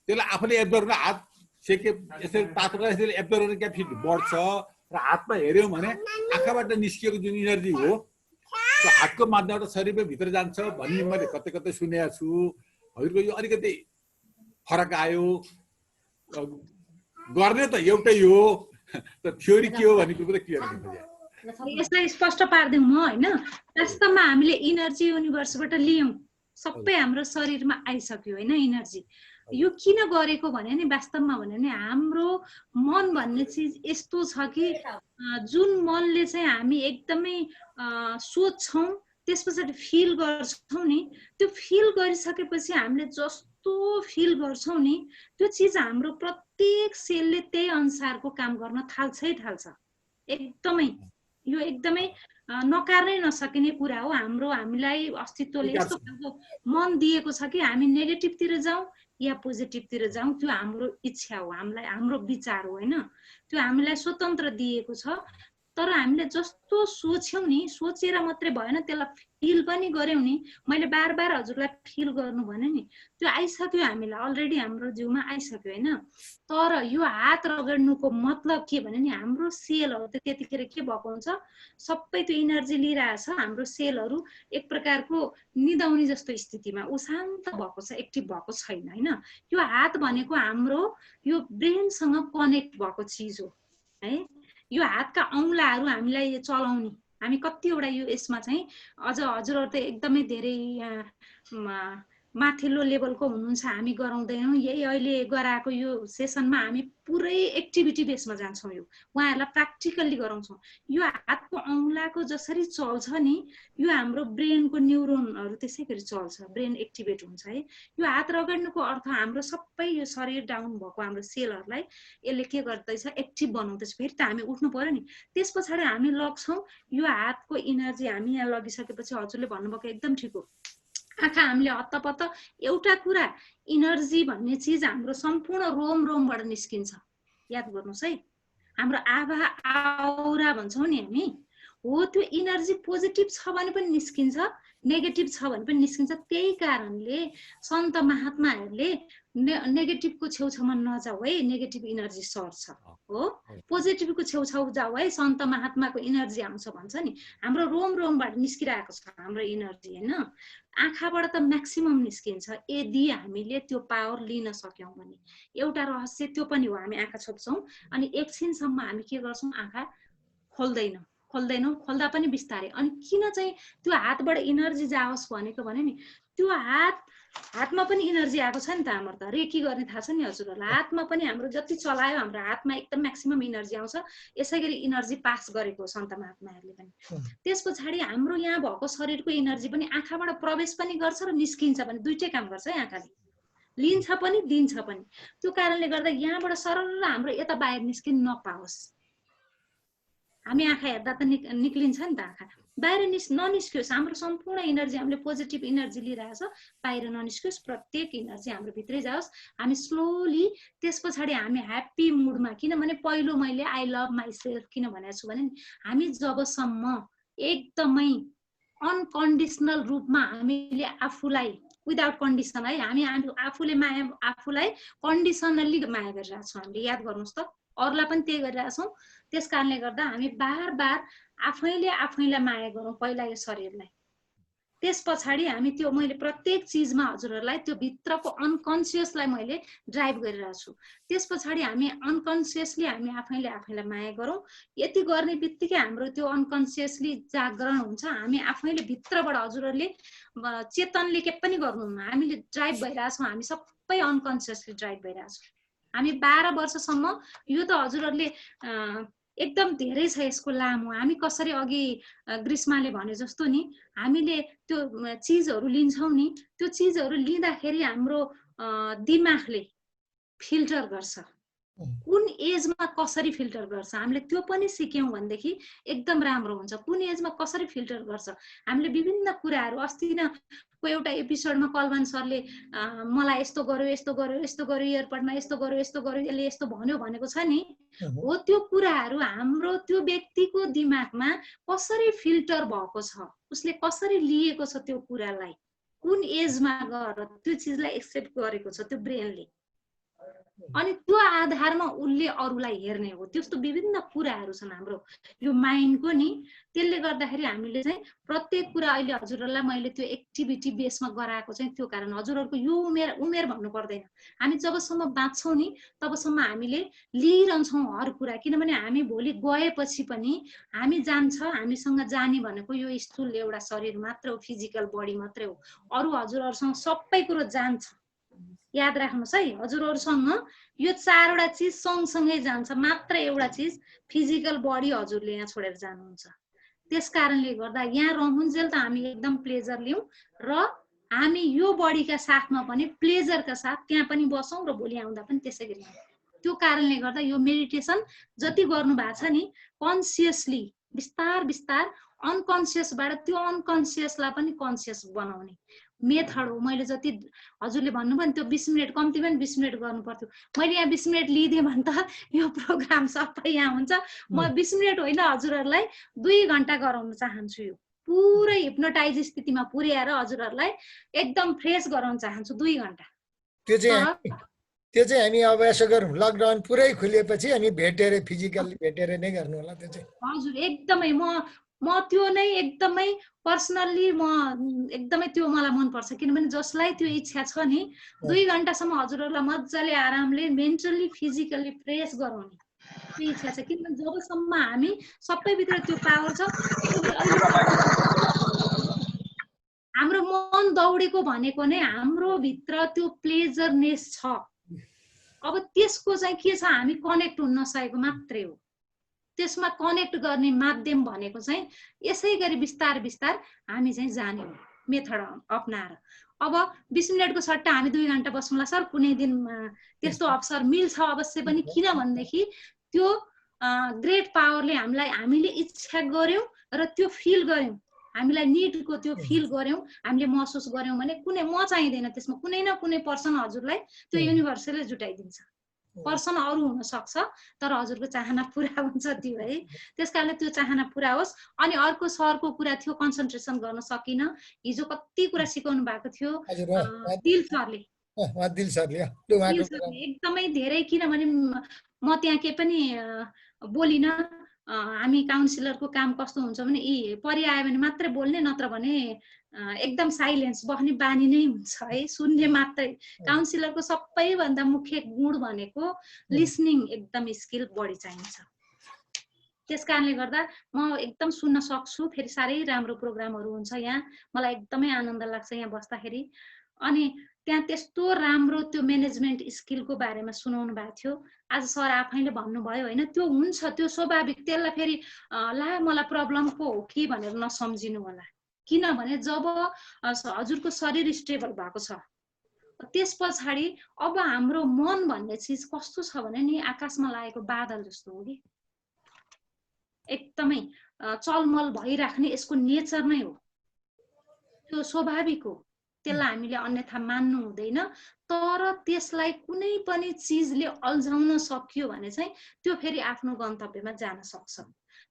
त्यसलाई आफूले एब्जर्भ गर्न हात सेके यसरी तातो यसरी एब्जर्भ गर्ने क्यापेसिटी बढ्छ र हातमा हेऱ्यौँ भने आँखाबाट निस्किएको जुन इनर्जी हो त्यो हातको माध्यमबाट शरीरमै भित्र जान्छ भन्ने मैले कतै कतै सुनेको छु। हजुरको यो अलिकति फरक आयो, गर्ने त एउटै हो, त थ्योरी के हो भन्ने कुरो त क्लियर हुन्छ। यसलाई स्पष्ट पार्दिउँ म होइन। वास्तवमा हामीले इनर्जी युनिभर्सबाट लियौँ, सबै हाम्रो शरीरमा आइसक्यो होइन इनर्जी। यो किन गरेको भने नि वास्तवमा भने नि हाम्रो मन भन्ने चिज यस्तो छ कि जुन मनले चाहिँ हामी एकदमै सोच्छौँ त्यस पछाडि फिल गर्छौँ नि, त्यो फिल गरिसकेपछि हामीले जस्तो जस्तो फिल गर्छौँ नि त्यो चिज हाम्रो प्रत्येक सेलले त्यही अनुसारको काम गर्न थाल्छ। एकदमै यो एकदमै नकार्नै नसकिने कुरा हो। हामीलाई अस्तित्वले यस्तो खालको मन दिएको छ कि हामी नेगेटिभतिर जाउँ या पोजिटिभतिर जाउँ, त्यो हाम्रो इच्छा हो, हाम्रो विचार हो होइन। त्यो हामीलाई स्वतन्त्र दिएको छ। तर हामीले जस्तो सोच्यौँ नि, सोचेर मात्रै भएन, त्यसलाई फिल पनि गर्यौँ नि। मैले बार बार हजुरलाई फिल गर्नु भने नि त्यो आइसक्यो, हामीलाई अलरेडी हाम्रो जिउमा आइसक्यो होइन। तर यो हात रगड्नुको मतलब के भने नि हाम्रो सेलहरू त त्यतिखेर के भएको हुन्छ, सबै त्यो इनर्जी लिइरहेछ। हाम्रो सेलहरू एक प्रकारको निदाउने जस्तो स्थितिमा ऊ शान्त भएको छ, एक्टिभ भएको छैन होइन। यो हात भनेको हाम्रो यो ब्रेनसँग कनेक्ट भएको चिज हो है। यो हातका औँलाहरू हामीलाई चलाउने, हामी कतिवटा यो यसमा चाहिँ अझ हजुरहरू त एकदमै धेरै माथिल्लो लेभलको हुनुहुन्छ, हामी गराउँदैनौँ। यही अहिले गराएको यो सेसनमा हामी पुरै एक्टिभिटी बेसमा जान्छौँ, यो उहाँहरूलाई प्र्याक्टिकल्ली गराउँछौँ। यो हातको औँलाको जसरी चल्छ नि, यो हाम्रो ब्रेनको न्युरोनहरू त्यसै गरी चल्छ, ब्रेन एक्टिभेट हुन्छ है। यो हात रगड्नुको अर्थ हाम्रो सबै यो शरीर डाउन भएको हाम्रो सेलहरूलाई यसले के गर्दैछ, एक्टिभ बनाउँदैछ। फेरि त हामी उठ्नु पर्यो नि, त्यस पछाडि हामी लग्छौँ। यो हातको इनर्जी हामी यहाँ लगिसकेपछि हजुरले भन्नुभएको एकदम ठिक हो, आँखा हामीले हत्तपत्त। एउटा कुरा, इनर्जी भन्ने चिज हाम्रो सम्पूर्ण रोमबाट निस्किन्छ, याद गर्नुहोस् है। हाम्रो आभा आउरा भन्छौँ नि हामी, हो त्यो इनर्जी पोजिटिभ छ भने पनि निस्किन्छ, नेगेटिभ छ भने पनि निस्किन्छ। त्यही कारणले सन्त महात्माहरूले नेगेटिभको छेउछाउमा नजाऊ है, नेगेटिभ इनर्जी सर्छ हो। पोजिटिभको छेउछाउ जाऊ है, सन्त महात्माको इनर्जी आउँछ भन्छ नि। हाम्रो रोमबाट निस्किरहेको छ हाम्रो इनर्जी होइन। आँखाबाट त म्याक्सिमम निस्किन्छ यदि हामीले त्यो पावर लिन सक्यौँ भने। एउटा रहस्य त्यो पनि हो, हामी आँखा छोप्छौँ अनि एकछिनसम्म हामी के गर्छौँ, आँखा खोल्दैनौँ, खोल्दा पनि बिस्तारै। अनि किन चाहिँ त्यो हातबाट इनर्जी जाओस् भनेको भने नि, त्यो हातमा पनि इनर्जी आएको छ नि त। हाम्रो त रेकी गर्ने थाहा छ नि हजुरहरूलाई, हातमा पनि हाम्रो जति चलायो हाम्रो हातमा एकदम म्याक्सिमम इनर्जी आउँछ। यसै गरी इनर्जी पास गरेको सन्त महात्माहरूले पनि। त्यस पछाडि हाम्रो यहाँ भएको शरीरको इनर्जी पनि आँखाबाट प्रवेश पनि गर्छ र निस्किन्छ पनि, दुइटै काम गर्छ है। आँखाले लिन्छ पनि दिन्छ पनि। त्यो कारणले गर्दा यहाँबाट सरल हाम्रो यता बाहिर निस्किन नपाओस्। हामी आँखा हेर्दा त निक्लिन्छ नि त, आँखा बाहिर ननिस्कियोस्। हाम्रो सम्पूर्ण इनर्जी हामीले पोजिटिभ इनर्जी लिइरहेछ, बाहिर ननिस्कियोस्। प्रत्येक इनर्जी हाम्रो भित्रै जाओस्। हामी स्लोली त्यस पछाडि हामी ह्याप्पी मुडमा, किनभने पहिलो मैले आई लभ माइसेल्फ किन भनेको छु भने हामी जबसम्म एकदमै अनकन्डिसनल रूपमा हामीले आफूलाई विदाउट कन्डिसन है, हामी आफूले आफूलाई कन्डिसनल्ली माया गरिरहेछौँ। हामीले याद गर्नुहोस् त, अरूलाई पनि त्यही गरिरहेछौँ। त्यस कारणले गर्दा हामी बार आफैलाई माया गरौँ पहिला यो शरीरलाई। त्यस पछाडि हामी त्यो मैले प्रत्येक चिजमा हजुरहरूलाई त्यो भित्रको अनकन्सियसलाई मैले ड्राइभ गरिरहेको छु। त्यस पछाडि हामी अनकन्सियसली हामी आफैलाई माया गरौँ। यति गर्ने बित्तिकै हाम्रो त्यो अनकन्सियसली जागरण हुन्छ। हामी आफैले भित्रबाट हजुरहरूले चेतनले के पनि गर्नुहुन्न, हामीले ड्राइभ भइरहेछौँ। हामी सबै अनकन्सियसली ड्राइभ भइरहेछौँ। हामी 12 वर्षसम्म, यो त हजुरहरूले एकदम धेरै छ यसको लामो। हामी कसरी अघि ग्रीष्माले भने जस्तो नि, हामीले त्यो चिजहरू लिन्छौँ नि, त्यो चिजहरू लिँदाखेरि हाम्रो दिमागले फिल्टर गर्छ। कुन एजमा कसरी फिल्टर गर्छ हामीले त्यो पनि सिक्यौँ भनेदेखि एकदम राम्रो हुन्छ। कुन एजमा कसरी फिल्टर गर्छ हामीले विभिन्न कुराहरू। अस्ति न को एउटा एपिसोडमा कलवान सरले मलाई यस्तो गर्यो एयरपोर्टमा यस्तो गर्यो यसले यस्तो भन्यो भनेको छ नि, हो त्यो कुराहरू हाम्रो त्यो व्यक्तिको दिमागमा कसरी फिल्टर भएको छ, उसले कसरी लिएको छ त्यो कुरालाई, कुन एजमा गएर त्यो चिजलाई एक्सेप्ट गरेको छ त्यो ब्रेनले, अनि त्यो आधारमा उसले अरूलाई हेर्ने हो। त्यस्तो विभिन्न कुराहरू छन् हाम्रो यो माइन्डको नि। त्यसले गर्दाखेरि हामीले चाहिँ प्रत्येक कुरा अहिले हजुरहरूलाई मैले त्यो एक्टिभिटी बेसमा गराएको चाहिँ त्यो कारण हजुरहरूको यो उमेर भन्नु पर्दैन। हामी जबसम्म बाँच्छौँ नि तबसम्म हामीले लिइरहन्छौँ हर कुरा, किनभने हामी भोलि गएपछि पनि हामी जान्छ, हामीसँग जाने भनेको यो स्थूल एउटा शरीर मात्र हो, फिजिकल बडी मात्रै हो। अरू हजुरहरूसँग सबै कुरो जान्छ, याद राख्नुहोस् है। हजुरहरूसँग यो 4वटा चिज सँगसँगै जान्छ, मात्र एउटा चिज फिजिकल बडी हजुरले यहाँ छोडेर जानुहुन्छ। त्यस कारणले गर्दा यहाँ रहन्जेल त हामी एकदम प्लेजर लियौँ र हामी यो बडीका साथमा पनि प्लेजरका साथ त्यहाँ पनि बसौँ र भोलि आउँदा पनि त्यसै गरी त्यो कारणले गर्दा यो मेडिटेसन जति गर्नु भएको छ नि कन्सियसली बिस्तार बिस्तार अनकन्सियसबाट त्यो अनकन्सियसलाई पनि कन्सियस बनाउने मेथड हो। मैले जति हजुरले भन्नुभयो नि त्यो 20 मिनट कम्ती पनि 20 मिनट गर्नु पर्थ्यो। मैले यहाँ 20 मिनट लिइदिएँ भने त यो प्रोग्राम सबै यहाँ हुन्छ। म 20 मिनट होइन हजुरहरूलाई 2 घण्टा गराउन चाहन्छु। यो पुरै हिप्नोटाइज स्थितिमा पुर्याएर हजुरहरूलाई एकदम फ्रेस गराउन चाहन्छु 2 घण्टा। त्यो चाहिँ हामी अभ्यास गरौँ। लकडाउन पुरै खुलेपछि हामी भेटेर फिजिकली भेटेर नै गर्नु होला त्यो चाहिँ। हजुर एकदमै म त्यो नै एकदमै पर्सनल्ली म एकदमै त्यो मलाई मन पर्छ। किनभने जसलाई त्यो इच्छा छ नि 2 घण्टासम्म हजुरहरूलाई मजाले आरामले मेन्टली फिजिकली फ्रेस गराउने त्यो इच्छा छ। किनभने जबसम्म हामी सबैभित्र त्यो पावर छ हाम्रो मन दौडेको भनेको नै हाम्रो भित्र त्यो प्लेजरनेस छ। अब त्यसको चाहिँ के छ हामी कनेक्ट हुन नसकेको मात्रै हो। त्यसमा कनेक्ट गर्ने माध्यम भनेको चाहिँ यसै गरी बिस्तार बिस्तार हामी चाहिँ जाने हो मेथड अपनाएर। अब 20 मिनटको सट्टा हामी 2 घण्टा बसौँला सर कुनै दिन त्यस्तो अवसर मिल्छ अवश्य पनि। किनभनेदेखि त्यो ग्रेट पावरले हामीले इच्छा गर्यौं र त्यो फिल गर्यौं हामीलाई निडको त्यो फिल गर्यौं हामीले महसुस गर्यौं भने कुनै म चाहिँदैन त्यसमा कुनै न कुनै पर्सन हजुरलाई त्यो युनिभर्सले जुटाइदिन्छ। पर्सन अरू हुन सक्छ तर हजुरको चाहना पूरा हुन्छ त्यो है। त्यसकारणले त्यो चाहना पूरा होस्। अनि अर्को सरको कुरा थियो कन्सन्ट्रेसन गर्न सकिन। हिजो कति कुरा सिकाउनु भएको थियो दिल सरले एकदमै धेरै। किनभने म त्यहाँ के पनि बोलिन। हामी काउन्सिलरको काम कस्तो हुन्छ भने यी परि आयो भने मात्रै बोल्ने नत्र भने एकदम साइलेन्स बस्ने बानी नै हुन्छ है सुन्ने मात्रै। काउन्सिलरको सबैभन्दा मुख्य गुण भनेको लिसनिङ एकदम स्किल बढी चाहिन्छ। त्यसकारणले गर्दा म एकदम सुन्न सक्छु। फेरि साह्रै राम्रो प्रोग्रामहरू हुन्छ यहाँ। मलाई एकदमै आनन्द लाग्छ यहाँ बस्दाखेरि। अनि त्यहाँ त्यस्तो राम्रो त्यो म्यानेजमेन्ट स्किलको बारेमा सुनाउनु भएको थियो। आज सर आफैले भन्नुभयो होइन त्यो हुन्छ त्यो स्वाभाविक। त्यसलाई फेरि ला मलाई प्रब्लम पो हो कि भनेर नसम्झिनु होला। किनभने जब हजुरको शरीर स्टेबल भएको छ त्यस पछाडि अब हाम्रो मन भन्ने चिज कस्तो छ भने नि आकाशमा लागेको बादल जस्तो हो कि एकदमै चलमल भइराख्ने यसको नेचर नै हो। त्यो स्वाभाविक हो। त्यसलाई हामीले अन्यथा मान्नु हुँदैन। तर त्यसलाई कुनै पनि चिजले अल्झाउन सकियो भने चाहिँ त्यो फेरि आफ्नो गन्तव्यमा जान सक्छ।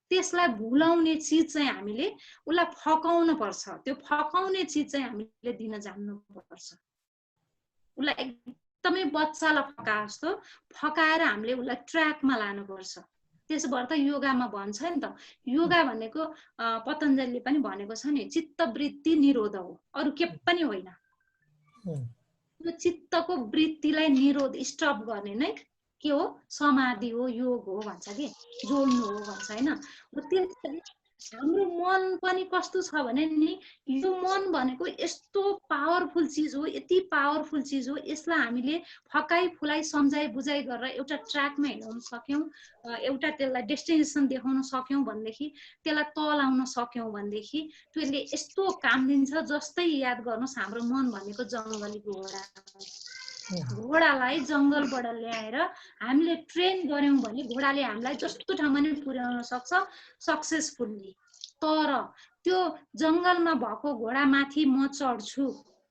त्यसलाई भुलाउने चिज चाहिँ हामीले उसलाई फकाउन पर्छ। त्यो फकाउने चिज चाहिँ हामीले दिन जान्नु पर्छ। उसलाई एकदमै बच्चालाई फका जस्तो फकाएर हामीले उसलाई ट्र्याकमा लानुपर्छ। त्यसबाट त योगामा भन्छ नि त योगा भनेको पतञ्जलिले पनि भनेको छ नि चित्तवृत्ति निरोध हो अरू के पनि होइन। यो चित्तको वृत्तिलाई निरोध स्टप गर्ने नै के हो समाधि हो योग हो भन्छ कि जोड्नु हो भन्छ होइन। हाम्रो मन पनि कस्तो छ भने नि यो मन भनेको यस्तो पावरफुल चिज हो यति पावरफुल चिज हो। यसलाई हामीले फकाइ फुलाइ सम्झाइ बुझाइ गरेर एउटा ट्र्याकमा हिँडाउन सक्यौं एउटा त्यसलाई डेस्टिनेसन देखाउन सक्यौं भनेदेखि त्यसलाई तल आउन सक्यौं भनेदेखि त्यसले यस्तो काम दिन्छ। जस्तै याद गर्नुहोस् हाम्रो मन भनेको जङ्गली घोडा घोडालाई जङ्गलबाट ल्याएर हामीले ट्रेन गर्यौं भने घोडाले हामीलाई जस्तो ठाउँमा नै पुर्याउन सक्छ सक्सेसफुल्ली। तर त्यो जङ्गलमा भएको घोडा माथि म चढ्छु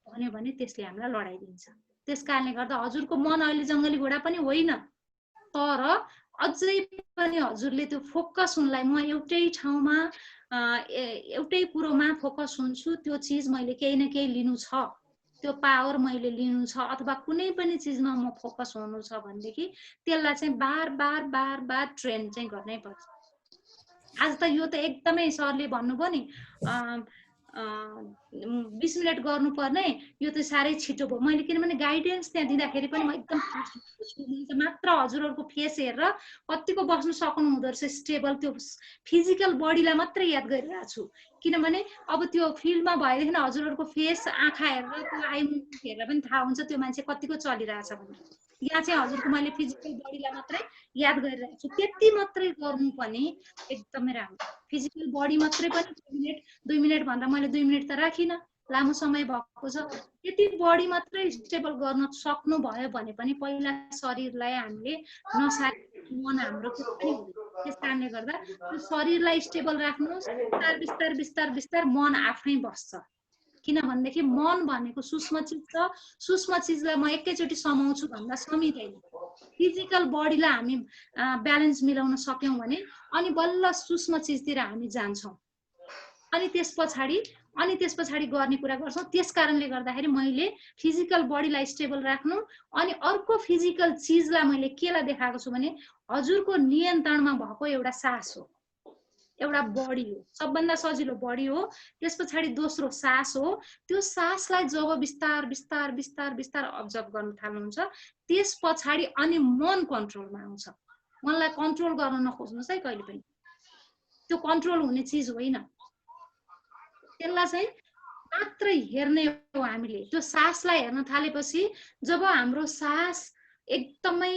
भन्यो भने त्यसले हामीलाई लडाइदिन्छ। त्यसकारणले गर्दा हजुरको मन अहिले जङ्गली घोडा पनि होइन तर अझै पनि हजुरले त्यो फोकस हुनलाई म एउटै ठाउँमा एउटै कुरोमा फोकस हुन्छु त्यो चिज मैले केही न केही लिनु छ त्यो पावर मैले लिनु छ अथवा कुनै पनि चिजमा म फोकस हुनु छ भनेदेखि त्यसलाई चाहिँ बार बार बार बार ट्रेन चाहिँ गर्नै पर्छ। आज त यो त एकदमै सरले भन्नुभयो नि 20 मिनट गर्नुपर्ने यो त साह्रै छिटो भयो। मैले किनभने गाइडेन्स त्यहाँ दिँदाखेरि पनि म एकदम मात्र हजुरहरूको फेस हेरेर कतिको बस्नु सक्नु हुँदो रहेछ स्टेबल त्यो फिजिकल बडीलाई मात्रै याद गरिरहेको छु। किनभने अब त्यो फिल्डमा भएदेखि हजुरहरूको फेस आँखा हेरेर त्यो आई मुभमेन्ट हेरेर पनि थाहा हुन्छ त्यो मान्छे कतिको चलिरहेछ भनेर। यहाँ चाहिँ हजुरको मैले फिजिकल बडीलाई मात्रै याद गरिरहेको छु त्यति मात्रै गर्नु पनि एकदमै राम्रो। फिजिकल बडी मात्रै पनि 2 मिनट भनेर मैले 2 मिनट त राखिनँ लामो समय भएको छ, यति बडी मात्रै स्टेबल गर्न सक्नु भयो भने पनि पहिला शरीरलाई हामीले नसाए मन हाम्रो के पनि हुँदैन। त्यस कारणले गर्दा त्यो शरीरलाई स्टेबल राख्नुहोस्, बिस्तार बिस्तार बिस्तार बिस्तार मन आफै बस्छ। किनभनेदेखि मन भनेको सूक्ष्म चिज छ, सूक्ष्म चिजलाई म एकैचोटि समाउँछु भन्दा समिँदैन। फिजिकल बडीलाई हामी ब्यालेन्स मिलाउन सक्यौँ भने अनि बल्ल सूक्ष्म चिजतिर हामी जान्छौँ, अनि त्यस पछाडि गर्ने कुरा गर्छौँ। त्यस कारणले गर्दाखेरि मैले फिजिकल बडीलाई स्टेबल राख्नु अनि अर्को फिजिकल चिजलाई मैले केलाई देखाएको छु भने हजुरको नियन्त्रणमा भएको एउटा सास हो, एउटा बडी हो, सबभन्दा सजिलो बडी हो। त्यस पछाडि दोस्रो सास हो। त्यो सासलाई जब बिस्तार बिस्तार बिस्तार बिस्तार अब्जर्भ गर्न थाल्नुहुन्छ त्यस पछाडि अनि मन कन्ट्रोलमा आउँछ। मनलाई कन्ट्रोल गर्न नखोज्नुहोस् है कहिले पनि, त्यो कन्ट्रोल हुने चिज होइन। त्यसलाई चाहिँ मात्रै हेर्ने हो हामीले। त्यो सासलाई हेर्न थालेपछि जब हाम्रो सास एकदमै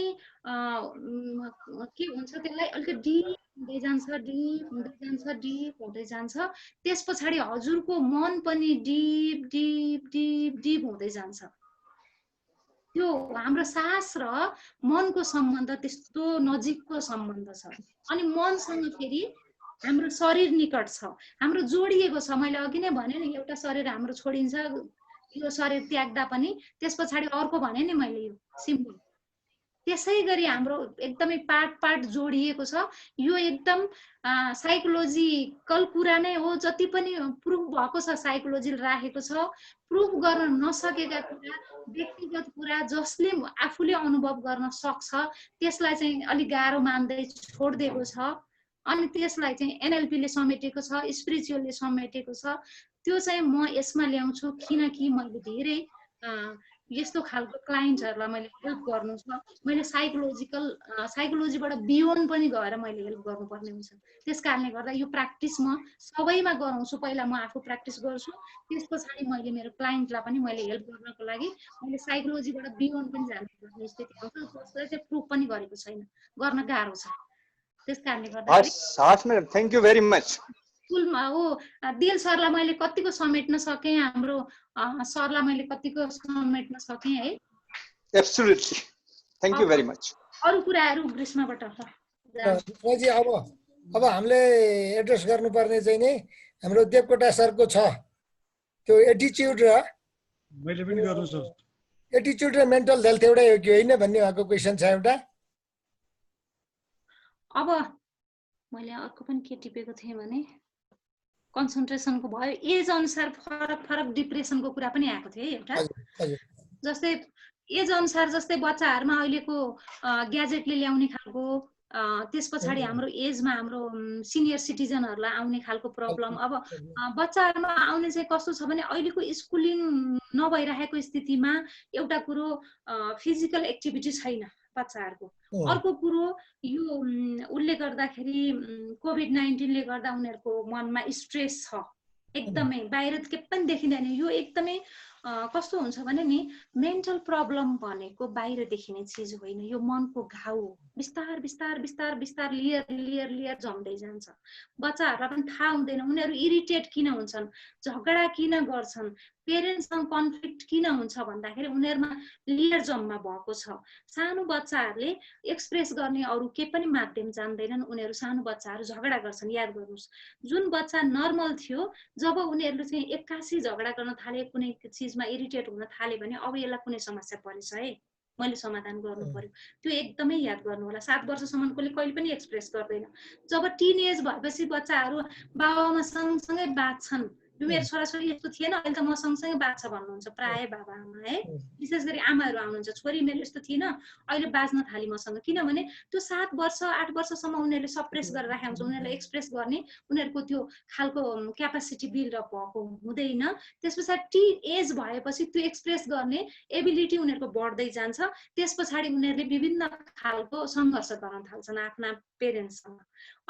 के हुन्छ त्यसलाई अलिकति डिप हुँदै जान्छ, डिप हुँदै जान्छ, डिप हुँदै जान्छ। त्यस पछाडि हजुरको मन पनि डिप डिप डिप डिप हुँदै जान्छ। त्यो हाम्रो सास र मनको सम्बन्ध त्यस्तो नजिकको सम्बन्ध छ। अनि मनसँग फेरि हाम्रो शरीर निकट छ, हाम्रो जोडिएको छ। मैले अघि नै भने नि एउटा शरीर हाम्रो छोडिन्छ, यो शरीर त्याग्दा पनि त्यस पछाडि अर्को भने नि मैले, यो सिम्पल। त्यसै गरी हाम्रो एकदमै पार्ट जोडिएको छ। यो एकदम साइकोलोजिकल कुरा नै हो। जति पनि प्रुफ भएको छ साइकोलोजीले राखेको छ, प्रुफ गर्न नसकेका कुरा, व्यक्तिगत कुरा जसले आफूले अनुभव गर्न सक्छ त्यसलाई चाहिँ अलि गाह्रो मान्दै छोडिदिएको छ। अनि त्यसलाई चाहिँ एनएलपीले समेटेको छ, स्पिरिचुअलले समेटेको छ। त्यो चाहिँ म यसमा ल्याउँछु किनकि मैले धेरै यस्तो खालको क्लाइन्टहरूलाई मैले हेल्प गर्नु छ। मैले साइकोलोजीबाट बियोन्ड पनि गएर मैले हेल्प गर्नुपर्ने हुन्छ। त्यस कारणले गर्दा यो प्र्याक्टिस म सबैमा गराउँछु। पहिला म आफू प्र्याक्टिस गर्छु, त्यस पछाडि मैले मेरो क्लाइन्टलाई पनि मैले हेल्प गर्नको लागि मैले साइकोलोजीबाट बियोन्ड पनि जानुपर्ने स्थिति आउँछ, जसलाई चाहिँ प्रुफ पनि गरेको छैन, गर्न गाह्रो छ। त्यस कारणले गर्दा हस् madam, thank you very much. स्कुलमा हो दिल सरलाई मैले कतिको समेट्न सकेँ, हाम्रो सरलाई मैले कतिको समेट्न सकेँ है। Absolutely, thank you very much. अरू कुराहरू ग्रीष्मबाट जी अब हामीले एड्रेस गर्नुपर्ने चाहिँ नि हाम्रो देवकोटा सरको छ त्यो एटिच्युड र मैले पनि गर्नु सर, एटिच्युड र मेन्टल हेल्थ एउटै हो कि होइन भन्ने भएको क्वेसन छ एउटा। अब मैले अर्को पनि के टिपेको थिएँ भने कन्सन्ट्रेसनको भयो, एज अनुसार फरक फरक डिप्रेसनको कुरा पनि आएको थियो है एउटा। जस्तै एज अनुसार जस्तै बच्चाहरूमा अहिलेको ग्याजेटले ल्याउने खालको, त्यस पछाडि हाम्रो एजमा हाम्रो सिनियर सिटिजनहरूलाई आउने खालको प्रब्लम। अब बच्चाहरूमा आउने चाहिँ कस्तो छ भने अहिलेको स्कुलिङ नभइरहेको स्थितिमा एउटा कुरो फिजिकल एक्टिभिटी छैन बच्चाहरूको। अर्को कुरो यो उसले गर्दाखेरि कोभिड-19ले गर्दा उनीहरूको मनमा स्ट्रेस छ, एकदमै बाहिर के पनि देखिँदैन। यो एकदमै कस्तो हुन्छ भने नि मेन्टल प्रब्लम भनेको बाहिर देखिने चिज होइन, यो मनको घाउ हो। बिस्तार बिस्तार बिस्तार बिस्तार लियर लियर लियर जम्दै जान्छ। बच्चाहरूलाई पनि थाहा हुँदैन उनीहरू इरिटेट किन हुन्छन्, झगडा किन गर्छन्, पेरेन्ट्ससँग कन्फ्लिक्ट किन हुन्छ भन्दाखेरि उनीहरूमा लियर जम्मा भएको छ। सानो बच्चाहरूले एक्सप्रेस गर्ने अरू के पनि माध्यम जान्दैनन्, उनीहरू सानो बच्चाहरू झगडा गर्छन्। याद गर्नुहोस्, जुन बच्चा नर्मल थियो जब उनीहरूले चाहिँ एक्कासी झगडा गर्न थाले, कुनै चिजमा इरिटेट हुन थाले भने अब यसलाई कुनै समस्या परेछ है, मैले समाधान गर्नु पर्यो। त्यो एकदमै याद गर्नु होला। 7 वर्षसम्मकोले कहिले पनि एक्सप्रेस गर्दैन। जब टिन एज भएपछि बच्चाहरू बाबाआमा सँगसँगै बाँच्छन्। मेरो छोराछोरी यस्तो थिएन, अहिले त म सँगसँगै बाँच्छ भन्नुहुन्छ प्राय बाबाआमा है। विशेष गरी आमाहरू आउनुहुन्छ, छोरी मेरो यस्तो थिएन अहिले बाँच्न थाली मसँग। किनभने त्यो 7 वर्ष 8 वर्षसम्म उनीहरूले सप्रेस गरेर राखेको हुन्छ। उनीहरूलाई एक्सप्रेस गर्ने उनीहरूको त्यो खालको क्यापासिटी बिल्डअप भएको हुँदैन। त्यस पछाडि टिन एज भएपछि त्यो एक्सप्रेस गर्ने एबिलिटी उनीहरूको बढ्दै जान्छ। त्यस पछाडि उनीहरूले विभिन्न खालको सङ्घर्ष गर्न थाल्छन् आफ्ना पेरेन्ट्ससँग।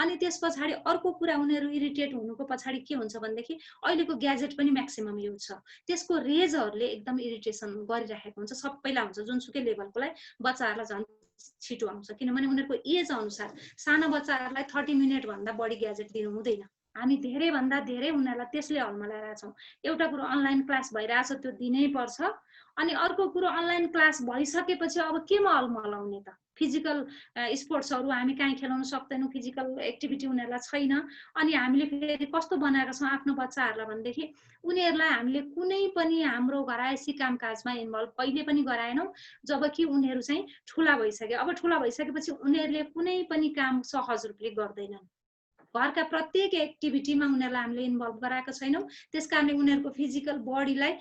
अनि त्यस पछाडि अर्को कुरा उनीहरू इरिटेट हुनुको पछाडि के हुन्छ भनेदेखि अहिलेको ग्याजेट पनि म्याक्सिमम युज छ, त्यसको रेजहरूले एकदम इरिटेसन गरिराखेको हुन्छ। सबैलाई हुन्छ, जुनसुकै लेभलकोलाई बच्चाहरूलाई झन् छिटो आउँछ। किनभने उनीहरूको एज अनुसार सानो बच्चाहरूलाई 30 मिनट भन्दा बढी ग्याजेट दिनु हुँदैन। हामी धेरैभन्दा धेरै उनीहरूलाई त्यसले हल्मलाइरहेका छौँ। एउटा कुरो अनलाइन क्लास भइरहेछ त्यो दिनै पर्छ, अनि अर्को कुरो अनलाइन क्लास भइसकेपछि अब केमा हल्मलाउने त? फिजिकल स्पोर्ट्सहरू हामी काहीँ खेलाउन सक्दैनौँ, फिजिकल एक्टिभिटी उनीहरूलाई छैन। अनि हामीले फेरि कस्तो बनाएका छौँ आफ्नो बच्चाहरूलाई भनेदेखि उनीहरूलाई हामीले कुनै पनि हाम्रो घरायसी कामकाजमा इन्भल्भ कहिले पनि गराएनौँ, जबकि उनीहरू चाहिँ ठुला भइसके। अब ठुला भइसकेपछि उनीहरूले कुनै पनि काम सहज रूपले गर्दैनन्। घरका प्रत्येक एक्टिभिटीमा उनीहरूलाई हामीले इन्भल्भ गराएका छैनौँ। त्यस कारणले उनीहरूको फिजिकल बडीलाई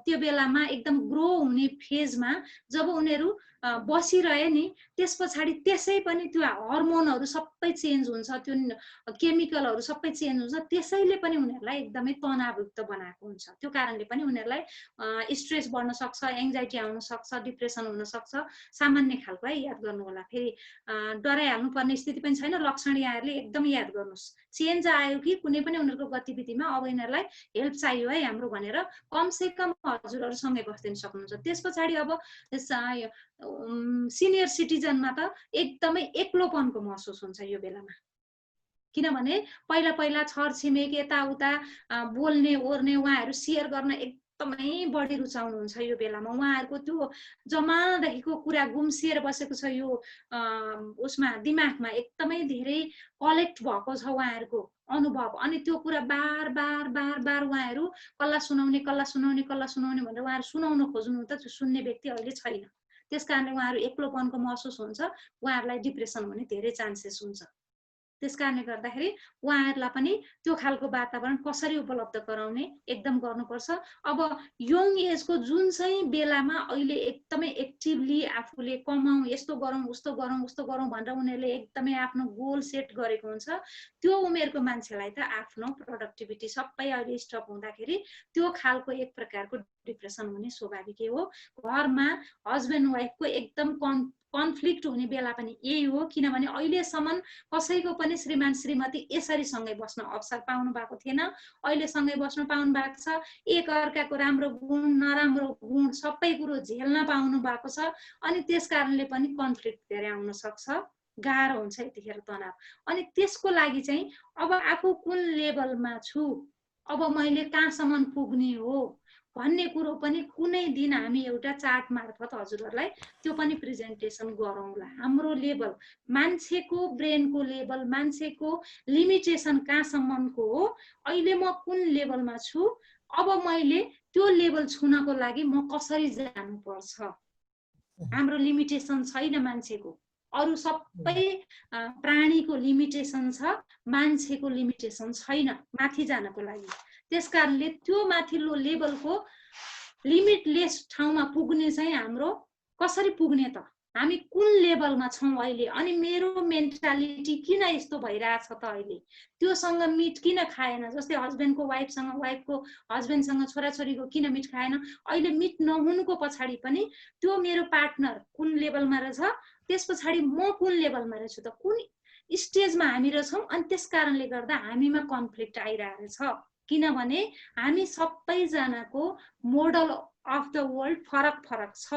त्यो बेलामा एकदम ग्रो हुने फेजमा जब उनीहरू बसिरहे नि, त्यस पछाडि त्यसै पनि त्यो हर्मोनहरू सबै चेन्ज हुन्छ, त्यो केमिकलहरू सबै चेन्ज हुन्छ, त्यसैले पनि उनीहरूलाई एकदमै तनावयुक्त बनाएको हुन्छ। त्यो कारणले पनि उनीहरूलाई स्ट्रेस बढ्न सक्छ, एङ्जाइटी आउन सक्छ, डिप्रेसन हुन सक्छ। सामान्य खालको है, याद गर्नु होला। फेरि डराइहाल्नु पर्ने स्थिति पनि छैन। लक्षण यहाँहरूले एकदम याद गर्नुहोस्। चेन्ज आयो कि कुनै पनि उनीहरूको गतिविधिमा अब यिनीहरूलाई हेल्प चाहियो है हाम्रो भनेर कमसे कम हजुरहरूसँगै बस्दिन सक्नुहुन्छ। त्यस पछाडि अब सिनियर सिटिजनमा त एकदमै एक्लोपनको महसुस हुन्छ यो बेलामा। किनभने पहिला पहिला छरछिमेक यताउता बोल्ने ओर्ने उहाँहरू सेयर गर्न एकदमै बढी रुचाउनुहुन्छ यो बेलामा। उहाँहरूको त्यो जमादेखिको कुरा गुम्सिएर बसेको छ यो उसमा दिमागमा, एकदमै धेरै कलेक्ट भएको छ उहाँहरूको अनुभव। अनि त्यो कुरा बार बार बार बार उहाँहरू कसलाई सुनाउने भनेर उहाँहरू सुनाउन खोज्नु त त्यो सुन्ने व्यक्ति अहिले छैन। त्यस कारणले उहाँहरू एक्लोपनको महसुस हुन्छ, उहाँहरूलाई डिप्रेसन हुने धेरै चान्सेस हुन्छ। त्यस कारणले गर्दाखेरि उहाँहरूलाई पनि त्यो खालको वातावरण कसरी उपलब्ध गराउने एकदम गर्नुपर्छ। अब यङ एजको जुन चाहिँ बेलामा अहिले एकदमै एक्टिभली आफूले कमाउँ, यस्तो गरौँ उस्तो गरौँ भनेर उनीहरूले एकदमै आफ्नो गोल सेट गरेको हुन्छ, त्यो उमेरको मान्छेलाई त आफ्नो प्रोडक्टिभिटी सबै अहिले स्टप हुँदाखेरि त्यो खालको एक प्रकारको डिप्रेसन हुने स्वाभाविकै हो। घरमा हस्बेन्ड वाइफको एकदम कन्फ्लिक्ट हुने बेला पनि यही हो। किनभने अहिलेसम्म कसैको पनि श्रीमान श्रीमती यसरी सँगै बस्न अवसर पाउनु भएको थिएन, अहिले सँगै बस्न पाउनु भएको छ। एक अर्काको राम्रो गुण नराम्रो गुण सबै कुरो झेल्न पाउनु भएको छ। अनि त्यस कारणले पनि कन्फ्लिक्ट धेरै आउन सक्छ, गाह्रो हुन्छ यतिखेर तनाव। अनि त्यसको लागि चाहिँ अब आफू कुन लेभलमा छु, अब मैले कहाँसम्म पुग्ने हो भन्ने कुरो पनि कुनै दिन हामी एउटा चार्ट मार्फत हजुरहरूलाई त्यो पनि प्रेजेन्टेसन गरौँला। हाम्रो लेभल, मान्छेको ब्रेनको लेभल, मान्छेको लिमिटेसन कहाँसम्मको हो, अहिले म कुन लेभलमा छु, अब मैले त्यो लेभल छुनको लागि म कसरी जानुपर्छ। हाम्रो लिमिटेसन छैन मान्छेको, अरू सबै प्राणीको लिमिटेसन छ, मान्छेको लिमिटेसन छैन माथि जानको लागि। त्यस कारणले त्यो माथिल्लो लेभलको लिमिटलेस ठाउँमा पुग्ने चाहिँ हाम्रो कसरी पुग्ने त, हामी कुन लेभलमा छौँ अहिले, अनि मेरो मेन्टालिटी किन यस्तो भइरहेछ त अहिले, त्योसँग मिट किन खाएन। जस्तै हस्बेन्डको वाइफसँग, वाइफको हस्बेन्डसँग, छोराछोरीको किन मिट खाएन, अहिले मिट नहुनुको पछाडि पनि त्यो मेरो पार्टनर कुन लेभलमा रहेछ, त्यस पछाडि म कुन लेभलमा रहेछु त, कुन स्टेजमा हामी रहेछौँ। अनि त्यस कारणले गर्दा हामीमा कन्फ्लिक्ट आइरहेको छ। किनभने हामी सबैजनाको मोडल अफ द वर्ल्ड फरक फरक छ,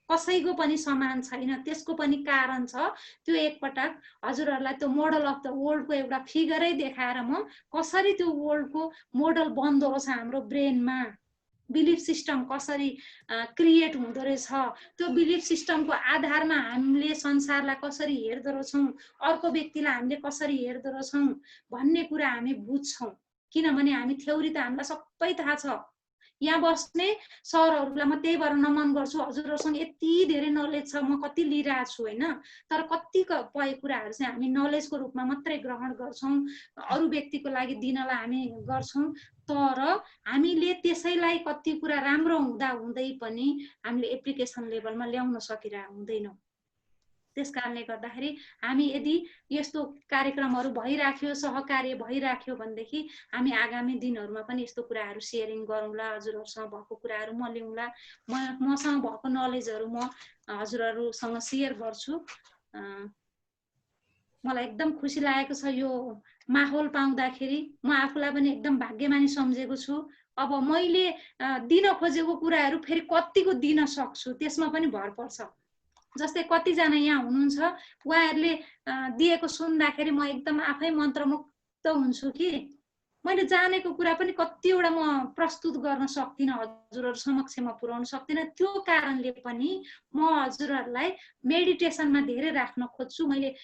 कसैको पनि समान छैन। त्यसको पनि कारण छ। त्यो एकपटक हजुरहरूलाई त्यो मोडल अफ द वर्ल्डको एउटा फिगरै देखाएर म कसरी त्यो वर्ल्डको मोडल बन्दो रहेछ हाम्रो ब्रेनमा, बिलिफ सिस्टम कसरी क्रिएट हुँदो रहेछ, त्यो बिलिफ सिस्टमको आधारमा हामीले संसारलाई कसरी हेर्दो रहेछौँ, अर्को व्यक्तिलाई हामीले कसरी हेर्दो रहेछौँ भन्ने कुरा हामी बुझ्छौँ। किनभने हामी थ्योरी त हामीलाई सबै थाहा छ। यहाँ बस्ने सरहरूलाई म त्यही भएर नमन गर्छु, हजुरहरूसँग यति धेरै नलेज छ, म कति लिइरहेको छु होइन, तर कति कुराहरू चाहिँ हामी नलेजको रूपमा मात्रै ग्रहण गर्छौँ, अरू व्यक्तिको लागि दिनलाई हामी गर्छौँ। तर हामीले त्यसैलाई कति कुरा राम्रो हुँदा हुँदै पनि हामीले एप्लिकेसन लेभलमा ल्याउन सकिरहेको हुँदैनौँ। त्यस कारणले गर्दाखेरि हामी यदि यस्तो कार्यक्रमहरू भइराख्यो, सहकार्य भइराख्यो भनेदेखि हामी आगामी दिनहरूमा पनि यस्तो कुराहरू सेयरिङ गरौँला, हजुरहरूसँग भएको कुराहरू म ल्याउँला, मसँग भएको नलेजहरू म हजुरहरूसँग सेयर गर्छु। मलाई एकदम खुसी लागेको छ यो माहौल पाउँदाखेरि, म आफूलाई पनि एकदम भाग्यमानी सम्झेको छु। अब मैले दिन खोजेको कुराहरू फेरि कतिको दिन सक्छु त्यसमा पनि भर पर्छ। जस्तै कतिजना यहाँ हुनुहुन्छ, उहाँहरूले दिएको सुन्दाखेरि म एकदम आफै मन्त्रमुग्ध हुन्छु कि मैले जानेको कुरा पनि कतिवटा म प्रस्तुत गर्न सक्दिनँ, हजुरहरू समक्षमा पुर्याउन सक्दिनँ। त्यो कारणले पनि म हजुरहरूलाई मेडिटेसनमा धेरै राख्न खोज्छु। मैले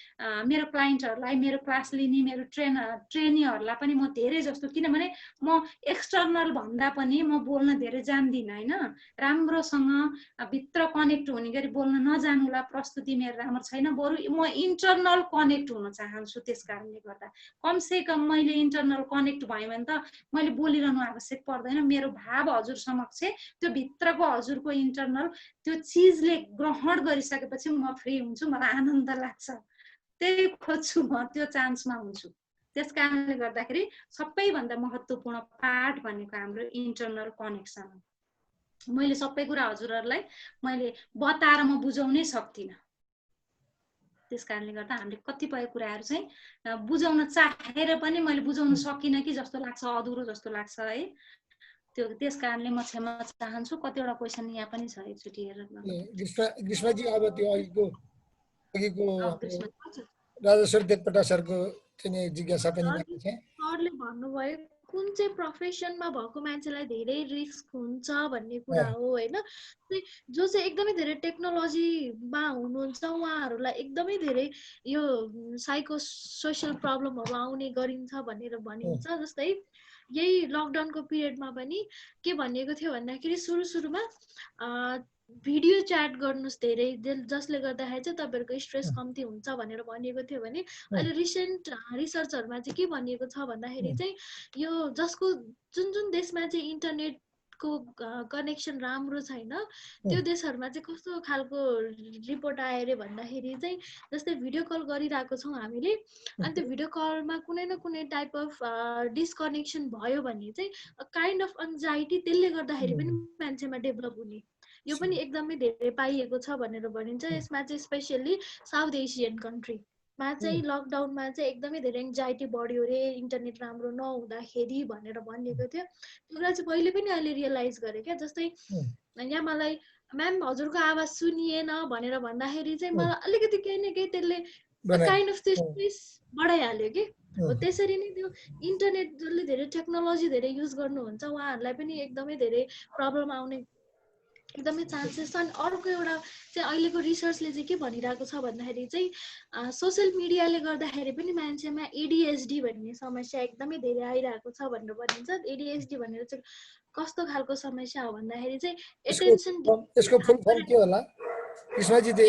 मेरो क्लाइन्टहरूलाई, मेरो क्लास लिने मेरो ट्रेनीहरूलाई पनि म धेरै जस्तो, किनभने म एक्सटर्नल भन्दा पनि म बोल्न धेरै जान्दिनँ होइन, राम्रोसँग भित्र कनेक्ट हुने गरी बोल्न नजानुला, प्रस्तुति मेरो राम्रो छैन, बरु म इन्टरनल कनेक्ट हुन चाहन्छु। त्यस कारणले गर्दा कमसे कम मैले इन्टरनल कनेक्ट भयो भने त मैले बोलिरहनु आवश्यक पर्दैन। मेरो भाव हजुर समक्ष त्यो भित्रको हजुरको इन्टरनल त्यो चिजले ग्रहण गरिसकेपछि म फ्री हुन्छु, मलाई आनन्द लाग्छ। त्यही खोज्छु, म त्यो चान्समा हुन्छु। त्यस कारणले गर्दाखेरि सबैभन्दा महत्त्वपूर्ण पार्ट भनेको हाम्रो इन्टरनल कनेक्सन हो। मैले सबै कुरा हजुरहरूलाई मैले बताएर म बुझाउनै सक्दिनँ। त्यस कारणले गर्दा हामीले कतिपय कुराहरू चाहिँ बुझाउन चाहेर पनि मैले बुझाउन सकिनँ कि जस्तो लाग्छ, अधुरो जस्तो लाग्छ है। त्यो त्यस कारणले म क्षमा चाहन्छु। कतिवटा क्वेसन यहाँ पनि छ, एकचोटि हेरेर ग्रीष्माजी अब त्यो अघिको राजेश्वर देवकोटा सरको चाहिँ जिज्ञासा पनि बाँकी छ। सरले भन्नुभयो कुन चाहिँ प्रोफेसनमा भएको मान्छेलाई धेरै रिस्क हुन्छ भन्ने कुरा हो होइन। जो चाहिँ एकदमै धेरै टेक्नोलोजीमा हुनुहुन्छ उहाँहरूलाई एकदमै धेरै यो साइको सोसियल प्रब्लमहरू आउने गरिन्छ भनेर भनिन्छ। जस्तै यही लकडाउनको पिरियडमा पनि के भनिएको थियो भन्दाखेरि सुरुमा भिडियो च्याट गर्नुहोस् धेरै, जसले गर्दाखेरि चाहिँ तपाईँहरूको स्ट्रेस कम्ती हुन्छ भनेर भनिएको थियो भने अहिले रिसेन्ट रिसर्चहरूमा चाहिँ के भनिएको छ भन्दाखेरि चाहिँ यो जसको जुन देशमा चाहिँ इन्टरनेटको कनेक्सन राम्रो छैन त्यो देशहरूमा चाहिँ कस्तो खालको रिपोर्ट आयो अरे भन्दाखेरि चाहिँ जस्तै भिडियो कल गरिरहेको छौँ हामीले, अनि त्यो भिडियो कलमा कुनै न कुनै टाइप अफ डिस्कनेक्सन भयो भने चाहिँ काइन्ड अफ एन्जाइटी त्यसले गर्दाखेरि पनि मान्छेमा डेभलप हुने, यो पनि एकदमै धेरै पाइएको छ भनेर भनिन्छ। यसमा चाहिँ स्पेसल्ली साउथ एसियन कन्ट्रीमा चाहिँ लकडाउनमा चाहिँ एकदमै धेरै एङ्जाइटी बढ्यो अरे इन्टरनेट राम्रो नहुँदाखेरि भनेर भनिएको थियो। त्यो कुरा चाहिँ मैले पनि अहिले रियलाइज गरेँ क्या। जस्तै यहाँ मलाई म्याम हजुरको आवाज सुनिएन भनेर भन्दाखेरि चाहिँ मलाई अलिकति केही न केही त्यसले काइन्ड अफ त्यो स्ट्रेस बढाइहाल्यो कि। हो त्यसरी नै त्यो इन्टरनेट जसले धेरै टेक्नोलोजी धेरै युज गर्नुहुन्छ उहाँहरूलाई पनि एकदमै धेरै प्रब्लम आउने एकदमै चान्सेस छ। अनि अर्को एउटा चाहिँ अहिलेको रिसर्चले चाहिँ के भनिरहेको छ भन्दाखेरि चाहिँ सोसियल मिडियाले गर्दाखेरि पनि मान्छेमा एडिएचडी भन्ने समस्या एकदमै धेरै आइरहेको छ भनेर भनिन्छ। एडिएचडी भनेर चाहिँ कस्तो खालको समस्या हो भन्दाखेरि चाहिँ एटेन्सन, यसको फुल फर्म के होला कृष्णजी? त्यो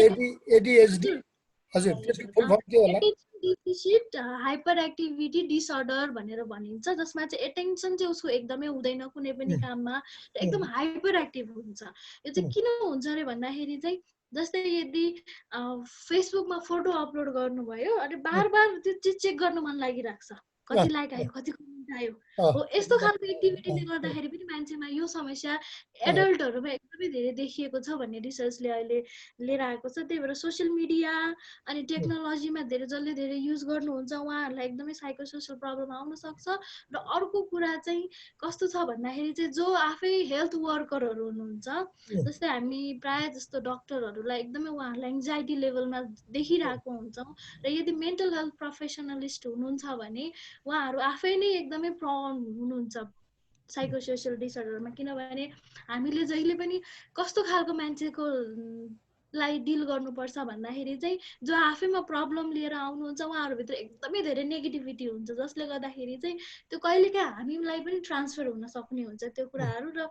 एडिएचडी हजुर त्यसको फुल फर्म के होला? डेफिसिट हाइपर एक्टिभिटी डिसअर्डर भनेर भनिन्छ, जसमा चाहिँ एटेन्सन चाहिँ उसको एकदमै हुँदैन कुनै पनि काममा, एकदम हाइपर एक्टिभ हुन्छ। यो चाहिँ किन हुन्छ अरे भन्दाखेरि चाहिँ जस्तै यदि फेसबुकमा फोटो अपलोड गर्नुभयो अनि बार त्यो चिज चेक गर्नु मन लागिरहेको छ, कति लाइक आयो कति कमेन्ट आयो, हो यस्तो खालको एक्टिभिटीले गर्दाखेरि पनि मान्छेमा यो समस्या एडल्टहरूमा एकदमै धेरै देखिएको छ भन्ने रिसर्चले अहिले लिएर आएको छ। त्यही भएर सोसियल मिडिया अनि टेक्नोलोजीमा जसले धेरै युज गर्नुहुन्छ उहाँहरूलाई एकदमै साइको सोसियल प्रब्लम आउन सक्छ। र अर्को कुरा चाहिँ कस्तो छ भन्दाखेरि चाहिँ जो आफै हेल्थ वर्करहरू हुनुहुन्छ, जस्तै हामी प्रायः जस्तो डक्टरहरूलाई एकदमै उहाँहरूलाई एङ्जाइटी लेभलमा देखिरहेको हुन्छौँ। र यदि मेन्टल हेल्थ प्रोफेसनलिस्ट हुनुहुन्छ भने उहाँहरू आफै नै एकदमै प्रन हुनुहुन्छ साइको सोसियल डिसअर्डरमा, किनभने हामीले जहिले पनि कस्तो खालको मान्छेको लाई डिल गर्नुपर्छ भन्दाखेरि चाहिँ जो आफैमा प्रब्लम लिएर आउनुहुन्छ उहाँहरूभित्र एकदमै धेरै नेगेटिभिटी हुन्छ, जसले गर्दाखेरि चाहिँ त्यो कहिलेकाहीँ हामीलाई पनि ट्रान्सफर हुन सक्ने हुन्छ त्यो कुराहरू। र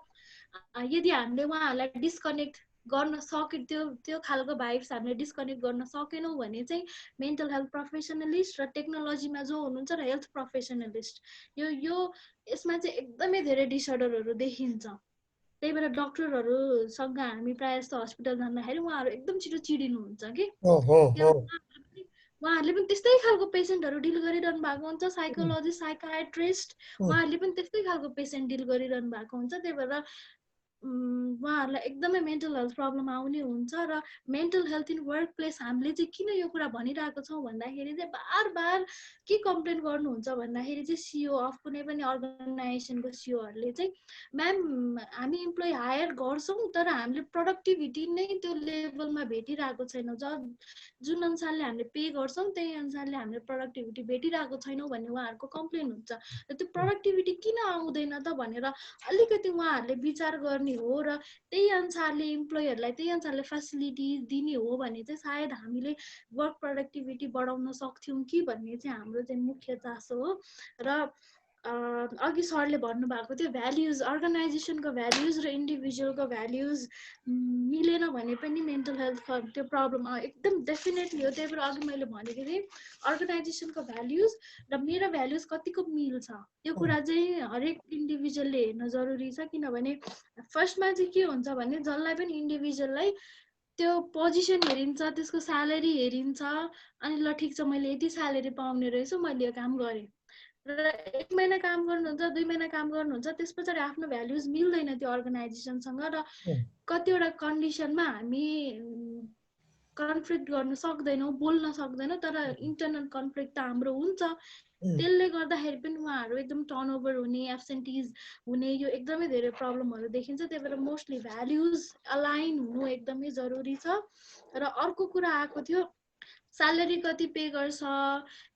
यदि हामीले उहाँहरूलाई डिस्कनेक्ट गर्न सके त्यो खालको भाइब्स हामीले डिस्कनेक्ट गर्न सकेनौँ भने चाहिँ मेन्टल हेल्थ प्रोफेसनलिस्ट र टेक्नोलोजीमा जो हुनुहुन्छ र हेल्थ प्रोफेसनलिस्ट यो यसमा चाहिँ एकदमै धेरै डिसअर्डरहरू देखिन्छ। त्यही भएर डक्टरहरूसँग हामी प्रायः जस्तो हस्पिटल जाँदाखेरि उहाँहरू एकदम छिटो चिडिनुहुन्छ कि उहाँहरूले पनि त्यस्तै खालको पेसेन्टहरू डिल गरिरहनु भएको हुन्छ। साइकोलोजिस्ट साइकाट्रिस्ट उहाँहरूले पनि त्यस्तै खालको पेसेन्ट डिल गरिरहनु भएको हुन्छ। त्यही भएर उहाँहरूलाई एकदमै मेन्टल हेल्थ प्रब्लम आउने हुन्छ र mental health in work place हामीले चाहिँ किन यो कुरा भनिरहेको छौँ भन्दाखेरि चाहिँ बार बार के कम्प्लेन गर्नुहुन्छ भन्दाखेरि चाहिँ सिओ अफ कुनै पनि अर्गनाइजेसनको सिओहरूले चाहिँ म्याम हामी इम्प्लोइ हायर गर्छौँ तर हामीले प्रोडक्टिभिटी नै त्यो लेभलमा भेटिरहेको छैनौँ जुन अनुसारले हामीले पे गर्छौँ त्यही अनुसारले हामीले प्रोडक्टिभिटी भेटिरहेको छैनौँ भन्ने उहाँहरूको कम्प्लेन हुन्छ र त्यो प्रोडक्टिभिटी किन आउँदैन त भनेर अलिकति उहाँहरूले विचार गर्ने हो र त्यही अनुसारले इम्प्लोइहरूलाई त्यही अनुसारले फेसिलिटिज दिने हो भने चाहिँ सायद हामीले वर्क प्रोडक्टिभिटी बढाउन सक्थ्यौँ कि भन्ने चाहिँ हाम्रो चाहिँ मुख्य चासो हो र अघि सरले भन्नुभएको थियो भ्याल्युज अर्गनाइजेसनको भ्याल्युज र इन्डिभिजुअलको भ्याल्युज मिलेन भने पनि मेन्टल हेल्थ त्यो प्रब्लम एकदम डेफिनेटली हो। त्यही भएर अघि मैले भनेको थिएँ अर्गनाइजेसनको भ्याल्युज र मेरो भ्याल्युज कतिको मिल्छ त्यो कुरा चाहिँ हरेक इन्डिभिजुअलले हेर्न जरुरी छ। किनभने फर्स्टमा चाहिँ के हुन्छ भने जसलाई पनि इन्डिभिजुअललाई त्यो पोजिसन हेरिन्छ, त्यसको स्यालेरी हेरिन्छ, अनि ल ठिक छ मैले यति स्यालेरी पाउने रहेछु मैले यो काम गरेँ र 1 महिना काम गर्नुहुन्छ 2 महिना काम गर्नुहुन्छ त्यस पछाडि आफ्नो भ्याल्युज मिल्दैन त्यो अर्गनाइजेसनसँग र कतिवटा कन्डिसनमा हामी कन्फ्लिक्ट गर्न सक्दैनौँ, बोल्न सक्दैनौँ, तर इन्टरनल कन्फ्लिक्ट त हाम्रो हुन्छ। त्यसले गर्दाखेरि पनि उहाँहरू एकदम टर्नओभर हुने, एब्सेन्टिज हुने यो एकदमै धेरै प्रब्लमहरू देखिन्छ। त्यही भएर मोस्टली भ्याल्युज अलाइन हुनु एकदमै जरुरी छ। र अर्को कुरा आएको थियो स्यालेरी कति पे गर्छ,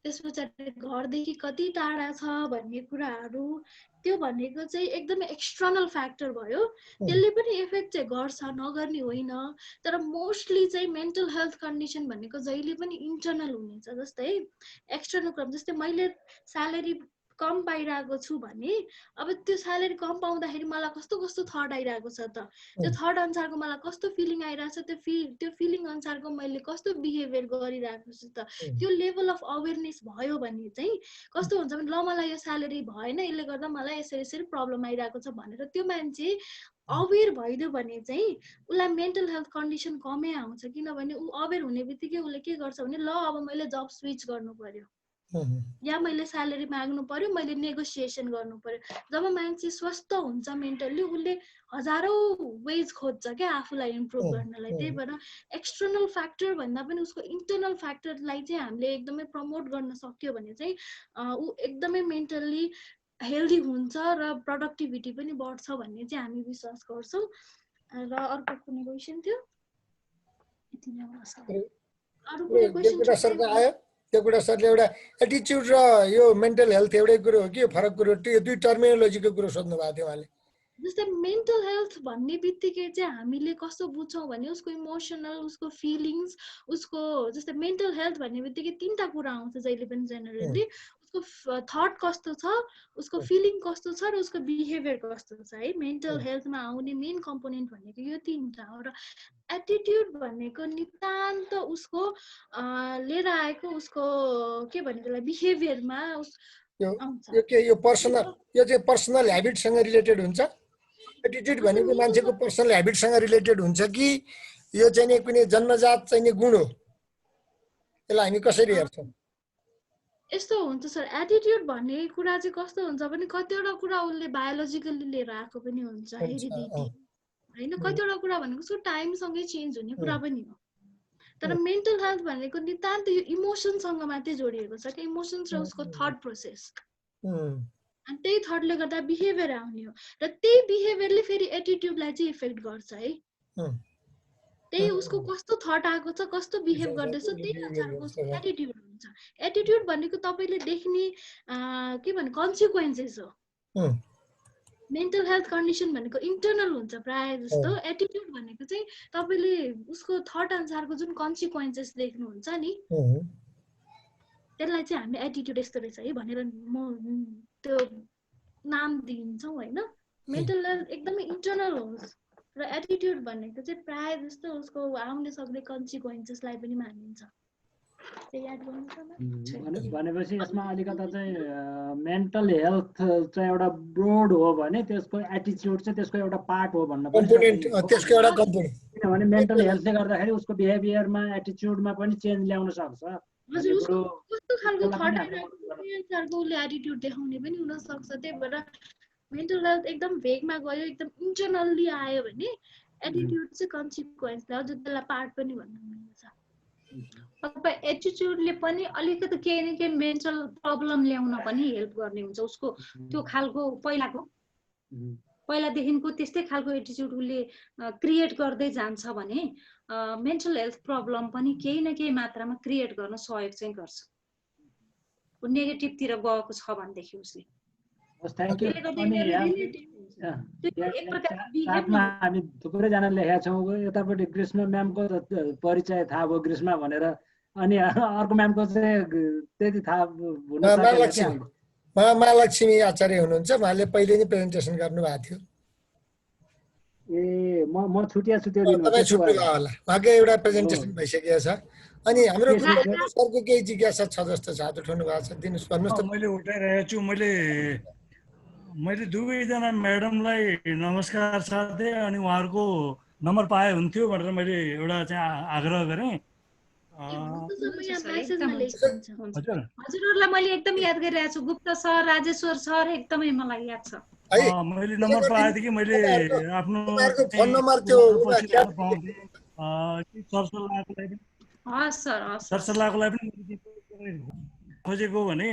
त्यस पछाडि घरदेखि कति टाढा छ भन्ने कुराहरू, त्यो भनेको चाहिँ एकदमै एक्सटर्नल फ्याक्टर भयो। त्यसले पनि इफेक्ट चाहिँ गर्छ, नगर्ने होइन, तर मोस्टली चाहिँ मेन्टल हेल्थ कन्डिसन भनेको जहिले पनि इन्टर्नल हुनेछ। जस्तै एक्सटर्नल क्रम, जस्तै मैले स्यालेरी कम पाइरहेको छु भने अब त्यो स्यालेरी कम पाउँदाखेरि मलाई कस्तो कस्तो थट आइरहेको छ त, त्यो थट अनुसारको मलाई कस्तो फिलिङ आइरहेको छ, त्यो फिलिङ अनुसारको मैले कस्तो बिहेभियर गरिरहेको छु त, त्यो लेभल अफ अवेरनेस भयो भने चाहिँ कस्तो हुन्छ भने ल मलाई यो स्यालेरी भएन, यसले गर्दा मलाई यसरी यसरी प्रब्लम आइरहेको छ भनेर त्यो मान्छे अवेर भइदियो भने चाहिँ उसलाई मेन्टल हेल्थ कन्डिसन कमै आउँछ। किनभने ऊ अवेर हुने बित्तिकै उसले के गर्छ भने ल अब मैले जब स्विच गर्नु पर्यो या मैले स्यालेरी माग्नु पर्यो, मैले नेगोसिएसन गर्नु पर्यो। जब मान्छे स्वस्थ हुन्छ मेन्टल्ली उसले हजारौं वेज खोज्छ क्या आफूलाई इम्प्रुभ गर्नलाई। त्यही भएर एक्सटर्नल फ्याक्टर भन्दा पनि उसको इन्टर्नल फ्याक्टरलाई चाहिँ हामीले एकदमै प्रमोट गर्न सक्यो भने चाहिँ ऊ एकदमै मेन्टल्ली हेल्दी हुन्छ र प्रोडक्टिभिटी पनि बढ्छ भन्ने चाहिँ हामी विश्वास गर्छौँ। र अर्को कुनै क्वेसन थियो? अरू कुनै क्वेसन आयो? त्यो कुरा सरले एउटा एटिच्युड र यो मेन्टल हेल्थ एउटै कुरो हो कि फरक कुरो, त्यो दुई टर्मिनोलोजीको कुरो सोध्नु भएको थियो उहाँले। जस्तै मेन्टल हेल्थ भन्ने बित्तिकै चाहिँ हामीले कस्तो बुझ्छौँ भने उसको इमोसनल, उसको फिलिङ्स, उसको जस्तै मेन्टल हेल्थ भन्ने बित्तिकै 3टा कुरा आउँछ जहिले पनि जेनरली। उसको थट कस्तो छ, उसको फिलिङ कस्तो छ र उसको बिहेभियर कस्तो छ है। मेन्टल हेल्थमा आउने मेन कम्पोनेन्ट भनेको यो 3टा हो। र एटिट्युड भनेको नितान्त उसको लिएर आएको उसको के भन्ने त्यसलाई बिहेभियरमा यो पर्सनल, यो चाहिँ पर्सनल ह्याबिटसँग रिलेटेड हुन्छ। एटिट्युड भनेको मान्छेको पर्सनल ह्याबिटसँग रिलेटेड हुन्छ कि यो चाहिँ नि कुनै जन्मजात चाहिँ नि गुण हो? यसलाई हामी कसरी हेर्छौँ? यस्तो हुन्छ सर, एटिट्युड भन्ने कुरा चाहिँ कस्तो हुन्छ भने कतिवटा कुरा उसले बायोलोजिकली लिएर आएको पनि हुन्छ, हेरिडिटी होइन। कतिवटा कुरा भनेको उसको टाइमसँगै चेन्ज हुने कुरा पनि हो। तर मेन्टल हेल्थ भनेको नितान्त यो इमोसनसँग मात्रै जोडिएको छ कि इमोसन्स र उसको थट प्रोसेस, अनि त्यही थटले गर्दा बिहेभियर आउने हो। र त्यही बिहेभियरले फेरि एटिट्युडलाई चाहिँ इफेक्ट गर्छ है। त्यही उसको कस्तो थट आएको छ, कस्तो बिहेभ गर्दैछ, त्यही अनुसारको उसको एटिट्युड हुन्छ। एटिट्युड भनेको तपाईँले देख्ने के भन्ने कन्सिक्वेन्सेस हो। मेन्टल हेल्थ कन्डिसन भनेको इन्टर्नल हुन्छ प्राय जस्तो। एटिट्युड भनेको चाहिँ तपाईँले उसको थट अनुसारको जुन कन्सिक्वेन्सेस देख्नुहुन्छ नि, त्यसलाई चाहिँ हामीले एटिट्युड यस्तो रहेछ है भनेर म त्यो नाम दिन्छौँ होइन। मेन्टल हेल्थ एकदमै इन्टर्नल होस् र एटिट्युड भनेको चाहिँ प्राय जस्तो उसको आउने सक्ने कन्सिक्वेन्सेसलाई पनि मानिन्छ। भनेपछि यसमा अलिकता चाहिँ मेन्टल हेल्थ चाहिँ एउटा ब्रोड हो भने त्यसको एटिट्युड चाहिँ त्यसको एउटा पार्ट हो भन्न पर्छ। त्यसको एउटा कम्पोनेन्ट। किनभने मेन्टल हेल्थले गर्दाखेरि उसको बिहेभियरमा, एटिट्युडमा पनि चेन्ज ल्याउन सक्छ। हजुर, उसको कस्तो खालको थट आइरहेको छ त्यही अनुसारको उसले एटिट्युड देखाउने पनि हुन सक्छ। त्यही भएर मेन्टल हेल्थ एकदम भेगमा गयो, एकदम इन्टरनल्ली आयो भने एटिट्युड चाहिँ कन्सिक्वेन्स हो, जो त्यसलाई पार्ट पनि भन्न मिल्छ। अब एटिट्युडले पनि अलिकति केही न केही मेन्टल प्रब्लम ल्याउन पनि हेल्प गर्ने हुन्छ। उसको त्यो खालको पहिलादेखिको त्यस्तै खालको एटिट्युड उसले क्रिएट गर्दै जान्छ भने मेन्टल हेल्थ प्रब्लम पनि केही न केही मात्रामा क्रिएट गर्न सहयोग चाहिँ गर्छ। ऊ नेगेटिभतिर गएको छ भनेदेखि उसले हामी थुप्रैजना लेखेका छौँ। यतापट्टि ग्रीष्मा म्यामको परिचय थाहा भयो ग्रीष्मा भनेर, अनि अर्को म्यामको चाहिँ त्यति थाहा हुन सकेन। महालक्ष्मी आचार्य हुनुहुन्छ, उहाँले पहिले नै प्रेजेन्टेसन गर्नुभएको थियो। ए म छुट्या त्यो दिन तपाईँ छुट्नुभयो होला, उहाँको एउटा प्रेजेन्टेसन भइसकेको छ। अनि हाम्रो सरको केही जिज्ञासा छ जस्तो छ, हात उठाउनु भएको छ, दिनुहोस् भन्नुहोस् त। मैले उठाइरहेको छु। मैले दुवैजना म्याडमलाई नमस्कार साथेँ, अनि उहाँहरूको नम्बर पाए हुन्थ्यो भनेर मैले एउटा चाहिँ आग्रह गरेँ। हजुरहरूलाई मैले एकदम याद गरिरहेको छु, गुप्ता सर, राजेश्वर सर, एकदमै मलाई याद छ। मैले नम्बर पाएदेखि मैले आफ्नो फोन नम्बर त्यो सरसल्लाहको लागि पनि खोजेको भने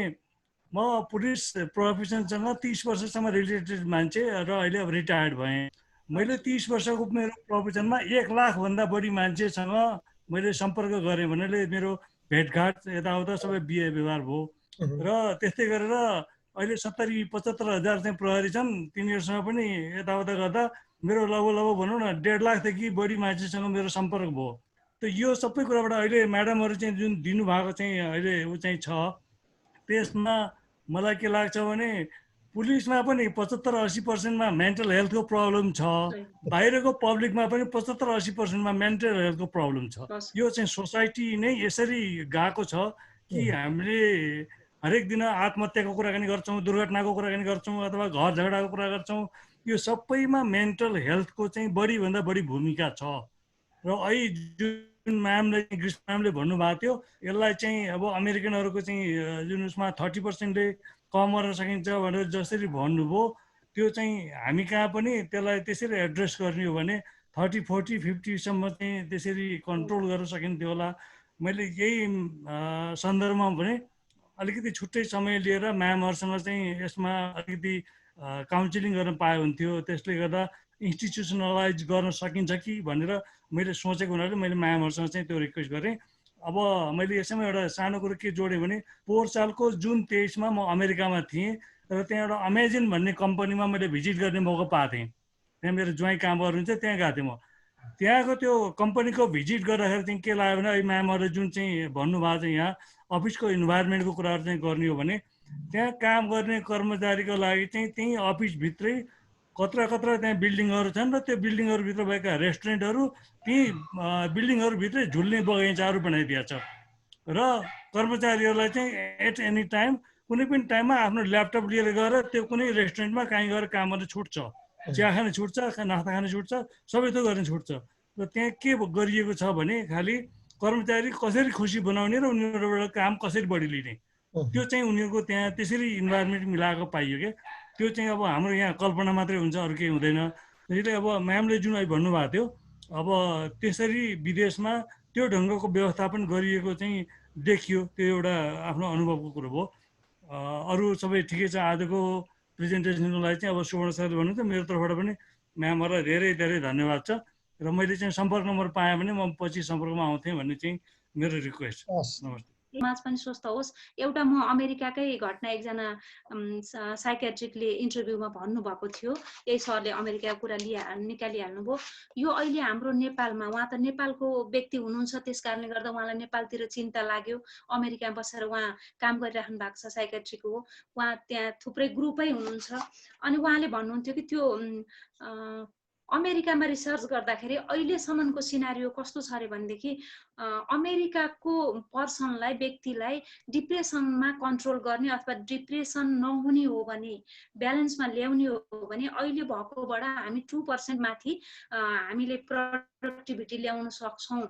म पुलिस प्रोफेसनसँग 30 वर्षसम्म रिलेटेड मान्छे र अहिले अब रिटायर्ड भएँ। मैले 30 वर्षको मेरो प्रोफेसनमा 1 लाखभन्दा बढी मान्छेसँग मैले सम्पर्क गरेँ भनेले मेरो भेटघाट यताउता सबै बिहे व्यवहार भयो। र त्यस्तै गरेर अहिले 70-75 हजार चाहिँ प्रहरी छन्, तिनीहरूसँग पनि यताउता गर्दा मेरो लगभग भनौँ न 1.5 लाखदेखि बढी मान्छेसँग मेरो सम्पर्क भयो। त यो सबै कुराबाट अहिले म्याडमहरू चाहिँ जुन दिनुभएको चाहिँ अहिले ऊ चाहिँ छ, त्यसमा मलाई के लाग्छ भने पुलिसमा पनि 75-80% मेन्टल हेल्थको प्रब्लम छ, बाहिरको पब्लिकमा पनि 75-80% मेन्टल हेल्थको प्रब्लम छ। यो चाहिँ सोसाइटी नै यसरी गएको छ कि हामीले हरेक दिन आत्महत्याको कुराकानी गर्छौँ, दुर्घटनाको कुराकानी गर्छौँ, अथवा घर झगडाको कुरा गर्छौँ। यो सबैमा मेन्टल हेल्थको चाहिँ बढीभन्दा बढी भूमिका छ। र अहिले जुन म्यामले ग्रीष्मा म्यामले भन्नुभएको थियो, यसलाई चाहिँ अब अमेरिकनहरूको चाहिँ जुन उसमा 30%ले कम गर्न सकिन्छ भनेर जसरी भन्नुभयो, त्यो चाहिँ हामी कहाँ पनि त्यसलाई त्यसरी एड्रेस गर्ने हो भने 30, 40, 50सम्म चाहिँ त्यसरी कन्ट्रोल गर्न सकिन्थ्यो होला। मैले यही सन्दर्भमा भने अलिकति छुट्टै समय लिएर म्यामहरूसँग चाहिँ यसमा अलिकति काउन्सिलिङ गर्न पाए हुन्थ्यो। त्यसले गर्दा इन्स्टिट्युसनलाइज गर्न सकिन्छ कि भनेर मैले सोचेको हुनाले मैले म्यामहरूसँग चाहिँ त्यो रिक्वेस्ट गरेँ। अब मैले यसैमा एउटा सानो कुरो के जोडेँ भने पोहोर सालको जुन 23मा म अमेरिकामा थिएँ र त्यहाँ एउटा अमेजिन भन्ने कम्पनीमा मैले भिजिट गर्ने मौका पाएको थिएँ। त्यहाँ मेरो ज्वाइँ काम गर्नुहुन्छ, त्यहाँ गएको थिएँ म। त्यहाँको त्यो कम्पनीको भिजिट गर्दाखेरि चाहिँ के लाग्यो भने अहिले म्यामहरूले जुन चाहिँ भन्नुभएको छ यहाँ अफिसको इन्भाइरोमेन्टको कुराहरू चाहिँ गर्ने हो भने त्यहाँ काम गर्ने कर्मचारीको लागि चाहिँ त्यहीँ अफिसभित्रै कत्रा त्यहाँ बिल्डिङहरू छन् र त्यो बिल्डिङहरूभित्र भएका रेस्टुरेन्टहरू त्यही बिल्डिङहरूभित्रै झुल्ने बगैँचाहरू बनाइदिएको छ। र कर्मचारीहरूलाई चाहिँ एट एनी टाइम कुनै पनि टाइममा आफ्नो ल्यापटप लिएर गएर त्यो कुनै रेस्टुरेन्टमा कहीँ गएर काम गर्न छुट्छ, चिया खान छुट्छ, नास्ता खान छुट्छ, सबै थोक गर्न छुट्छ। र त्यहाँ के गरिएको छ भने खालि कर्मचारी कसरी खुसी बनाउने र उनीहरूबाट काम कसरी बढी लिने, त्यो चाहिँ उनीहरूको त्यहाँ त्यसरी इन्भाइरोमेन्ट मिलाएको पाइयो क्या। त्यो चाहिँ अब हाम्रो यहाँ कल्पना मात्रै हुन्छ, अरू केही हुँदैन। त्यसैले अब म्यामले जुन अहिले भन्नुभएको थियो, अब त्यसरी विदेशमा त्यो ढङ्गको व्यवस्थापन गरिएको चाहिँ देखियो। त्यो एउटा आफ्नो अनुभवको कुरो भयो। अरू सबै ठिकै छ। आजको प्रेजेन्टेसनको लागि चाहिँ अब सुवर्ण सरले भन्नुहुन्छ, मेरो तर्फबाट पनि म्यामहरूलाई धेरै धेरै धन्यवाद छ। र मैले चाहिँ सम्पर्क नम्बर पाएँ भने म पछि सम्पर्कमा आउँथेँ भन्ने चाहिँ मेरो रिक्वेस्ट। नमस्ते। समाज पनि स्वस्थ होस्। एउटा म अमेरिकाकै घटना एकजना साइकेट्रिकले इन्टरभ्यूमा भन्नुभएको थियो, यही सरले अमेरिकाको कुरा निकालिहाल्नुभयो। यो अहिले हाम्रो नेपालमा, उहाँ त नेपालको व्यक्ति हुनुहुन्छ, त्यस कारणले गर्दा उहाँलाई नेपालतिर चिन्ता लाग्यो। अमेरिकामा बसेर उहाँ काम गरिराख्नु भएको छ, साइकेट्रिक हो उहाँ, त्यहाँ थुप्रै ग्रुपै हुनुहुन्छ। अनि उहाँले भन्नुहुन्थ्यो कि त्यो अमेरिकामा रिसर्च गर्दाखेरि अहिलेसम्मको सिनारियो कस्तो छ अरे भनेदेखि अमेरिकाको पर्सनलाई, व्यक्तिलाई डिप्रेसनमा कन्ट्रोल गर्ने अथवा डिप्रेसन नहुने हो भने, ब्यालेन्समा ल्याउने हो भने अहिले भएकोबाट हामी 2% माथि हामीले प्रोडक्टिभिटी ल्याउन सक्छौँ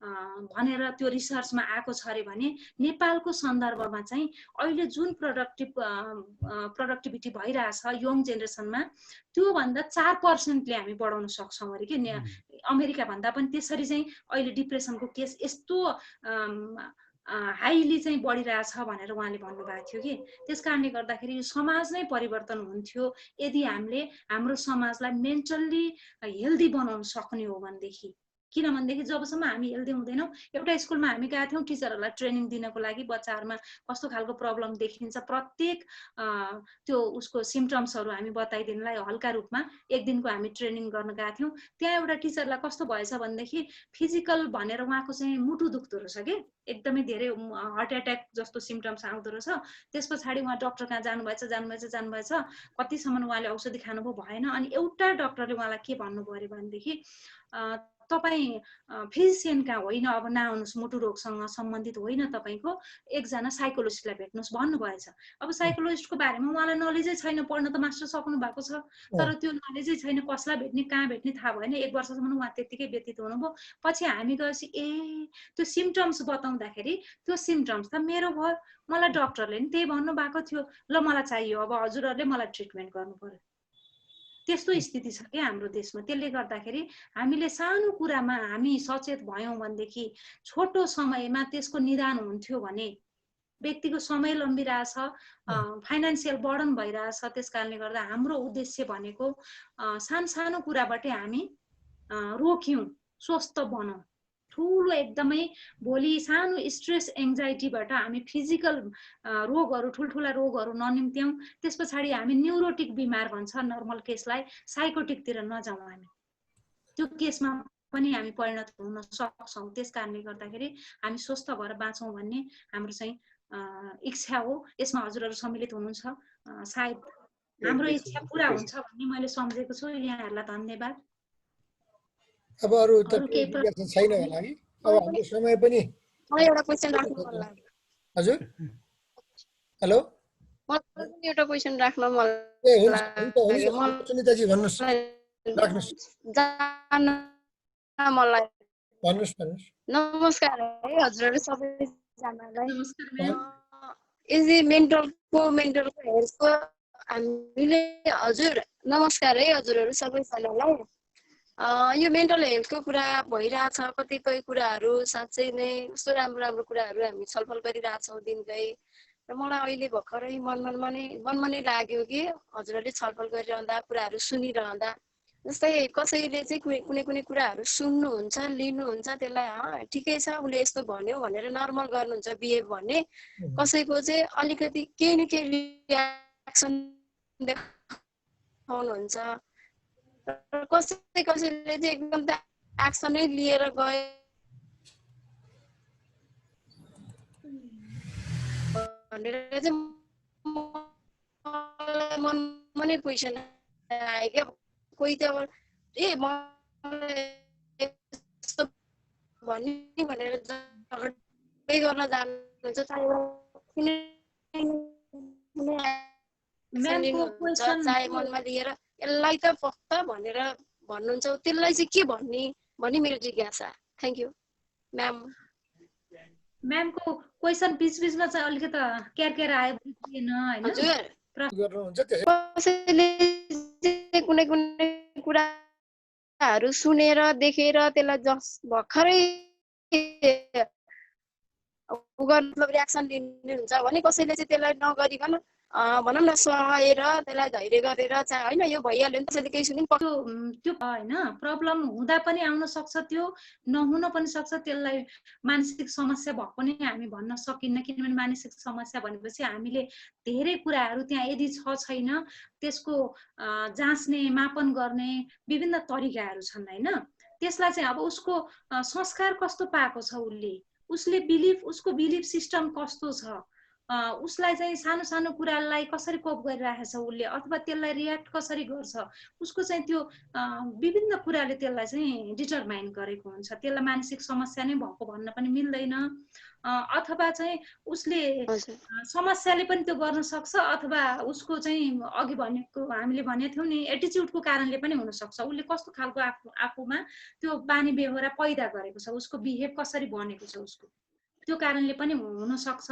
भनेर त्यो रिसर्चमा आएको छ अरे भने नेपालको सन्दर्भमा चाहिँ अहिले जुन प्रोडक्टिभिटी भइरहेछ यङ जेनेरेसनमा त्योभन्दा 4% हामी बढाउन सक्छौँ अरे कि अमेरिका भन्दा पनि त्यसरी चाहिँ अहिले डिप्रेसनको केस यस्तो हाइली चाहिँ बढिरहेछ भनेर उहाँले भन्नुभएको थियो कि त्यस कारणले गर्दाखेरि यो समाज नै परिवर्तन हुन्थ्यो यदि हामीले हाम्रो समाजलाई मेन्टल्ली हेल्दी बनाउन सक्ने हो भनेदेखि किनभनेदेखि जबसम्म हामी हेल्दी हुँदैनौँ एउटा स्कुलमा हामी गएका थियौँ टिचरहरूलाई ट्रेनिङ दिनको लागि बच्चाहरूमा कस्तो खालको प्रब्लम देखिन्छ प्रत्येक त्यो उसको सिम्टम्सहरू हामी बताइदिनलाई हल्का रूपमा एक दिनको हामी ट्रेनिङ गर्न गएका थियौँ त्यहाँ एउटा टिचरलाई कस्तो भएछ भनेदेखि फिजिकल भनेर उहाँको चाहिँ मुटु दुख्दो रहेछ कि एकदमै धेरै हार्ट एट्याक जस्तो सिम्टम्स आउँदो रहेछ त्यस पछाडि उहाँ डक्टर कहाँ जानुभएछ कतिसम्म उहाँले औषधि खानुभयो भएन अनि एउटा डक्टरले उहाँलाई के भन्नुभयो अरे भनेदेखि तपाईँ फिजिसियन कहाँ होइन अब नआउनुहोस् मुटु रोगसँग सम्बन्धित होइन तपाईँको एकजना साइकोलोजिस्टलाई भेट्नुहोस् भन्नुभएछ अब साइकोलोजिस्टको बारेमा उहाँलाई नलेजै छैन पढ्न त मास्टर सक्नु भएको छ तर त्यो नलेजै छैन कसलाई भेट्ने कहाँ भेट्ने थाहा भएन 1 वर्षसम्म उहाँ त्यत्तिकै व्यतीत हुनुभयो पछि हामी गएपछि त्यो सिम्टम्स बताउँदाखेरि त्यो सिम्टम्स त मेरो भयो मलाई डक्टरले नि त्यही भन्नु भएको थियो ल मलाई चाहियो अब हजुरहरूले मलाई ट्रिटमेन्ट गर्नु पर्यो त्यस्तो स्थिति छ के हाम्रो देशमा त्यसले गर्दाखेरि हामीले सानो कुरामा हामी सचेत भयौं भनेदेखि छोटो समयमा त्यसको निदान हुन्थ्यो भने व्यक्तिको समय लम्बिरहेछ फाइनान्शियल बर्डन भइरहेछ त्यसकारणले गर्दा हाम्रो उद्देश्य भनेको सानो कुराबाटै हामी रोक्यौं स्वस्थ बनौं ठुलो एकदमै भोलि सानो स्ट्रेस एङ्जाइटीबाट हामी फिजिकल रोगहरू ठुल्ठुला रोगहरू ननिम्त्याउँ त्यस पछाडि हामी न्युरोटिक बिमार भन्छ नर्मल केसलाई साइकोटिकतिर नजाउँ हामी त्यो केसमा पनि हामी परिणत हुन सक्छौँ त्यस कारणले गर्दाखेरि हामी स्वस्थ भएर बाँचौँ भन्ने हाम्रो चाहिँ इच्छा हो यसमा हजुरहरू सम्मिलित हुनुहुन्छ सायद हाम्रो इच्छा पुरा हुन्छ भन्ने मैले सम्झेको छु यहाँहरूलाई धन्यवाद अब अरु त छैन होला कि अब हाम्रो समय पनि एउटा क्वेशन राख्नु मन लाग्यो हजुर हेलो मलाई पनि एउटा क्वेशन राख्न मन लाग्यो सुनिताजी भन्नुस् राख्नुस् जान्न मलाई भन्नुस् नमस्कार है हजुरहरु सबैजनालाई इज मेन्टलको हेल्थको हामीले हजुर नमस्कार है हजुरहरु सबैजनालाई यो मेन्टल हेल्थको कुरा भइरहेछ कतिपय कुराहरू साँच्चै नै कस्तो राम्रो कुराहरू हामी छलफल गरिरहेछौँ दिनकै र मलाई अहिले भर्खरै मनमा नै लाग्यो कि हजुरहरूले छलफल गरिरहँदा कुराहरू सुनिरहँदा जस्तै कसैले चाहिँ कुनै कुराहरू सुन्नुहुन्छ लिनुहुन्छ त्यसलाई ठिकै छ उसले यस्तो भन्यो भनेर नर्मल गर्नुहुन्छ बिहेभ भन्ने कसैको चाहिँ अलिकति केही न केही रियाक्सन देखाउनुहुन्छ कसैले चाहिँ एकदम त एक्सनै लिएर गए भनेर चाहिँ मनमा नै क्वेसन आयो क्या कोही त यस्तो भन्ने भनेर झगडै गर्न जानुहुन्छ चाहे मनमा लिएर यसलाई त फक्त भनेर भन्नुहुन्छ त्यसलाई चाहिँ के भन्ने मेरो जिज्ञासा थ्याङ्क यू म्यामको क्वेसन बीचमा चाहिँ अलिकति केयर आयो बुझिएन हैन हजुर कसैले कुनै कुराहरू सुनेर देखेर त्यसलाई भर्खरै मतलब रियाक्सन लिनुहुन्छ भने कसैले चाहिँ त्यसलाई नगरिकन भनौँ न सहेर त्यसलाई धैर्य गरेर चाहिँ होइन यो भइहाल्यो नि त्यसैले केही सुनि त्यो होइन प्रब्लम हुँदा पनि आउन सक्छ त्यो नहुन पनि सक्छ त्यसलाई मानसिक समस्या भएको पनि हामी भन्न सकिन्न किनभने मानसिक समस्या भनेपछि हामीले धेरै कुराहरू त्यहाँ यदि छैन त्यसको जाँच्ने मापन गर्ने विभिन्न तरिकाहरू छन् हैन त्यसलाई चाहिँ अब उसको संस्कार कस्तो पाएको छ उसले उसको बिलिफ सिस्टम कस्तो छ उसलाई चाहिँ सानो सानो कुरालाई कसरी कोप गरिरहेको छ उसले अथवा त्यसलाई रियाक्ट कसरी गर्छ उसको चाहिँ त्यो विभिन्न कुराले त्यसलाई चाहिँ डिटरमाइन गरेको हुन्छ। त्यसलाई मानसिक समस्या नै भएको भन्न पनि मिल्दैन अथवा चाहिँ उसले समस्याले पनि त्यो गर्न सक्छ अथवा उसको चाहिँ अघि भनेको हामीले भनेको थियौँ नि एटिच्युडको कारणले पनि हुन सक्छ। उसले कस्तो खालको आफूमा त्यो बानी बेहोरा पैदा गरेको छ उसको बिहेभ कसरी बनेको छ उसको त्यो कारणले पनि हुन सक्छ।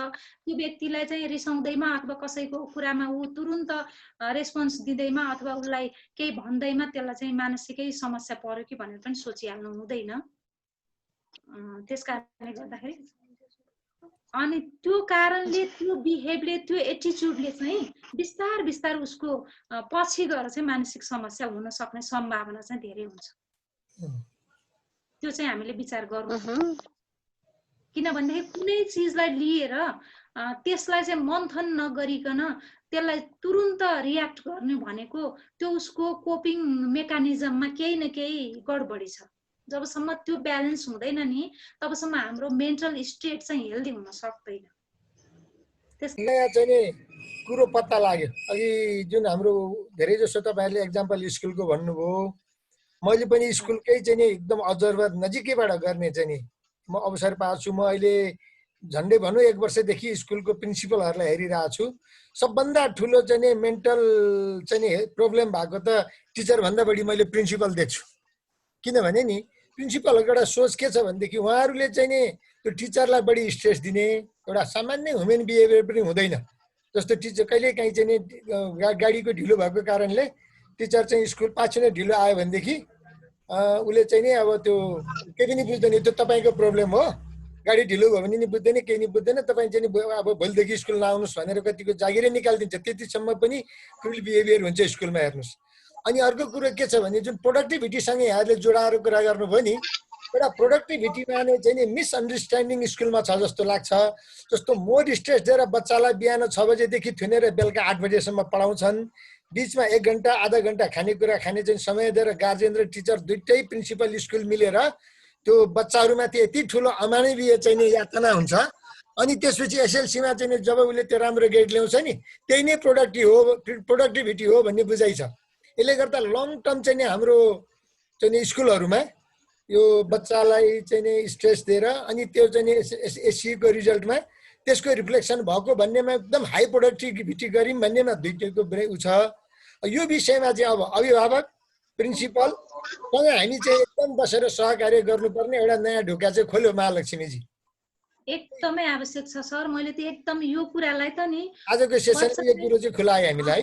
त्यो व्यक्तिलाई चाहिँ रिसाउँदैमा अथवा कसैको कुरामा ऊ तुरुन्त रेस्पोन्स दिँदैमा अथवा उसलाई केही भन्दैमा त्यसलाई चाहिँ मानसिकै समस्या पर्यो कि भनेर पनि सोचिहाल्नु हुँदैन। त्यस कारणले गर्दाखेरि अनि त्यो कारणले त्यो बिहेभले त्यो एटिच्युडले चाहिँ बिस्तार बिस्तार उसको पछि गएर चाहिँ मानसिक समस्या हुन सक्ने सम्भावना चाहिँ धेरै हुन्छ। त्यो चाहिँ हामीले विचार गर्नु किनभनेदेखि कुनै चिजलाई लिएर त्यसलाई चाहिँ मन्थन नगरिकन त्यसलाई तुरुन्त रियाक्ट गर्ने भनेको त्यो उसको कोपिङ मेकानिजममा केही न केही गडबडी छ। जबसम्म त्यो ब्यालेन्स हुँदैन नि तबसम्म हाम्रो मेन्टल स्टेट चाहिँ हेल्दी हुन सक्दैन। नयाँ चाहिँ नि कुरो पत्ता लाग्यो अघि जुन हाम्रो धेरै जसो तपाईँहरूले एक्जाम्पल स्कुलको भन्नुभयो मैले पनि स्कुलकै चाहिँ नि एकदम अब्जर्भर नजिकैबाट गर्ने चाहिँ नि म अवसर पाएको छु। म अहिले झन्डै भनौँ 1 वर्षदेखि स्कुलको प्रिन्सिपलहरूलाई हेरिरहेको छु। सबभन्दा ठुलो चाहिँ नि मेन्टल चाहिँ नि प्रब्लम भएको त टिचरभन्दा बढी मैले प्रिन्सिपल देख्छु। किनभने नि प्रिन्सिपलहरूको एउटा सोच के छ भनेदेखि उहाँहरूले चाहिँ नि त्यो टिचरलाई बढी स्ट्रेस दिने एउटा सामान्य ह्युमन बिहेभियर पनि हुँदैन। जस्तो टिचर कहिलेकाहीँ चाहिँ नि गाडीको ढिलो भएको कारणले टिचर चाहिँ स्कुल 5 मिनट ढिलो आयो भनेदेखि उसले चाहिँ नि अब त्यो केही पनि बुझ्दैन त्यो तपाईँको प्रब्लम हो गाडी ढिलो भयो भने नि बुझ्दैन केही नि बुझ्दैन तपाईँ चाहिँ अब भोलिदेखि स्कुल नआउनुहोस् भनेर कतिको जागिरै निकालिदिन्छ। त्यतिसम्म पनि क्रुल बिहेभियर हुन्छ स्कुलमा हेर्नुहोस्। अनि अर्को कुरो के छ भने जुन प्रोडक्टिभिटीसँग यहाँहरूले जोडाएर कुरा गर्नुभयो नि एउटा प्रोडक्टिभिटीमा नै चाहिँ नि मिसअन्डरस्ट्यान्डिङ स्कुलमा छ जस्तो लाग्छ। जस्तो मोर स्ट्रेस दिएर बच्चालाई बिहान 6 बजेदेखि थुनेर बेलुका 8 बजेसम्म पढाउँछन् बीचमा 1 घन्टा आधा घन्टा खानेकुरा खाने चाहिँ समय दिएर गार्जियन र टिचर दुइटै प्रिन्सिपल स्कुल मिलेर त्यो बच्चाहरूमाथि यति ठुलो अमानवीय चाहिँ नि यातना हुन्छ। अनि त्यसपछि एसएलसीमा चाहिँ जब उसले त्यो राम्रो ग्रेड ल्याउँछ नि त्यही नै प्रोडक्टिभिटी हो भन्ने बुझाइ छ। यसले गर्दा लङ टर्म चाहिँ नि हाम्रो चाहिँ नि स्कुलहरूमा यो बच्चालाई चाहिँ नि स्ट्रेस दिएर अनि त्यो चाहिँ नि एससीको रिजल्टमा त्यसको रिफ्लेक्सन भएको भन्नेमा एकदम हाई प्रोडक्टिभिटी गऱ्यौँ भन्नेमा दुईटैको उ छ। यो विषयमा चाहिँ अब अभिभावक प्रिन्सिपल सँग हामी चाहिँ एकदम बसेर सहकार्य गर्नुपर्ने एउटा नयाँ ढोका चाहिँ खोल्यो महालक्ष्मीजी। एकदमै आवश्यक छ सर। मैले त एकदम यो कुरालाई त नि आजको सेसनमा यो कुरो चाहिँ खुलायो हामीलाई।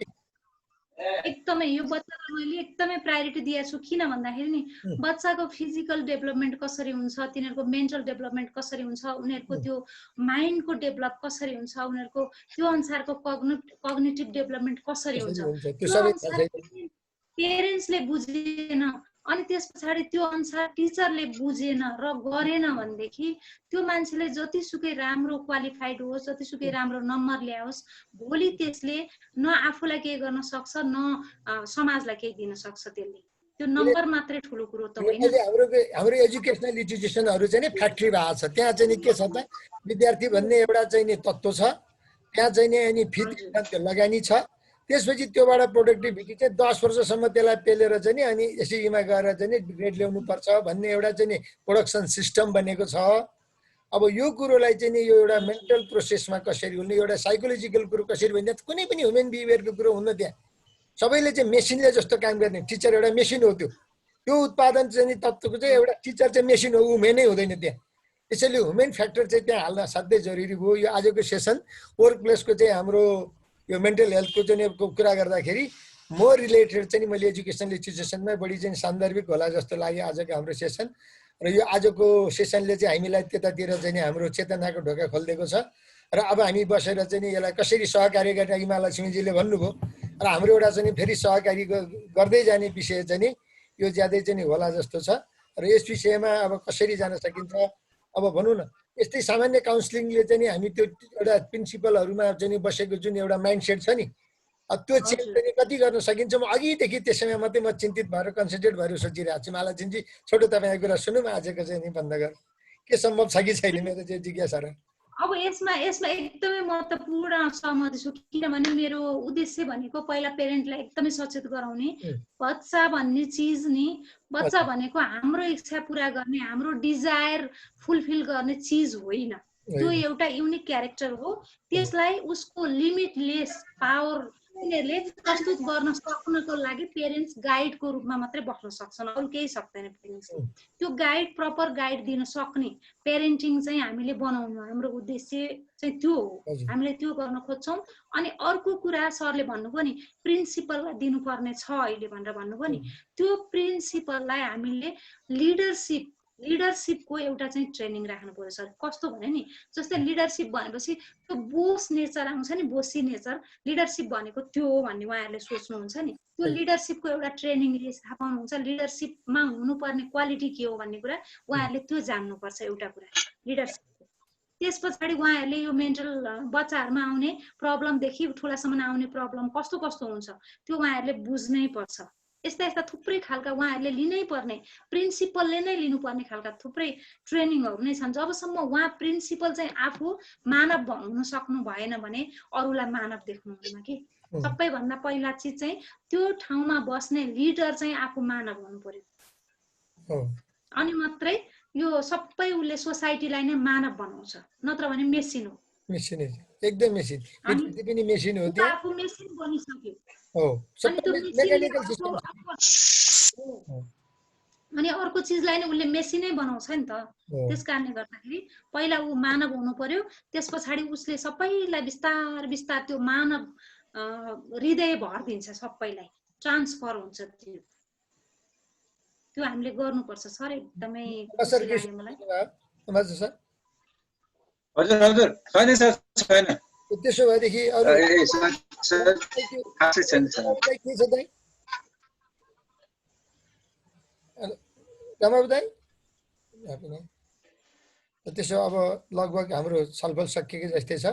एकदमै यो बच्चालाई मैले एकदमै प्रायोरिटी दिएको छु। किन भन्दाखेरि नि बच्चाको फिजिकल डेभलपमेन्ट कसरी हुन्छ तिनीहरूको मेन्टल डेभलपमेन्ट कसरी हुन्छ उनीहरूको त्यो माइन्डको डेभलप कसरी हुन्छ उनीहरूको त्यो अनुसारको कग्निटिभ डेभलपमेन्ट कसरी हुन्छ पेरेन्ट्सले बुझेन अनि त्यस पछाडि त्यो अनुसार टिचरले बुझेन र गरेन भनेदेखि त्यो मान्छेले जतिसुकै राम्रो क्वालिफाइड होस् जतिसुकै राम्रो नम्बर ल्याओस् भोलि त्यसले न आफूलाई केही गर्न सक्छ न समाजलाई केही दिन सक्छ। त्यसले त्यो नम्बर मात्रै ठुलो कुरो त होइन। हाम्रो एजुकेसनल इन्स्टिट्युसनहरू चाहिँ नि फ्याक्ट्री भएको छ। त्यहाँ चाहिँ नि के छ त विद्यार्थी भन्ने एउटा चाहिँ नि तत्त्व छ त्यहाँ चाहिँ नि अनि फी लगानी छ। त्यसपछि त्योबाट प्रोडक्टिभिटी चाहिँ 10 वर्षसम्म त्यसलाई पेलेर चाहिँ नि अनि एसईमा गएर चाहिँ नि ग्रेड ल्याउनु पर्छ भन्ने एउटा चाहिँ नि प्रोडक्सन सिस्टम बनेको छ। अब यो कुरोलाई चाहिँ नि यो एउटा मेन्टल प्रोसेसमा कसरी हुने एउटा साइकोलोजिकल कुरो कसरी भन्ने कुनै पनि ह्युमन बिहेभियरको कुरो हुन्न। त्यहाँ सबैले चाहिँ मेसिनले जस्तो काम गर्ने टिचर एउटा मेसिन हो। त्यो उत्पादन चाहिँ नि तत्त्वको चाहिँ एउटा टिचर चाहिँ मेसिन हो ह्युमेनै हुँदैन त्यहाँ। त्यसैले ह्युमेन फ्याक्टर चाहिँ त्यहाँ हाल्न साध्यै जरुरी भयो। यो आजको सेसन वर्क प्लेसको चाहिँ हाम्रो यो मेन्टल हेल्थको चाहिँ कुरा गर्दाखेरि मोर रिलेटेड चाहिँ मैले एजुकेसनल इन्स्टिट्युसनमा बढी चाहिँ सान्दर्भिक होला जस्तो लाग्यो आजको हाम्रो सेसन। र यो आजको सेसनले चाहिँ हामीलाई त्यतातिर चाहिँ हाम्रो चेतनाको ढोका खोलिदिएको छ। र अब हामी बसेर चाहिँ यसलाई कसरी सहकार्य गर्ने अघि महालक्ष्मीजीले भन्नुभयो र हाम्रो एउटा चाहिँ फेरि सहकारी गर्दै जाने विषय चाहिँ यो ज्यादै चाहिँ होला जस्तो छ। र यस विषयमा अब कसरी जान सकिन्छ अब भनौँ न यस्तै सामान्य काउन्सिलिङले चाहिँ हामी त्यो एउटा प्रिन्सिपलहरूमा चाहिँ बसेको जुन एउटा माइन्डसेट छ नि त्यो चेन्ज पनि कति गर्न सकिन्छ। म अघिदेखि त्यसैमा मात्रै म चिन्तित भएर कन्सन्ट्रेट भएर सोचिरहेको छु। महालक्ष्मीजी छोटो तपाईँको कुरा सुनौँ आजको चाहिँ नि बन्द गर के सम्भव छ कि छैन मेरो चाहिँ जिज्ञासा र अब यसमा एकदमै महत्त्वपूर्ण सहमति छु, किनभने मेरो उद्देश्य भनेको पहिला पेरेन्टलाई एकदमै सचेत गराउने। बच्चा भन्ने चिज नि, बच्चा भनेको हाम्रो इच्छा पुरा गर्ने, हाम्रो डिजायर फुलफिल गर्ने चिज होइन। त्यो एउटा युनिक क्यारेक्टर हो। त्यसलाई उसको लिमिटलेस पावर उनीहरूले प्रस्तुत गर्न सक्नको लागि पेरेन्ट्स गाइडको रूपमा मात्रै बस्न सक्छन्, अरू केही सक्दैन पेरेन्ट्स। त्यो गाइड, प्रपर गाइड दिन सक्ने पेरेन्टिङ चाहिँ हामीले बनाउनु हाम्रो उद्देश्य चाहिँ त्यो हो। हामीले त्यो गर्न खोज्छौँ। अनि अर्को कुरा सरले भन्नुभयो नि प्रिन्सिपललाई दिनुपर्ने छ अहिले भनेर भन्नुभयो नि, त्यो प्रिन्सिपललाई हामीले लिडरसिपको एउटा चाहिँ ट्रेनिङ राख्नु पर्यो सर। कस्तो भने नि, जस्तै लिडरसिप भनेपछि त्यो बोस नेचर आउँछ नि, बोसी नेचर, लिडरसिप भनेको त्यो हो भन्ने उहाँहरूले सोच्नुहुन्छ नि। त्यो लिडरसिपको एउटा ट्रेनिङले थाहा पाउनुहुन्छ लिडरसिपमा हुनुपर्ने क्वालिटी के हो भन्ने कुरा उहाँहरूले त्यो जान्नुपर्छ एउटा कुरा लिडरसिप। त्यस पछाडि उहाँहरूले यो मेन्टल बच्चाहरूमा आउने प्रब्लमदेखि ठुलासम्म आउने प्रब्लम कस्तो कस्तो हुन्छ त्यो उहाँहरूले बुझ्नै पर्छ। यस्ता यस्ता थुप्रै खालका उहाँहरूले लिनै पर्ने, प्रिन्सिपलले नै लिनुपर्ने खालका थुप्रै ट्रेनिङहरू नै छन्। जबसम्म उहाँ प्रिन्सिपल चाहिँ आफू मानव हुन सक्नु भएन भने अरूलाई मानव देख्नुहुन्न कि। सबैभन्दा पहिला चिज चाहिँ त्यो ठाउँमा बस्ने लिडर चाहिँ आफू मानव हुनु पर्यो, अनि मात्रै यो सबै उसले सोसाइटीलाई नै मानव बनाउँछ, नत्र भने मेसिन हो। मेसिन एकदम मेसिन, पनि मेसिन हो। त्यो आफू मेसिन बनिसक्यो। अनि अर्को चिजलाई नै उसले मेसिनै बनाउँछ नि त। त्यस कारणले गर्दाखेरि पहिला ऊ मानव हुनु पर्यो, त्यस पछाडि उसले सबैलाई बिस्तार बिस्तार त्यो मानव हृदय भरिदिन्छ, सबैलाई ट्रान्सफर हुन्छ। त्यो हामीले गर्नुपर्छ सर। एकदमै खुसी लाग्यो मलाई। हजुर हजुर, छैन सर, छैन। त्यसो भएदेखि त्यसो अब लगभग हाम्रो छलफल सकिएको जस्तै छ।